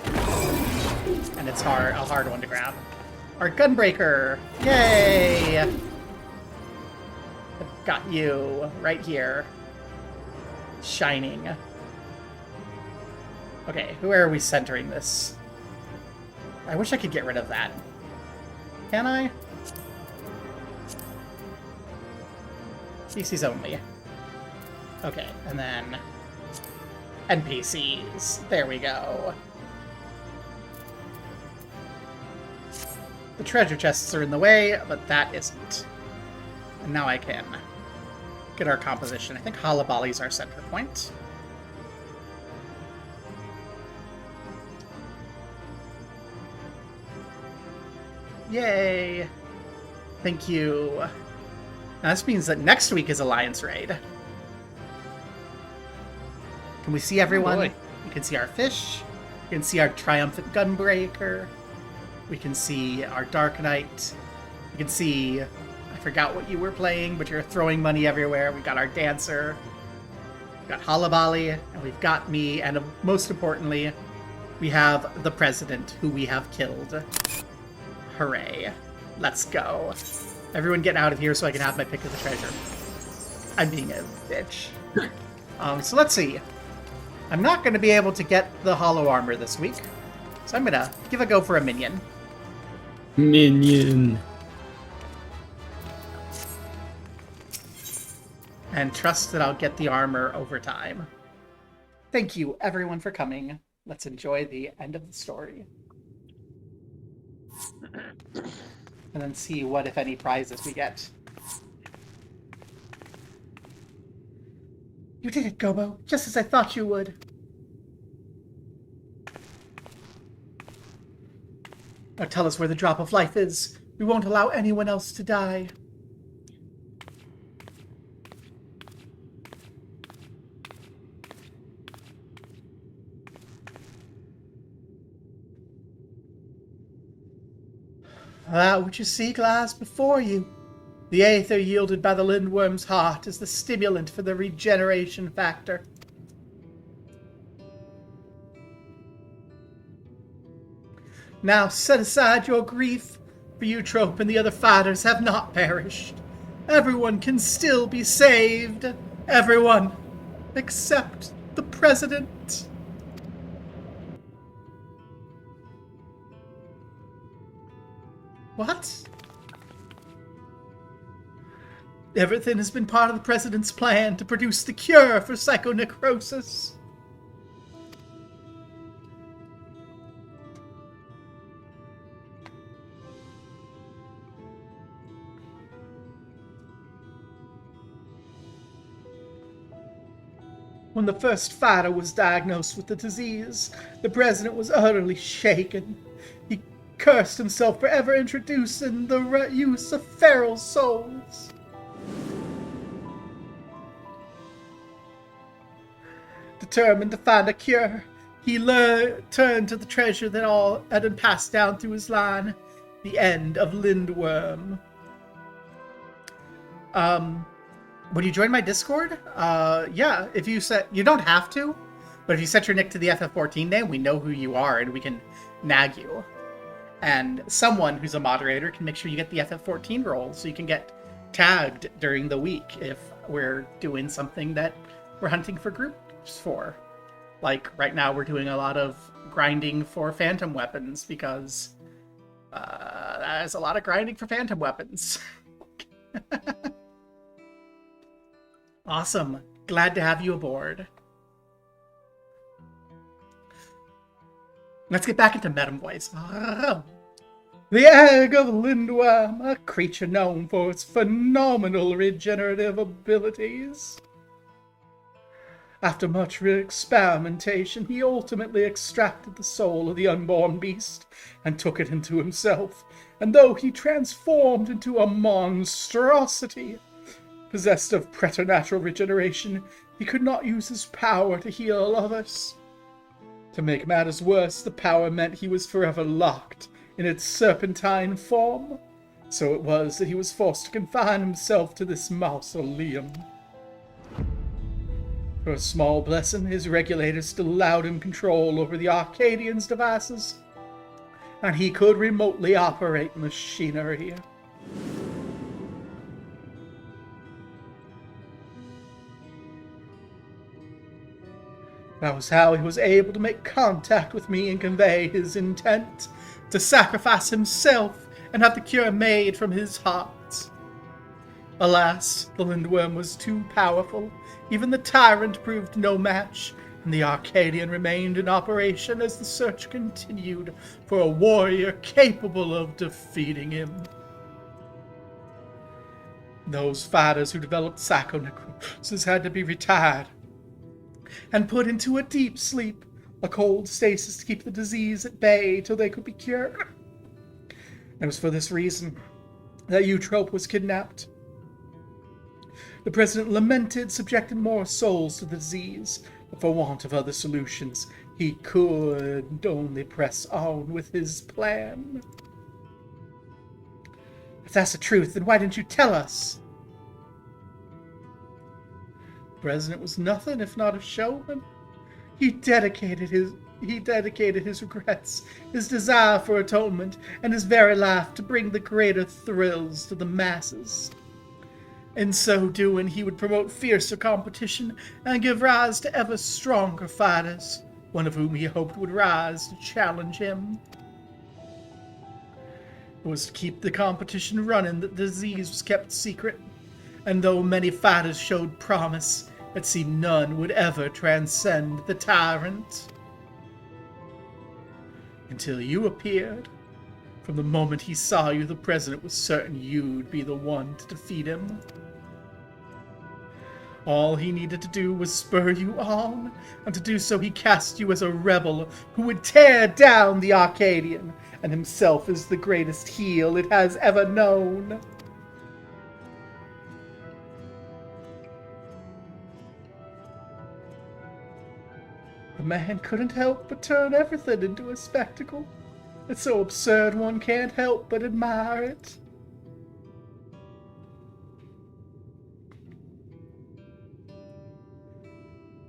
And it's a hard one to grab. Our Gunbreaker! Yay! I've got you right here. Shining. Okay, where are we centering this? I wish I could get rid of that. Can I? PCs only. Okay, and then NPCs. There we go. The treasure chests are in the way, but that isn't. And now I can get our composition. I think Halabali's our center point. Yay! Thank you. Now this means that next week is Alliance Raid. Can we see everyone? boy. We can see our fish. We can see our triumphant Gunbreaker. We can see our Dark Knight. We can see... I forgot what you were playing, but you're throwing money everywhere. We've got our Dancer. We've got Halabali. And we've got me. And most importantly, we have the President, who we have killed. Hooray. Let's go. Everyone get out of here so I can have my pick of the treasure. I'm being a bitch. So let's see. I'm not going to be able to get the hollow armor this week. So I'm going to give a go for a minion. Minion. And trust that I'll get the armor over time. Thank you, everyone, for coming. Let's enjoy the end of the story. And then see what, if any, prizes we get. You did it, Gobo, just as I thought you would. Now tell us where the drop of life is. We won't allow anyone else to die. That which you see glass before you. The aether yielded by the lindworm's heart is the stimulant for the regeneration factor. Now set aside your grief, for Eutrope and the other fighters have not perished. Everyone can still be saved. Everyone, except the President. What? Everything has been part of the President's plan to produce the cure for psychonecrosis. When the first fighter was diagnosed with the disease, the President was utterly shaken. He cursed himself for ever introducing the use of feral souls. Determined to find a cure, he turned to the treasure that all had been passed down through his line, the end of Lindworm. Would you join my Discord? Yeah, if you set... You don't have to, but if you set your nick to the FF14 name, we know who you are and we can nag you. And someone who's a moderator can make sure you get the FF14 role so you can get tagged during the week if we're doing something that we're hunting for groups for. Like, right now we're doing a lot of grinding for phantom weapons because there's a lot of grinding for phantom weapons. Awesome. Glad to have you aboard. Let's get back into Madam Voice. Oh. The egg of Lindworm, a creature known for its phenomenal regenerative abilities. After much experimentation, he ultimately extracted the soul of the unborn beast and took it into himself. And though he transformed into a monstrosity, possessed of preternatural regeneration, he could not use his power to heal others. To make matters worse, the power meant he was forever locked in its serpentine form. So it was that he was forced to confine himself to this mausoleum. For a small blessing, his regulators still allowed him control over the Arcadian's devices, and he could remotely operate machinery. That was how he was able to make contact with me and convey his intent to sacrifice himself and have the cure made from his heart. Alas, the Lindworm was too powerful. Even the tyrant proved no match, and the Arcadian remained in operation as the search continued for a warrior capable of defeating him. Those fighters who developed psychonecrosis had to be retired and put into a deep sleep, a cold stasis to keep the disease at bay till they could be cured. It was for this reason that Eutrope was kidnapped. The president lamented subjecting more souls to the disease, but for want of other solutions, he could only press on with his plan. If that's the truth, then why didn't you tell us? The president was nothing if not a showman. He dedicated his regrets, his desire for atonement, and his very life to bring the greater thrills to the masses. In so doing, he would promote fiercer competition and give rise to ever stronger fighters, one of whom he hoped would rise to challenge him. It was to keep the competition running that the disease was kept secret, and though many fighters showed promise, it seemed none would ever transcend the tyrant. Until you appeared. From the moment he saw you, the president was certain you'd be the one to defeat him. All he needed to do was spur you on, and to do so he cast you as a rebel who would tear down the Arcadian, and himself is the greatest heel it has ever known. The man couldn't help but turn everything into a spectacle. It's so absurd one can't help but admire it.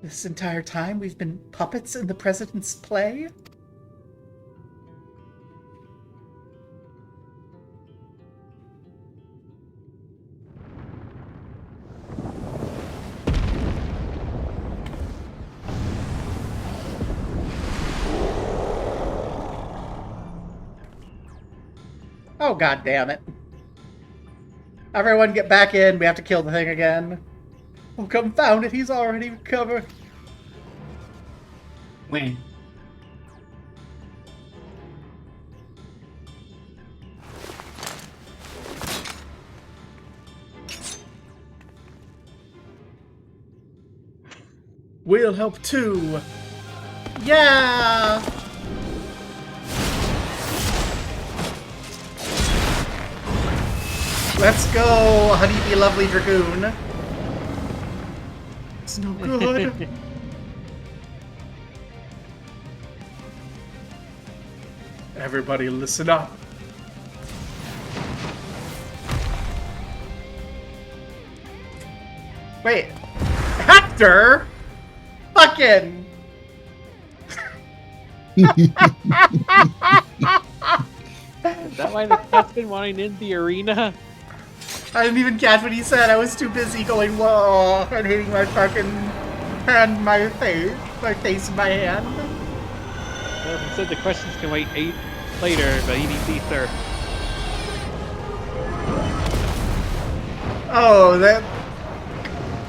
This entire time we've been puppets in the president's play? Oh, god damn it. Everyone get back in, we have to kill the thing again. Oh, confound it, he's already recovered. When? We'll help too. Yeah! Let's go, honeybee lovely dragoon. It's no good. Everybody listen up. Wait, Hector? Fucking! Is that why the cat's been wanting in the arena? I didn't even catch what he said. I was too busy going, whoa, and hitting my fucking hand, my face in my hand. Well, he said the questions can wait later, but he needs ether. Oh, that...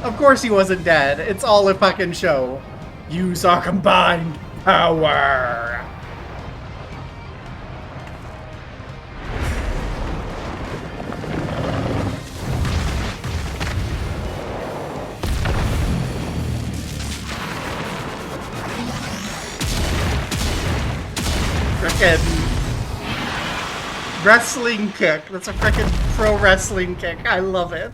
Of course he wasn't dead. It's all a fucking show. Use our combined power. Frickin' wrestling kick. That's a frickin' pro wrestling kick. I love it.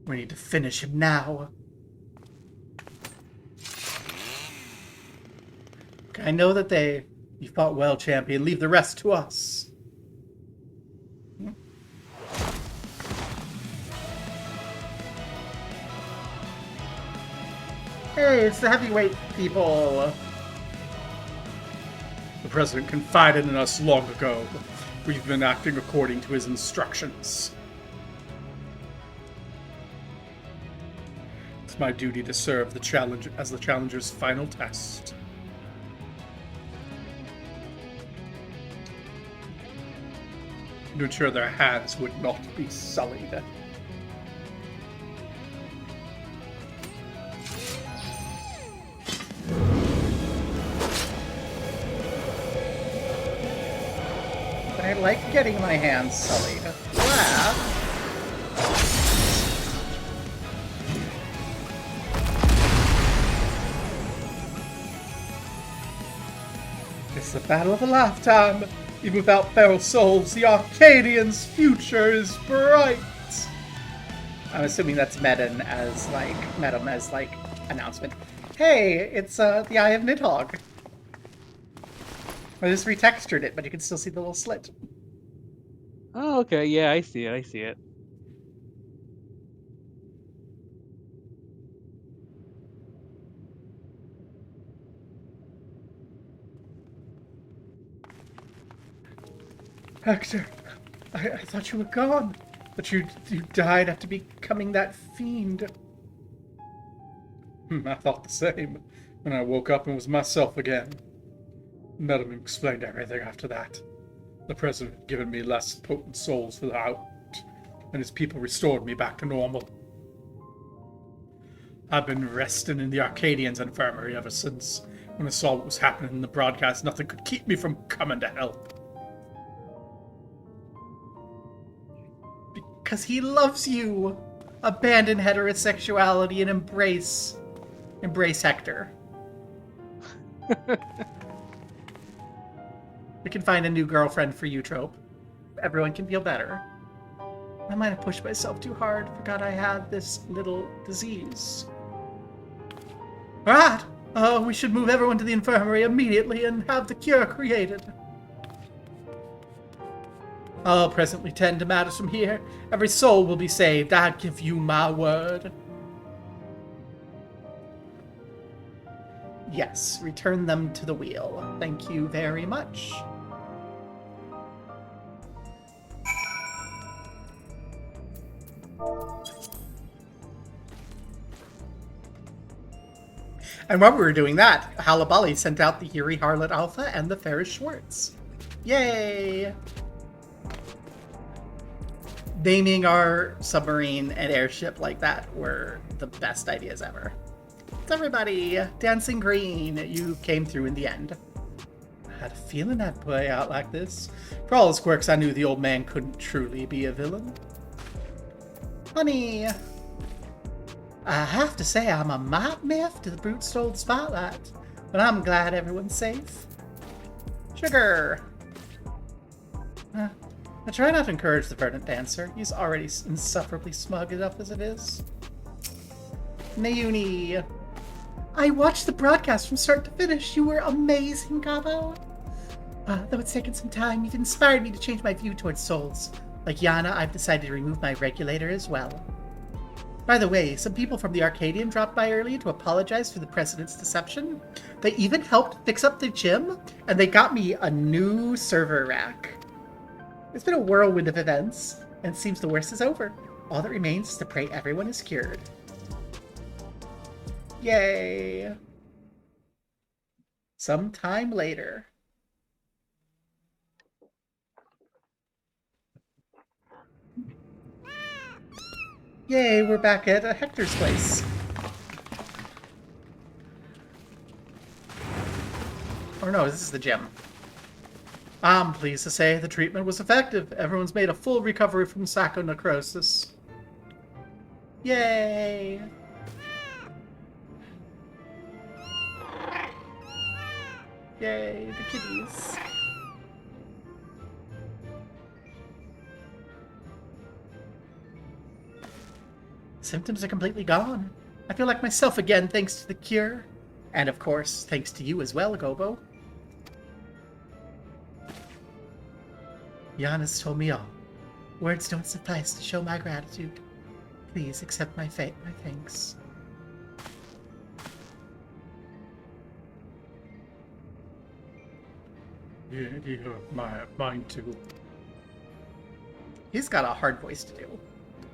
We need to finish him now. Okay, I know that they You fought well, champion. Leave the rest to us. Hey, it's the heavyweight people. The president confided in us long ago. We've been acting according to his instructions. It's my duty to serve the challenge as the challenger's final test. To ensure their hands would not be sullied. I like getting my hands sullied. Wow. It's the battle of a lifetime. Even without feral souls, the Arcadians' future is bright. I'm assuming that's Medem as announcement. Hey, it's the Eye of Nidhogg. I just retextured it, but you can still see the little slit. Oh, okay. Yeah, I see it. Hector, I thought you were gone, but you died after becoming that fiend. I thought the same when I woke up and was myself again. Medem explained everything after that. The president had given me less potent souls for the out, and his people restored me back to normal. I've been resting in the Arcadians' infirmary ever since. When I saw what was happening in the broadcast, nothing could keep me from coming to help. Because he loves you! Abandon heterosexuality and embrace Hector. We can find a new girlfriend for you, Trope. Everyone can feel better. I might have pushed myself too hard. Forgot I had this little disease. Alright! We should move everyone to the infirmary immediately and have the cure created. I'll presently tend to matters from here. Every soul will be saved. I give you my word. Yes, return them to the wheel. Thank you very much. And while we were doing that, Halabali sent out the Yuri Harlot Alpha and the Ferris Schwartz. Yay! Naming our submarine and airship like that were the best ideas ever. It's everybody! Dancing Green, you came through in the end. I had a feeling I'd play out like this. For all his quirks, I knew the old man couldn't truly be a villain. Honey! I have to say I'm a mite miffed the brute stole the spotlight, but I'm glad everyone's safe. Sugar! I try not to encourage the verdant dancer. He's already insufferably smug enough as it is. Nayuni! I watched the broadcast from start to finish. You were amazing, Gabo. Though it's taken some time, you've inspired me to change my view towards souls. Like Yana, I've decided to remove my regulator as well. By the way, some people from the Arcadion dropped by earlier to apologize for the president's deception. They even helped fix up the gym, and they got me a new server rack. It's been a whirlwind of events, and it seems the worst is over. All that remains is to pray everyone is cured. Yay! Sometime later. Yay, we're back at Hector's place. Or no, this is the gym. I'm pleased to say the treatment was effective. Everyone's made a full recovery from saconecrosis. Yay! Yay, the kitties. Symptoms are completely gone. I feel like myself again thanks to the cure. And of course, thanks to you as well, Gobo. Giannis told me all. Words don't suffice to show my gratitude. Please accept my thanks. Yeah, mine too. He's got a hard voice to do.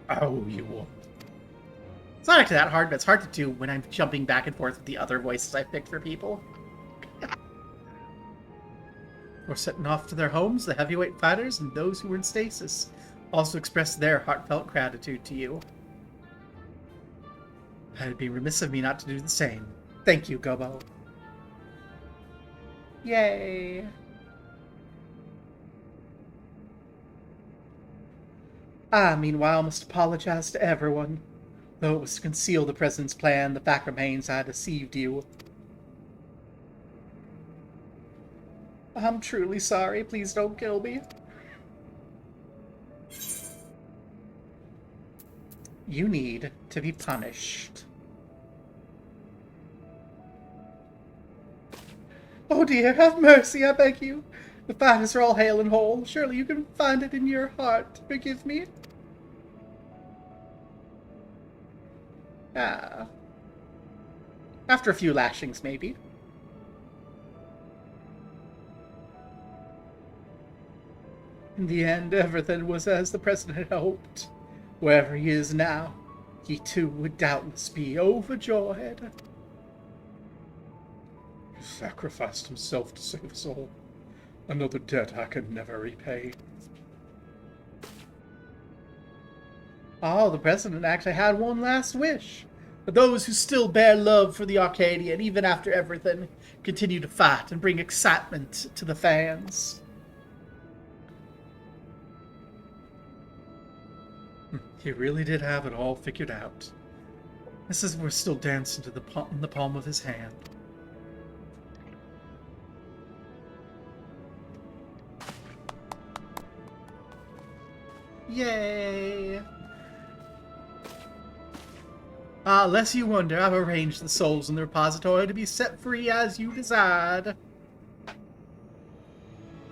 Oh, you won't. It's not actually that hard, but it's hard to do when I'm jumping back and forth with the other voices I picked for people. Or setting off to their homes, the heavyweight fighters and those who were in stasis also expressed their heartfelt gratitude to you. It'd be remiss of me not to do the same. Thank you, Gobo. Yay! Meanwhile, must apologize to everyone. Though it was to conceal the President's plan, the fact remains I deceived you. I'm truly sorry. Please don't kill me. You need to be punished. Oh dear, have mercy, I beg you. The fighters are all hale and whole. Surely you can find it in your heart to forgive me. Ah. After a few lashings, maybe. In the end, everything was as the President had hoped. Wherever he is now, he too would doubtless be overjoyed. He sacrificed himself to save us all. Another debt I can never repay. Oh, the President actually had one last wish. But those who still bear love for the Arcadion, even after everything, continue to fight and bring excitement to the fans. He really did have it all figured out. This is we're still dancing to in the palm of his hand. Yay! Lest you wonder, I've arranged the souls in the repository to be set free as you desired.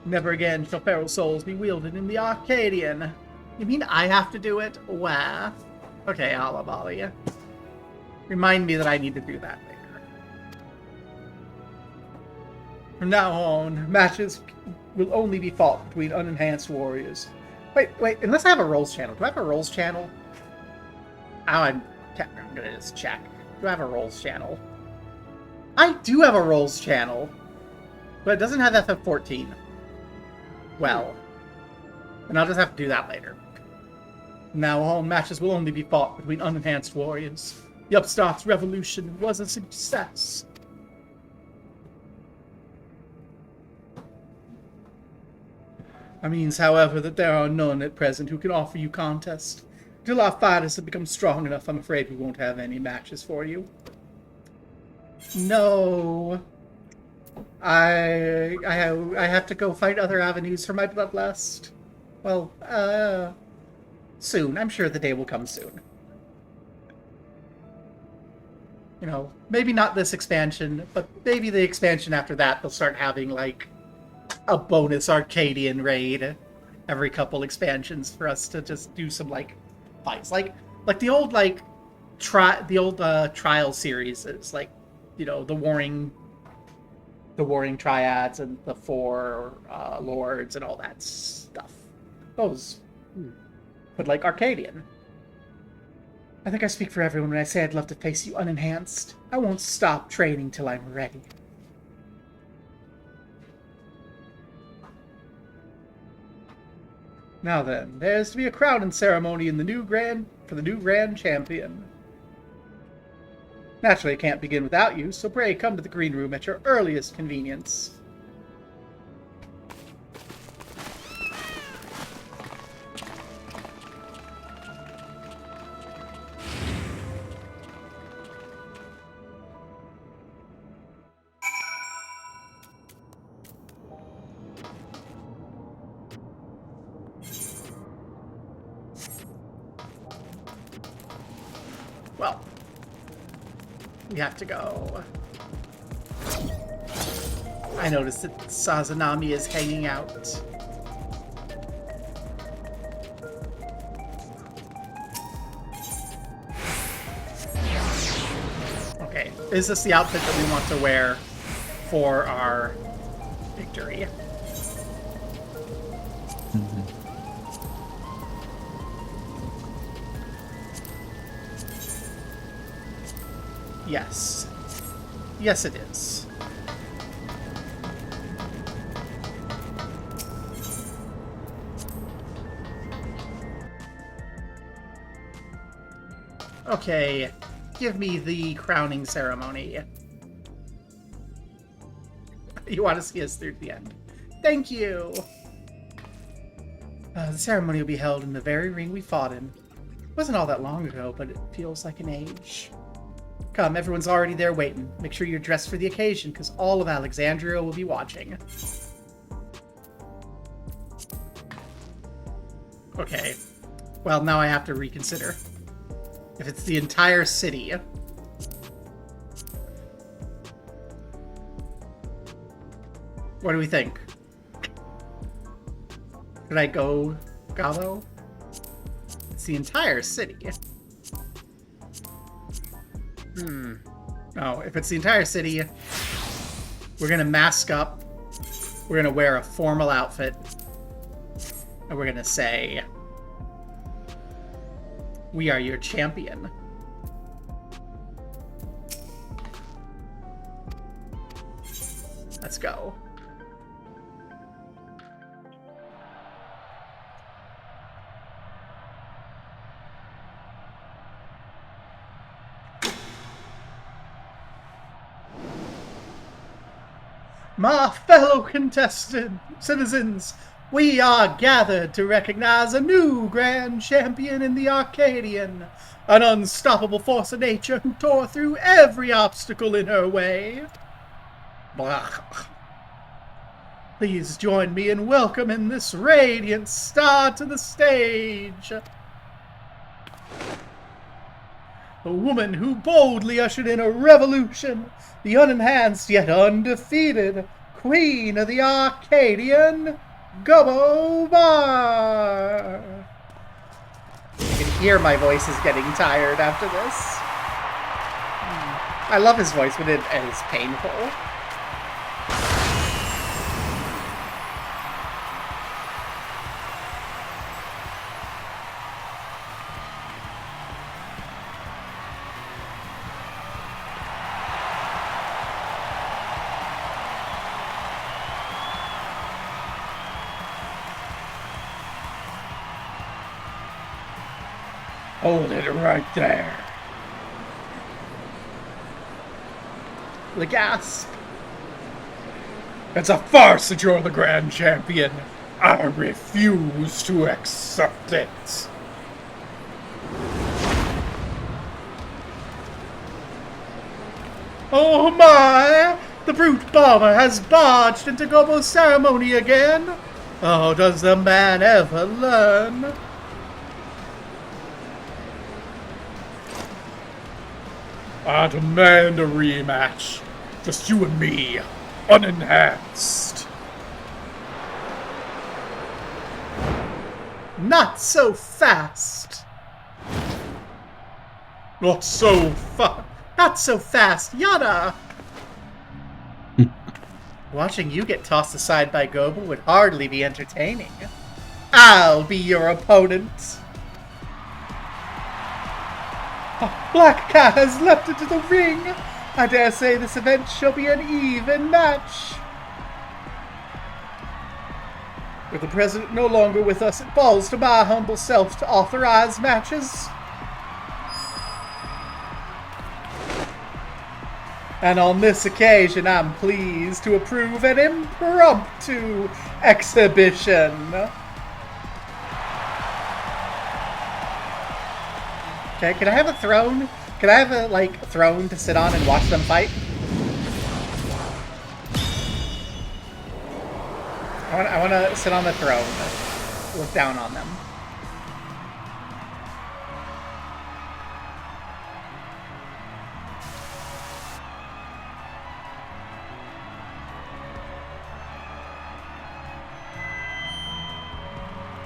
Never again shall feral souls be wielded in the Arcadion. You mean I have to do it? Where? Okay, Alabali. Remind me that I need to do that later. From now on, matches will only be fought between unenhanced warriors. Wait, unless I have a Rolls channel. Do I have a Rolls channel? I'm gonna just check. Do I have a Rolls channel? I do have a Rolls channel, but it doesn't have FF14. Well, and I'll just have to do that later. Now all matches will only be fought between unenhanced warriors. The upstart's revolution was a success. That means, however, that there are none at present who can offer you contest. Until our fighters have become strong enough, I'm afraid we won't have any matches for you. No. I have to go find other avenues for my bloodlust. Well, soon. I'm sure the day will come soon. You know, maybe not this expansion, but maybe the expansion after that, they'll start having, like, a bonus Arcadian raid every couple expansions for us to just do some, like, fights. Like the old, like, Trial series is, like, you know, the warring triads and the four lords and all that stuff. Those. But like Arcadion. I think I speak for everyone when I say I'd love to face you unenhanced. I won't stop training till I'm ready. Now then, there's to be a crowning ceremony in the for the new Grand Champion. Naturally, it can't begin without you, so pray come to the green room at your earliest convenience. Well, we have to go. I noticed that Sazanami is hanging out. Is this the outfit that we want to wear for our victory? Yes. Yes, it is. Okay, give me the crowning ceremony. You want to see us through the end. Thank you! The ceremony will be held in the very ring we fought in. It wasn't all that long ago, but it feels like an age. Come, everyone's already there waiting. Make sure you're dressed for the occasion, because all of Alexandria will be watching. Okay. Well, now I have to reconsider. If it's the entire city... What do we think? Should I go Gabo? It's the entire city. Oh, if it's the entire city, we're gonna mask up. We're gonna wear a formal outfit. And we're gonna say, "We are your champion." Let's go. My fellow citizens, we are gathered to recognize a new grand champion in the Arcadion, an unstoppable force of nature who tore through every obstacle in her way. Blah. Please join me in welcoming this radiant star to the stage. A woman who boldly ushered in a revolution, the unenhanced yet undefeated Queen of the Arcadion, Gobbo Bar. You can hear my voice is getting tired after this. I love his voice, but it is painful. Hold it right there. The gasp. It's a farce that you're the grand champion. I refuse to accept it. Oh my! The brute bomber has barged into Gobbo's ceremony again. Oh, does the man ever learn? I demand a rematch. Just you and me, unenhanced. Not so fast. Not so fast, Yada. Watching you get tossed aside by Gobbo would hardly be entertaining. I'll be your opponent. Black Cat has leapt into the ring. I dare say this event shall be an even match. With the president no longer with us, it falls to my humble self to authorize matches. And on this occasion, I'm pleased to approve an impromptu exhibition. Okay, can I have a throne? Can I have a, throne to sit on and watch them fight? I want to sit on the throne. Look down on them.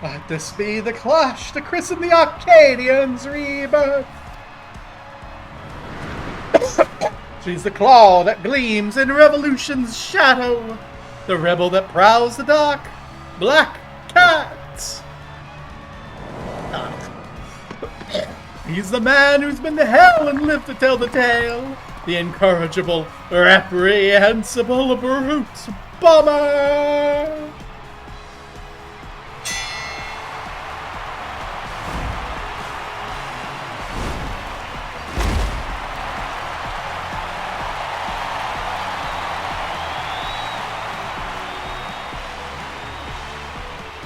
Let this be the clash to christen the Arcadians' rebirth. She's the claw that gleams in revolution's shadow, the rebel that prowls the dark, Black Cat. He's the man who's been to hell and lived to tell the tale, the incorrigible, reprehensible brute bomber.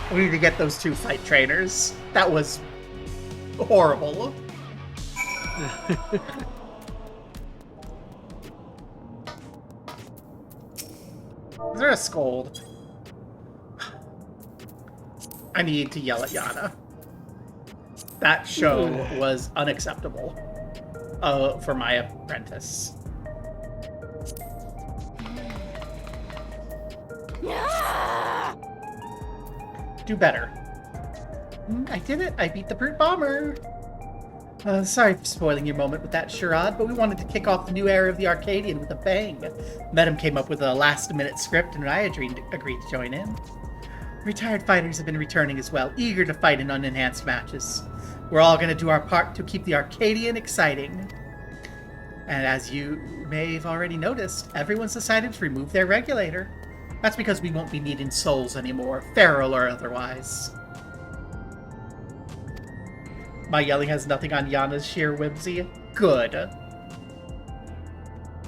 We need to get those two fight trainers. That was horrible. Is there a scold? I need to yell at Yana. That show was unacceptable for my apprentice. Do better. I did it. I beat the brute bomber. Sorry for spoiling your moment with that charade, but we wanted to kick off the new era of the Arcadion with a bang. Medem came up with a last-minute script, and I agreed to join in. Retired fighters have been returning as well, eager to fight in unenhanced matches. We're all going to do our part to keep the Arcadion exciting. And as you may have already noticed, everyone's decided to remove their regulator. That's because we won't be needing souls anymore, feral or otherwise. My yelling has nothing on Yana's sheer whimsy. Good.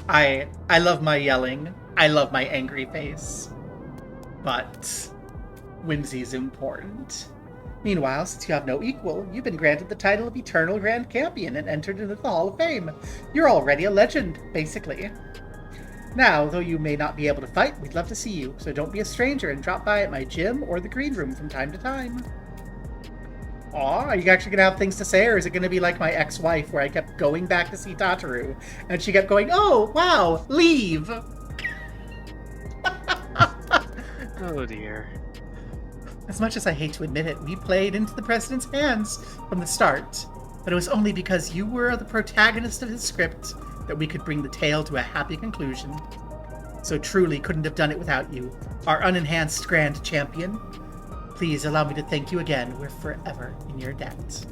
I love my yelling. I love my angry face. But whimsy's important. Meanwhile, since you have no equal, you've been granted the title of Eternal Grand Champion and entered into the Hall of Fame. You're already a legend, basically. Now, though you may not be able to fight, we'd love to see you, so don't be a stranger and drop by at my gym or the green room from time to time. Aw, are you actually gonna have things to say, or is it gonna be like my ex-wife where I kept going back to see Tataru, and she kept going, oh, wow, leave! Oh dear. As much as I hate to admit it, we played into the President's hands from the start, but it was only because you were the protagonist of his script that we could bring the tale to a happy conclusion. So truly couldn't have done it without you, our unenhanced Grand Champion. Please allow me to thank you again. We're forever in your debt.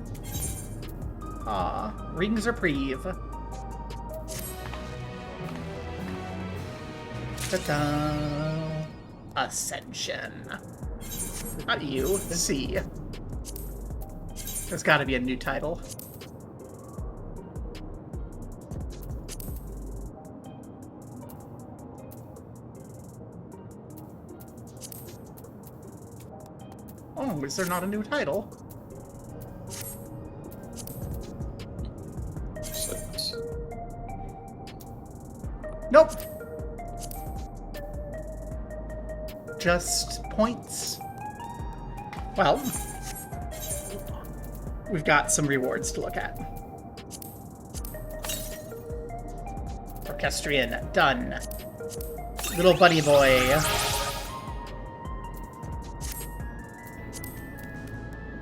Ah, rings reprieve. Ta-da! Ascension. Not you, C. There's gotta be a new title. Oh, is there not a new title? Nope. Just points. Well, we've got some rewards to look at. Orchestrion, done. Little bunny boy.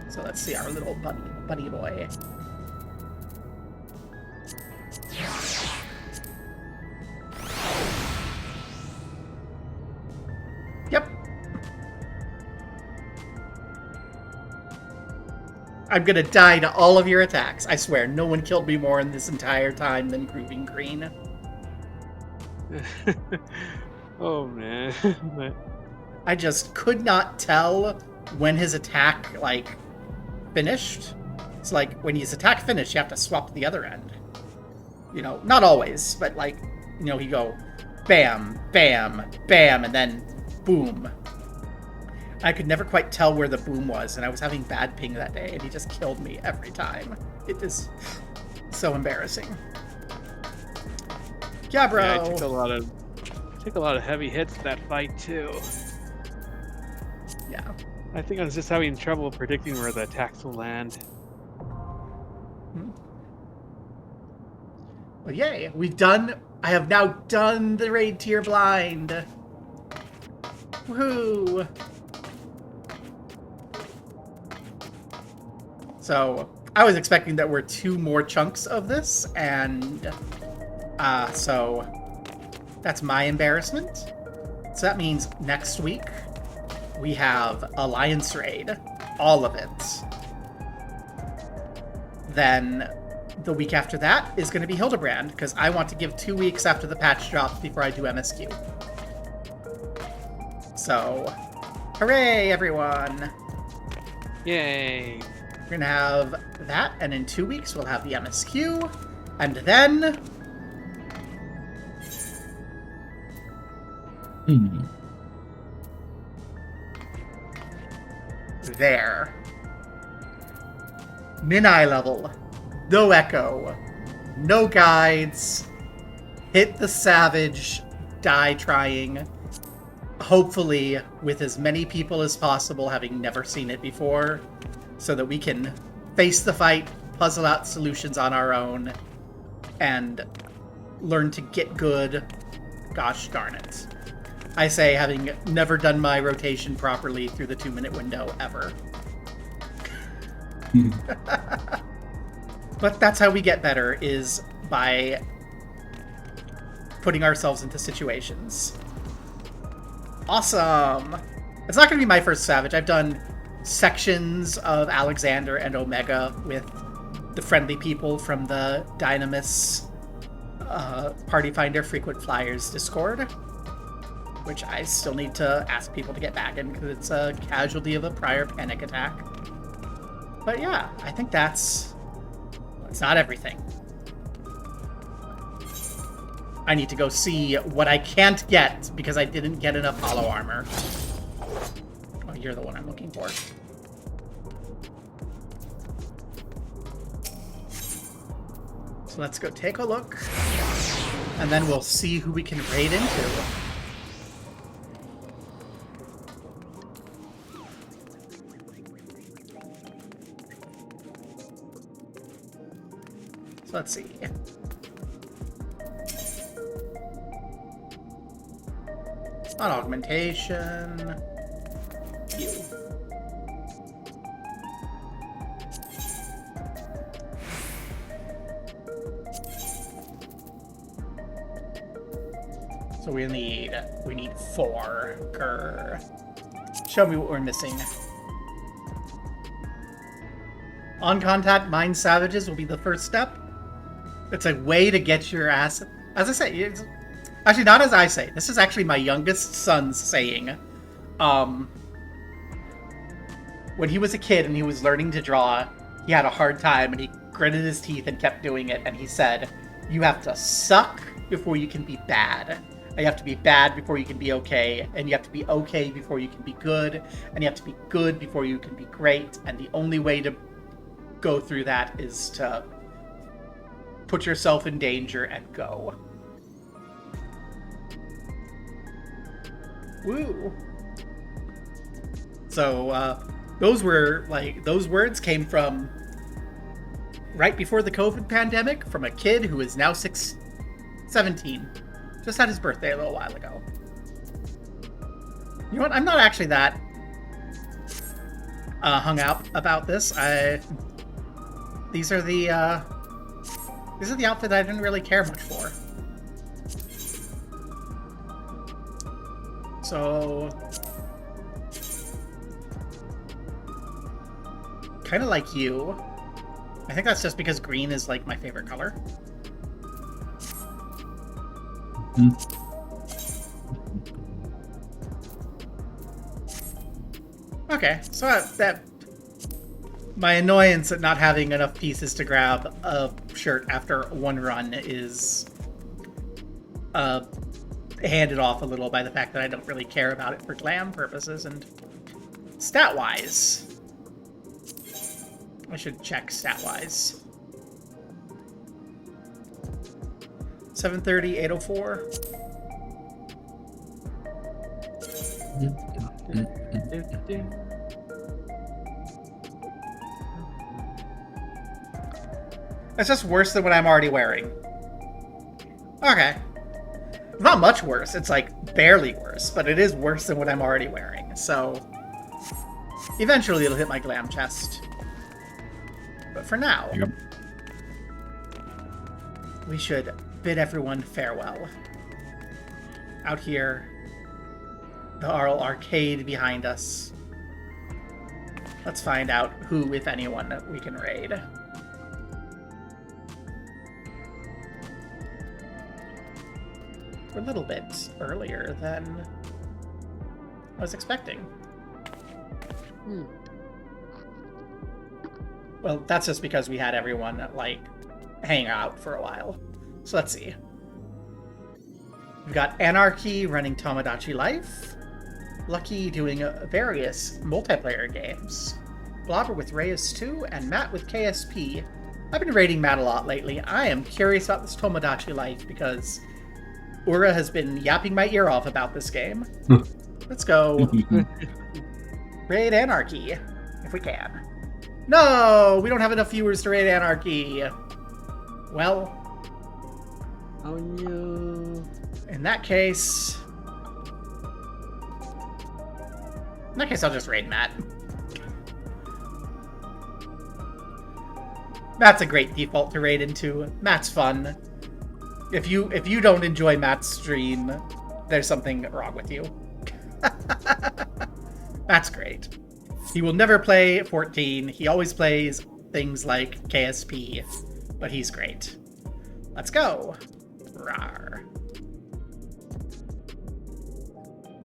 So let's see our little bunny boy. Yep. I'm gonna die to all of your attacks. I swear, no one killed me more in this entire time than Grooving Green. Oh man. I just could not tell when his attack, like, finished. It's like, when his attack finished, you have to swap to the other end. You know, not always, but like, you know, he'd go bam, bam, bam, and then boom. I could never quite tell where the boom was, and I was having bad ping that day, and he just killed me every time. It is so embarrassing. Yeah, bro. Yeah, I took a lot of heavy hits that fight too. Yeah. I think I was just having trouble predicting where the attacks will land. Well, yay. I have now done the raid tier blind. Woohoo. So, I was expecting there were 2 more chunks of this, and So that's my embarrassment. So that means next week we have Alliance Raid, all of it. Then the week after that is going to be Hildebrand, because I want to give 2 weeks after the patch drops before I do MSQ. So, hooray, everyone! Yay. We're going to have that, and in 2 weeks we'll have the MSQ, and then... There. Min-eye level. No echo. No guides. Hit the savage. Die trying. Hopefully with as many people as possible having never seen it before, so that we can face the fight, puzzle out solutions on our own, and learn to get good. Gosh darn it. I say, having never done my rotation properly through the 2-minute window ever. But that's how we get better, is by putting ourselves into situations. Awesome! It's not going to be my first Savage. I've done sections of Alexander and Omega with the friendly people from the Dynamis Party Finder Frequent Flyers Discord, which I still need to ask people to get back in because it's a casualty of a prior panic attack. But yeah, I think that's not everything. I need to go see what I can't get because I didn't get enough hollow armor. Oh, you're the one I'm looking for. So let's go take a look, and then we'll see who we can raid into. So let's see. Not augmentation. You. So we need 4. Grr. Show me what we're missing. On contact, mind savages will be the first step. It's a way to get your ass. As I say, it's, actually not as I say. This is actually my youngest son's saying. When he was a kid and he was learning to draw, he had a hard time and he gritted his teeth and kept doing it. And he said, "You have to suck before you can be bad. You have to be bad before you can be okay, and you have to be okay before you can be good, and you have to be good before you can be great, and the only way to go through that is to put yourself in danger and go." Woo! So, those words came from right before the COVID pandemic from a kid who is now 17. Just had his birthday a little while ago. You know what? I'm not actually that hung out about this. These are the outfits I didn't really care much for. So, kind of like you. I think that's just because green is like my favorite color. Okay, so that my annoyance at not having enough pieces to grab a shirt after one run is handed off a little by the fact that I don't really care about it for glam purposes. And stat-wise, I should check stat-wise. 730, 804. It's just worse than what I'm already wearing. Okay. Not much worse. It's like barely worse, but it is worse than what I'm already wearing. So eventually it'll hit my glam chest. But for now, we should bid everyone farewell. Out here, the Arl Arcade behind us. Let's find out who, if anyone, we can raid. We're a little bit earlier than I was expecting. Well, that's just because we had everyone, like, hang out for a while. So let's see. We've got Anarchy running Tomodachi Life. Lucky doing various multiplayer games. Blobber with Reyes 2 and Matt with KSP. I've been raiding Matt a lot lately. I am curious about this Tomodachi Life because Ura has been yapping my ear off about this game. Let's go. Raid Anarchy, if we can. No! We don't have enough viewers to raid Anarchy. Well... Oh no. In that case... I'll just raid Matt. Matt's a great default to raid into. Matt's fun. If you don't enjoy Matt's stream, there's something wrong with you. That's great. He will never play 14. He always plays things like KSP, but he's great. Let's go. Rawr.